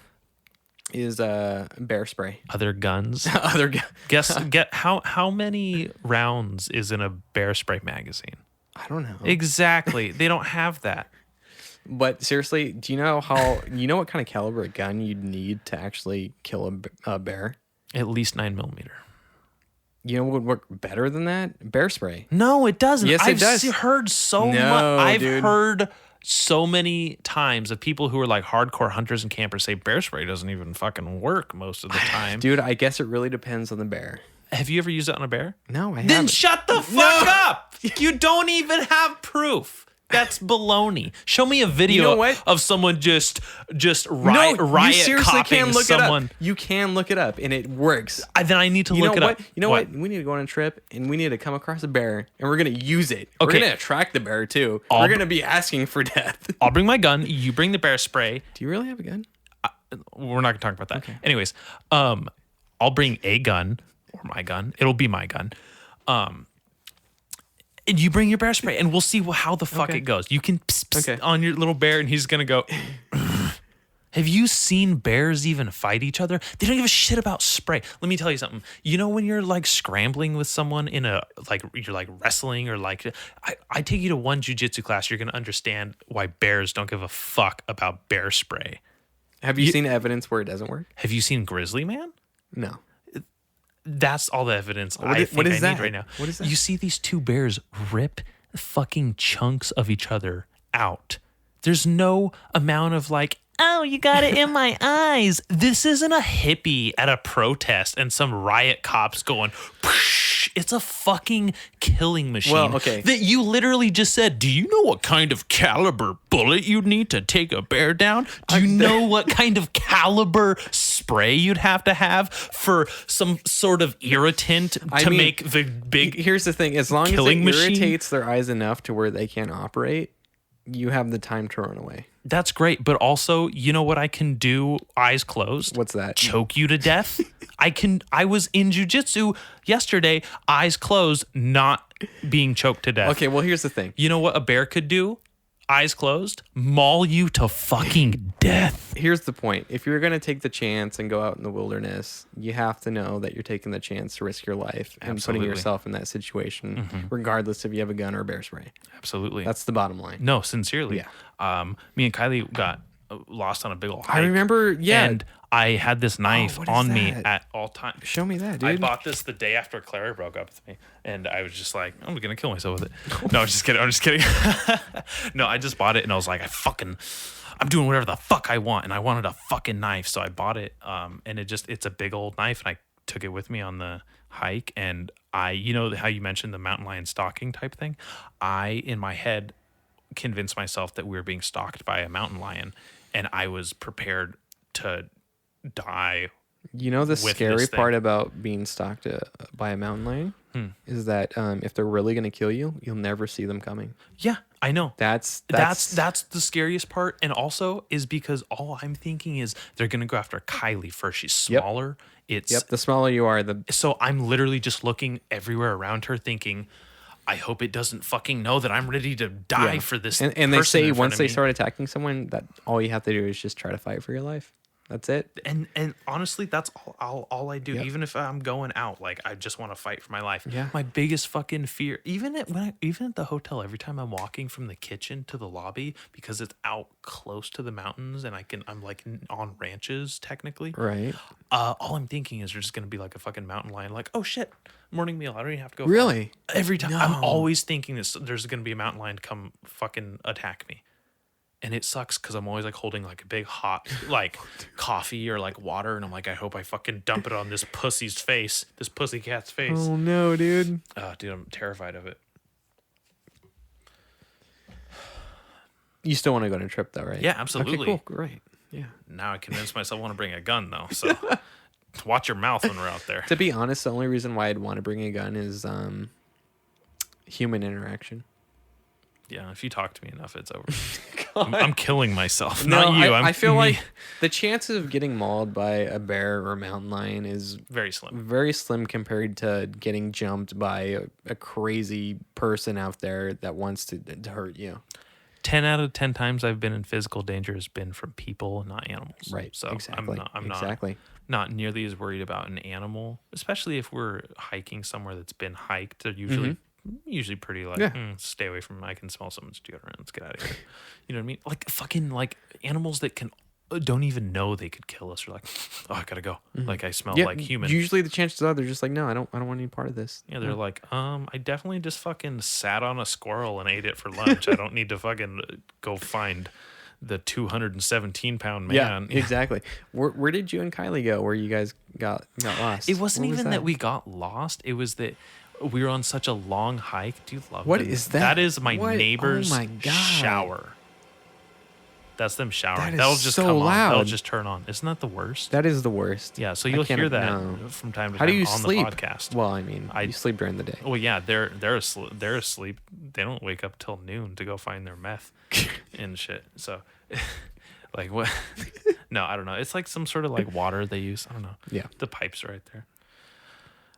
is bear spray. Other guns. Other gun. Guess how many rounds is in a bear spray magazine? I don't know. Exactly. They don't have that. But seriously, do you know what kind of caliber of gun you'd need to actually kill a bear? At least 9mm. You know what would work better than that? Bear spray. No, it doesn't. Yes, it does. I've heard so much. I've heard so many times of people who are like hardcore hunters and campers say bear spray doesn't even fucking work most of the time. Dude, I guess it really depends on the bear. Have you ever used it on a bear? No, I haven't. Then shut the fuck up. You don't even have proof. That's baloney. Show me a video of someone just riot copying someone. You can look it up, and it works. Then I need to look it up. You know what? We need to go on a trip, and we need to come across a bear, and we're going to use it. Okay. We're going to attract the bear, too. We're going to be asking for death. I'll bring my gun. You bring the bear spray. Do you really have a gun? We're not going to talk about that. Okay. Anyways, I'll bring a gun or my gun. It'll be my gun. And you bring your bear spray, and we'll see how the fuck it goes. You can pss on your little bear, and he's going to go... Have you seen bears even fight each other? They don't give a shit about spray. Let me tell you something. You know when you're like scrambling with someone in a you're like wrestling or like I take you to one jiu-jitsu class, you're gonna understand why bears don't give a fuck about bear spray. Have you seen evidence where it doesn't work? Have you seen Grizzly Man? No. That's all the evidence What is I that? need right now. What is that? You see these two bears rip fucking chunks of each other out. There's no amount of like, oh, you got it in my eyes. This isn't a hippie at a protest and some riot cops going, psh. It's a fucking killing machine. Well, okay. That you literally just said, do you know what kind of caliber bullet you'd need to take a bear down? Do you know what kind of caliber spray you'd have to have for some sort of irritant to make the big Here's the thing. As long as it killing machine? irritates their eyes enough to where they can't operate, you have the time to run away. That's great, but also, you know what I can do eyes closed? What's that? Choke you to death. I was in jiu-jitsu yesterday, eyes closed, not being choked to death. Okay, well, here's the thing. You know what a bear could do? eyes closed, maul you to fucking death. Here's the point. If you're going to take the chance and go out in the wilderness, you have to know that you're taking the chance to risk your life and Absolutely. putting yourself in that situation, regardless if you have a gun or bear spray. Absolutely. That's the bottom line. No, sincerely. Yeah. Me and Kylie got lost on a big old hike. I remember, yeah. And I had this knife what is on me that? at all times. Show me that, dude. I bought this the day after Clara broke up with me, and I was just like, I'm gonna kill myself with it. No, I'm just kidding. No, I just bought it, and I was like, I'm doing whatever the fuck I want, and I wanted a fucking knife, so I bought it. And it's a big old knife, and I took it with me on the hike, and you know how you mentioned the mountain lion stalking type thing? I, in my head, convinced myself that we were being stalked by a mountain lion, and I was prepared to die. You know the with scary this thing. part about being stalked by a mountain lion is that if they're really going to kill you, you'll never see them coming. Yeah, I know. That's That's the scariest part, and also is because all I'm thinking is they're gonna go after Kylie first. She's smaller. It's the smaller you are, the so I'm literally just looking everywhere around her, thinking, I hope it doesn't fucking know that I'm ready to die for this. and they person say in front once of they me. start attacking someone, that all you have to do is just try to fight for your life. That's it. And honestly, that's all I do. Yep. Even if I'm going out, like I just want to fight for my life. Yeah. My biggest fucking fear, even at the hotel, every time I'm walking from the kitchen to the lobby, because it's out close to the mountains, and I'm like on ranches technically. Right. All I'm thinking is there's just gonna be like a fucking mountain lion, like, oh shit, morning meal. I don't even have to go. Really? far. Every time I'm No. always thinking there's gonna be a mountain lion come fucking attack me. And it sucks because I'm always like holding like a big hot like coffee or like water, and I'm like, I hope I fucking dump it on this pussy's face, this pussy cat's face. Oh no, dude. Dude, I'm terrified of it. You still want to go on a trip though, right? Yeah, absolutely. Okay, cool. Great. Yeah. Now I convinced myself I want to bring a gun though, so watch your mouth when we're out there. To be honest, the only reason why I'd want to bring a gun is human interaction. Yeah, if you talk to me enough, it's over. I'm killing myself. No, Not you. I feel me. like the chances of getting mauled by a bear or a mountain lion is very slim. very slim compared to getting jumped by a crazy person out there that wants to hurt you. 10 out of 10 times I've been in physical danger has been from people, not animals. Right. So Exactly. I'm exactly. not nearly as worried about an animal, especially if we're hiking somewhere that's been hiked. They're usually pretty like, stay away from. I can smell someone's deodorant. Let's get out of here. You know what I mean? Like fucking like animals that don't even know they could kill us. Are like, oh, I gotta go. Like I smell like human. Usually the chances are they're just like, no, I don't want any part of this. Yeah, they're like, I definitely just fucking sat on a squirrel and ate it for lunch. I don't need to fucking go find the 217-pound man. Yeah, exactly. Where did you and Kylie go? Where you guys got lost? It wasn't What was even that we got lost. It was that we were on such a long hike. Do you love What them? is that? That is my What? neighbor's Oh my God. shower. That's them showering. That is That'll just so come on. That'll loud. just turn on. Isn't that the worst? That is the worst. Yeah, so I you'll can't- hear that no. from time to How time do you on sleep? the podcast. Well, I mean, I- you sleep during the day. Well, yeah, they're asleep. They don't wake up till noon to go find their meth and shit. So, like what? No, I don't know. It's like some sort of like water they use. I don't know. Yeah. The pipes are right there.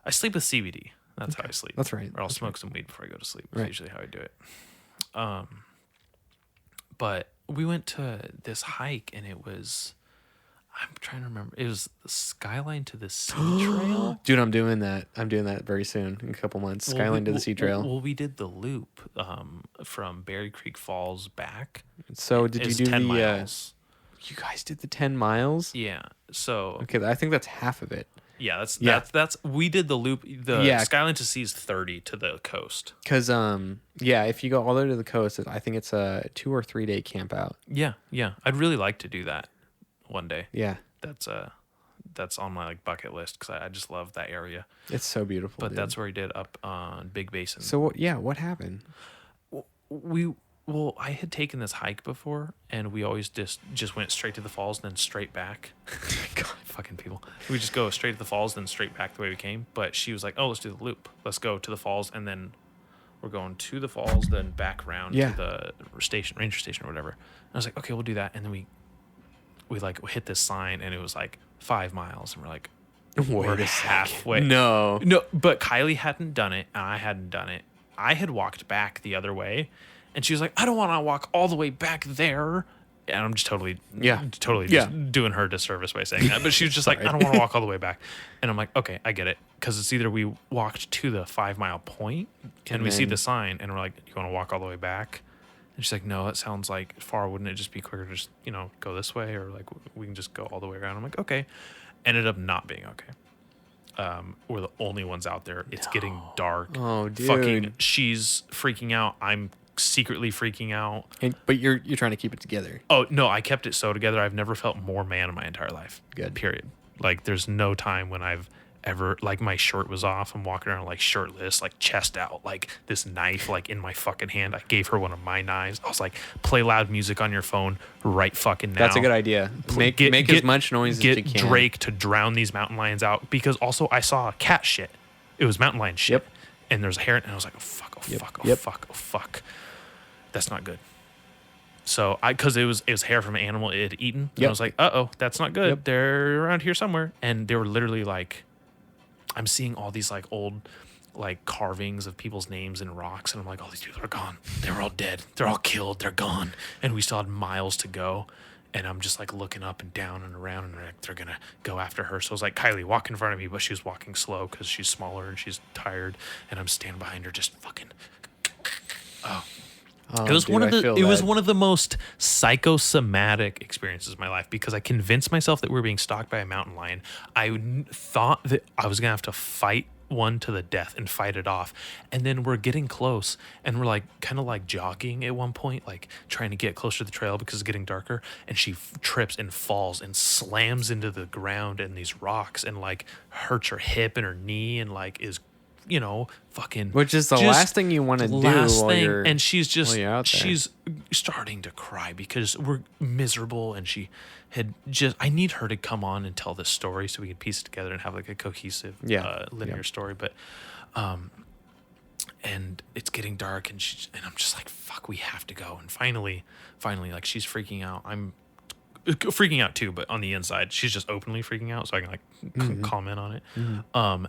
I sleep with CBD. That's how I sleep. That's right. Or I'll smoke some weed before I go to sleep. That's Right. usually how I do it. But we went to this hike, and it was, I'm trying to remember. It was the Skyline to the Sea Trail. Dude, I'm doing that. I'm doing that very soon in a couple months. Skyline to the Sea Trail. Well, we did the loop from Berry Creek Falls back. So did you It's do 10 the? miles. You guys did the 10 miles. Yeah. So Okay, I think that's half of it. yeah, Yeah. that's we did the loop. The Yeah. Skyline to Sea is 30 to the coast. Cause yeah, if you go all the way to the coast, I think it's a 2 or 3 day camp out. Yeah. I'd really like to do that one day. Yeah, That's on my like bucket list because I just love that area. it's so beautiful. But dude. that's where we did up on Big Basin. So what happened? I had taken this hike before, and we always just went straight to the falls and then straight back. God, fucking people. We just go straight to the falls, then straight back the way we came. But she was like, "Oh, let's do the loop. Let's go to the falls, and then we're going to the falls, then back around Yeah. to the ranger station or whatever." And I was like, "Okay, we'll do that." And then we like hit this sign, and it was like 5 miles, and we're like, we're a second. halfway. No. No, but Kylie hadn't done it, and I hadn't done it. I had walked back the other way, And she was like, I don't want to walk all the way back there. And I'm just totally Yeah. just doing her a disservice by saying that. But she was just like, I don't want to walk all the way back. And I'm like, okay, I get it. Because it's either we walked to the 5 mile point and we see the sign and we're like, you want to walk all the way back? And she's like, no, that sounds like far. Wouldn't it just be quicker to just, go this way? Or like we can just go all the way around. I'm like, okay. Ended up not being okay. We're the only ones out there. It's getting dark. Oh, dude. Fucking, she's freaking out. I'm secretly freaking out. But you're trying to keep it together. Oh no, I kept it so together. I've never felt more man in my entire life. Good. Period. Like there's no time when I've ever like my shirt was off. I'm walking around like shirtless, like chest out, like this knife like in my fucking hand. I gave her one of my knives. I was like, play loud music on your phone right fucking now. That's a good idea. Make as much noise as you can. Get Drake to drown these mountain lions out, because also I saw cat shit. It was mountain lion shit. Yep. And there's a hair, and I was like, oh fuck, oh Yep. fuck, oh Yep. fuck, oh fuck. That's not good. So because it was hair from an animal it had eaten. And I Yep. was like, that's not good. Yep. They're around here somewhere. And they were literally like, I'm seeing all these like old like carvings of people's names in rocks, and I'm like, all these people are gone. They were all dead. They're all killed. They're gone. And we still had miles to go. And I'm just like looking up and down and around, and like, they're gonna go after her. So I was like, Kylie, walk in front of me, but she was walking slow because she's smaller and she's tired. And I'm standing behind her, just fucking. It was one of the most psychosomatic experiences of my life, because I convinced myself that we were being stalked by a mountain lion. I thought that I was gonna have to fight one to the death and fight it off. And then we're getting close, and we're like kind of like jogging at one point, like trying to get closer to the trail because it's getting darker. And she trips and falls and slams into the ground and these rocks, and like hurts her hip and her knee, and like is fucking, Which is the last thing you want to do while you're, and she's just while you're out there. she's starting to cry because we're miserable, and she had just, I need her to come on and tell this story so we can piece it together and have like a cohesive linear story. But and it's getting dark, and I'm just like, fuck, we have to go. And finally like she's freaking out. I'm freaking out too, but on the inside she's just openly freaking out, so I can like comment on it.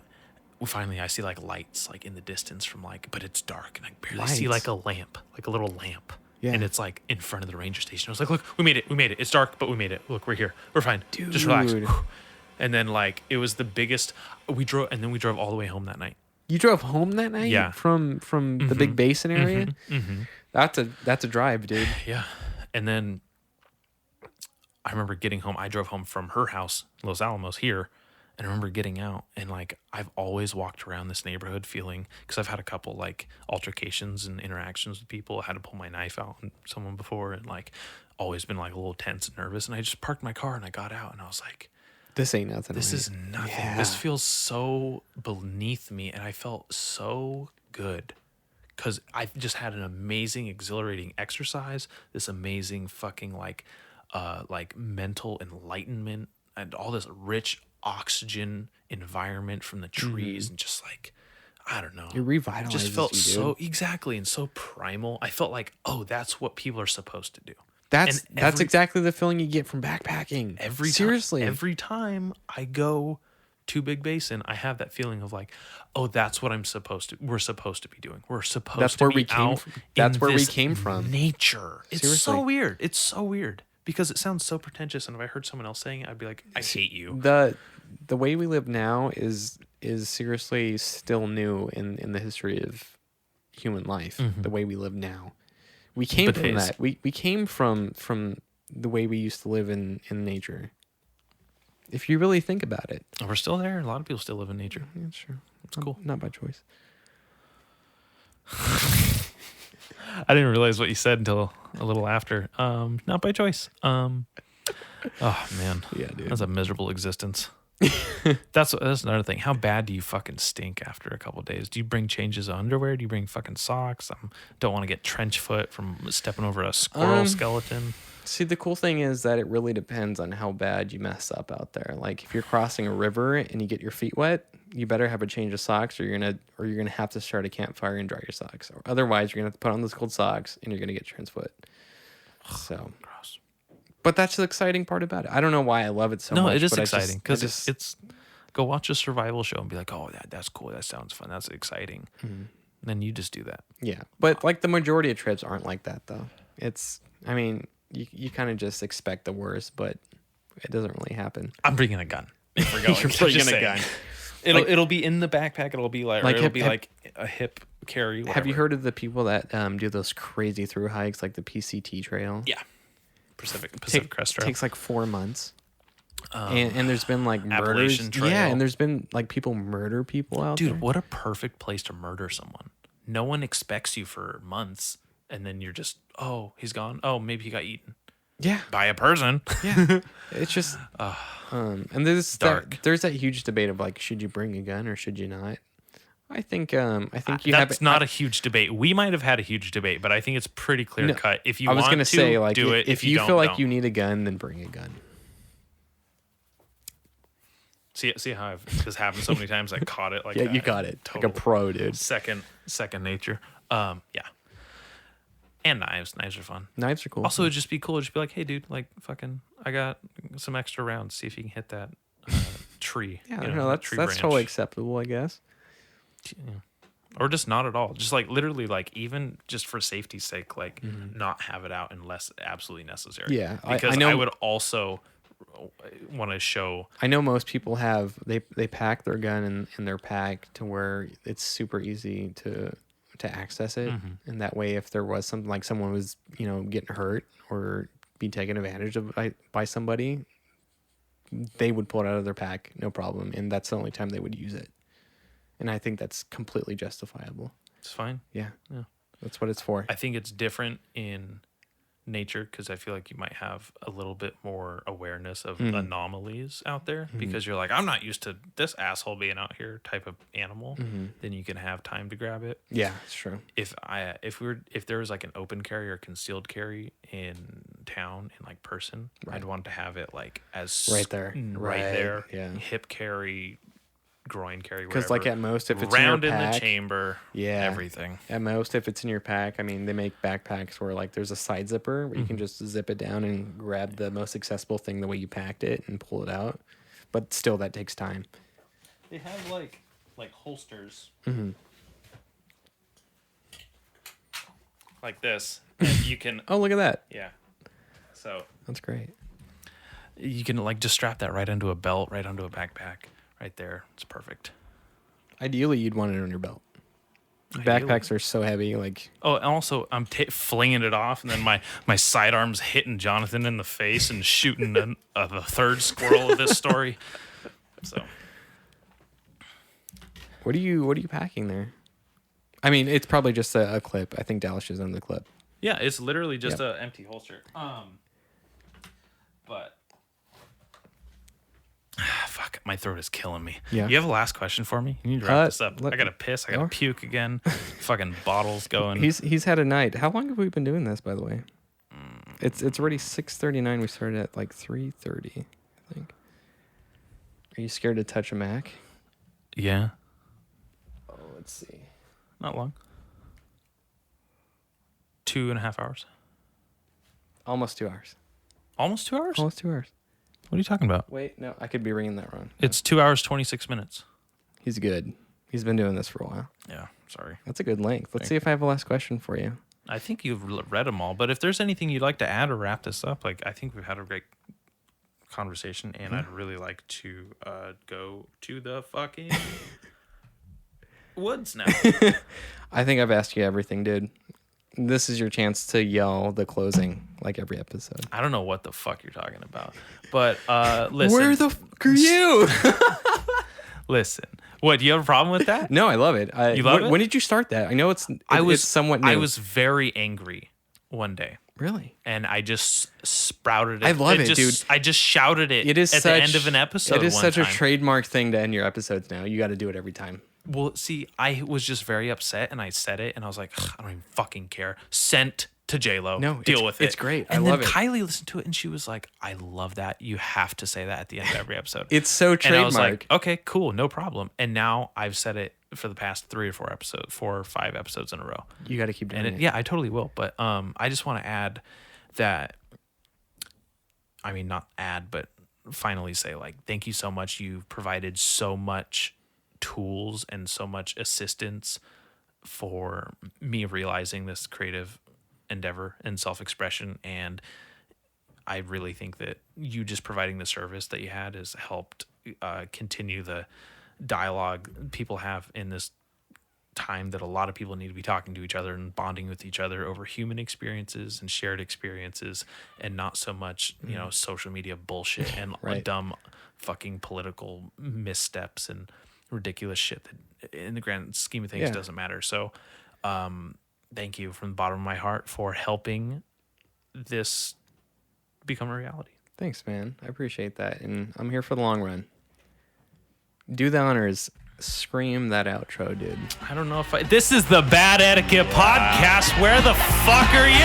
Finally I see like lights like in the distance from like, but it's dark, and I barely see like a lamp, like a little lamp. Yeah. And it's like in front of the ranger station. I was like, look, we made it. It's dark, but we made it. Look, we're here. We're fine. Dude. Just relax. And then like it was the biggest, we drove all the way home that night. You drove home that night? Yeah. From the Big Basin area? That's a drive, dude. Yeah. And then I remember getting home. I drove home from her house, Los Alamos here. And I remember getting out, and like I've always walked around this neighborhood feeling, because I've had a couple like altercations and interactions with people. I had to pull my knife out on someone before, and like always been like a little tense and nervous. And I just parked my car and I got out, and I was like, this ain't nothing. This is nothing. Yeah. This feels so beneath me, and I felt so good because I just had an amazing, exhilarating exercise. This amazing fucking like mental enlightenment, and all this rich oxygen environment from the trees, and just like, I don't know, It revitalizes it just felt you, dude. so exactly and so primal. I felt like, oh, that's what people are supposed to do. That's every- exactly the feeling you get from backpacking. Seriously. Every time I go to Big Basin, I have that feeling of like, oh, that's what we're supposed to be doing. We're supposed That's to where be we came out from. That's in where we this came from. Nature. It's Seriously. so weird. It's so weird because it sounds so pretentious, and if I heard someone else saying it, I'd be like, I hate you. The way we live now is seriously still new in the history of human life. The way we live now, we came from that. We came from the way we used to live in nature. If you really think about it, We're still there. A lot of people still live in nature. yeah, sure, It's cool. Not by choice. I didn't realize what you said until a little after. Not by choice. Oh man, Yeah, dude. that's a miserable existence. That's another thing. How bad do you fucking stink after a couple of days? Do you bring changes of underwear? Do you bring fucking socks? Don't want to get trench foot from stepping over a squirrel skeleton. See, the cool thing is that it really depends on how bad you mess up out there. Like if you're crossing a river and you get your feet wet, you better have a change of socks, or you're gonna have to start a campfire and dry your socks. Or otherwise, you're gonna have to put on those cold socks and you're gonna get trench foot. So Gross. But that's the exciting part about it. I don't know why I love it so much. No, it is but exciting because I just it's go watch a survival show and be like, oh, that's cool. That sounds fun. That's exciting. then you just do that. Yeah, but like the majority of trips aren't like that though. I mean, you kind of just expect the worst, but it doesn't really happen. I'm bringing a gun. If we're going, You're bringing a gun. It'll be in the backpack. It'll be like a hip carry. Have you heard of the people that do those crazy through hikes, like the PCT trail? Yeah, Pacific Crest Trail. Takes like 4 months. And there's been like murders. Appalachian Trail. Yeah, and there's been like people murder people out there. Dude, what a perfect place to murder someone. No one expects you for months, and then you're just, oh, he's gone. Oh, maybe he got eaten Yeah, by a person. yeah. It's just, and there's dark. there's that huge debate of like, should you bring a gun or should you not? I think you That's have. not a huge debate. We might have had a huge debate, but I think it's pretty clear cut. If you I was want gonna to say, like, do it, if you you don't, feel like don't. you need a gun, then bring a gun. See how this happened so many times. I caught it like Yeah, that. you got it. Total Like a pro, dude. second nature. Yeah. And knives are fun. Knives are cool. Also, it'd just be cool. Just be like, hey, dude, like, fucking, I got some extra rounds. See if you can hit that tree. yeah, you know, no, that that's tree that's branch. totally acceptable, I guess. Yeah. Or just not at all. Just like literally, like even just for safety's sake, like not have it out unless absolutely necessary. Yeah, because I know. I would also want to show. I know most people have they pack their gun in their pack to where it's super easy to access it, and that way if there was something like someone was getting hurt or be taken advantage of by somebody, they would pull it out of their pack no problem, and that's the only time they would use it. And I think that's completely justifiable. It's fine. Yeah, Yeah. that's what it's for. I think it's different in nature because I feel like you might have a little bit more awareness of anomalies out there because you're like, I'm not used to this asshole being out here type of animal. Then you can have time to grab it. Yeah, it's true. If there was like an open carry or concealed carry in town in like person, I'd want to have it like as Right there. right there, Yeah. hip carry, groin carry, Because like at most, if it's round in your pack, the chamber, yeah, everything. At most, if it's in your pack, I mean, they make backpacks where like there's a side zipper where you can just zip it down and grab the most accessible thing the way you packed it and pull it out. But still, that takes time. They have like holsters, like this. And you can Oh, look at that. yeah. So That's great. you can like just strap that right onto a belt, right onto a backpack, right there. It's perfect. Ideally, you'd want it on your belt. Ideally. Backpacks are so heavy. Like, Oh, and also I'm flinging it off, and then my sidearm's hitting Jonathan in the face and shooting the third squirrel of this story. So what are you packing there? I mean, it's probably just a clip. I think Dallas is on the clip. yeah, it's literally just an empty holster. But fuck, my throat is killing me. Yeah. You have a last question for me? You need to wrap this up. let- I gotta piss. I gotta Oh. puke again. Fucking bottles going. He's had a night. How long have we been doing this, by the way? It's already 6:39. We started at like 3:30, I think. Are you scared to touch a Mac? Yeah, Oh, let's see. not long. 2.5 hours. Almost 2 hours. Almost 2 hours. Almost 2 hours. What are you talking about? Wait, no, I could be reading that wrong. It's 2 hours 26 minutes. He's good. He's been doing this for a while. Yeah, sorry. That's a good length. Let's see if I have a last question for you. I think you've read them all, but if there's anything you'd like to add or wrap this up, like I think we've had a great conversation, and I'd really like to go to the fucking woods now. I think I've asked you everything, dude. This is your chance to yell the closing like every episode. I don't know what the fuck you're talking about, but listen. Where the fuck are you? Listen. What, do you have a problem with that? No, I love it. You love it? When did you start that? I know it's somewhat new. I was very angry one day, really. and I just sprouted it. I love it, just, dude. I just shouted it, It is at such, the end of an episode. It is one such a time. trademark thing to end your episodes now. You got to do it every time. Well, see, I was just very upset, and I said it, and I was like, I don't even fucking care. Sent to J-Lo. No, Deal it's- with it. it's great. I And love then it. Kylie listened to it, and she was like, I love that. You have to say that at the end of every episode. It's so and trademark. I was like, okay, cool, no problem. And now I've said it for the past 4 or 5 episodes in a row. You got to keep doing And it. yeah, I totally will. But I just want to add that, I mean, not add, but finally say, like, thank you so much. You've provided so much tools and so much assistance for me realizing this creative endeavor and self-expression. And I really think that you just providing the service that you had has helped continue the dialogue people have in this time that a lot of people need to be talking to each other and bonding with each other over human experiences and shared experiences, and not so much, social media bullshit and Right. dumb fucking political missteps and ridiculous shit that in the grand scheme of things Yeah. doesn't matter. So thank you from the bottom of my heart for helping this become a reality. Thanks, man. I appreciate that. And I'm here for the long run. Do the honors. Scream that outro, dude. I don't know if this is the Bad Etiquette podcast. Where the fuck are you?